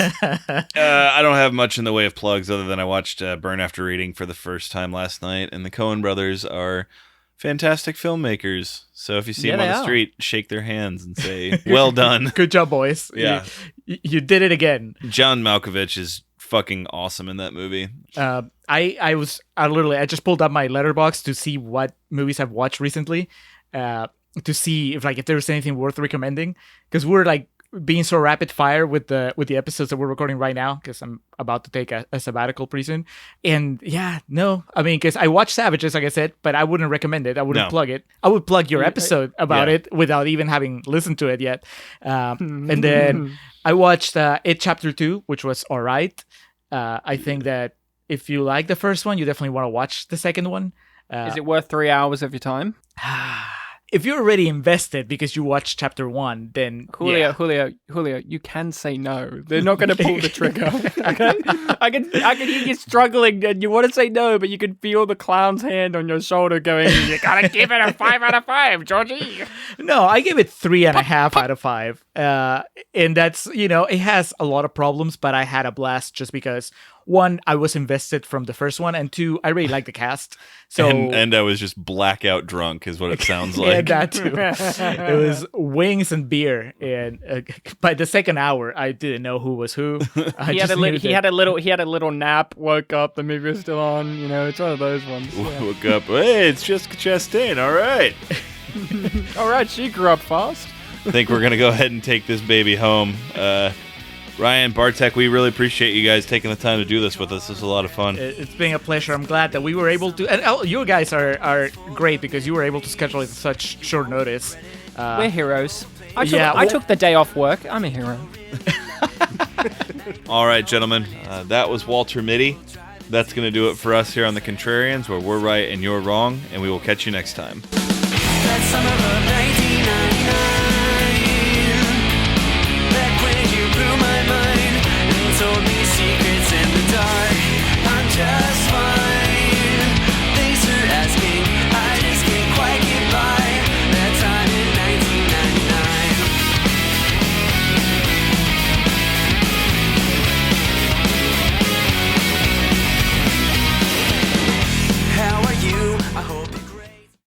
I don't have much in the way of plugs other than I watched Burn After Reading for the first time last night, and the Coen brothers are fantastic filmmakers. So if you see them on the street, shake their hands and say, well done.
Good job, boys.
Yeah.
You did it again.
John Malkovich is fucking awesome in that movie.
I just pulled up my letterbox to see what movies I've watched recently, to see if there was anything worth recommending, because we're like being so rapid fire with the episodes that we're recording right now, because I'm about to take a sabbatical pretty soon. And because I watched Savages, like I said, but I wouldn't recommend it. I wouldn't plug it. I would plug your episode about it without even having listened to it yet. And then I watched It Chapter 2, which was all right. I think that if you like the first one, you definitely want to watch the second one.
Is it worth 3 hours of your time?
If you're already invested because you watched chapter 1, then
Julio, you can say no. They're not going to pull the trigger. Okay? I can hear you struggling, and you want to say no, but you can feel the clown's hand on your shoulder going, "You gotta give it a 5 out of 5, Georgie."
No, I give it 3.5 out of 5. And that's, it has a lot of problems, but I had a blast just because, one, I was invested from the first one, and two, I really like the cast. So
and I was just blackout drunk, is what it sounds like.
And that too. It was wings and beer, and by the second hour, I didn't know who was who.
He had a little nap. Woke up, the movie was still on. It's one of those ones.
Woke up. Hey, it's Jessica Chastain. All right.
All right, she grew up fast.
I think we're gonna go ahead and take this baby home. Ryan, Bartek, we really appreciate you guys taking the time to do this with us. This was a lot of fun.
It's been a pleasure. I'm glad that we were able to. And you guys are great because you were able to schedule it at such short notice.
We're heroes. I took the day off work. I'm a hero.
All right, gentlemen. That was Walter Mitty. That's going to do it for us here on The Contrarians, where we're right and you're wrong. And we will catch you next time.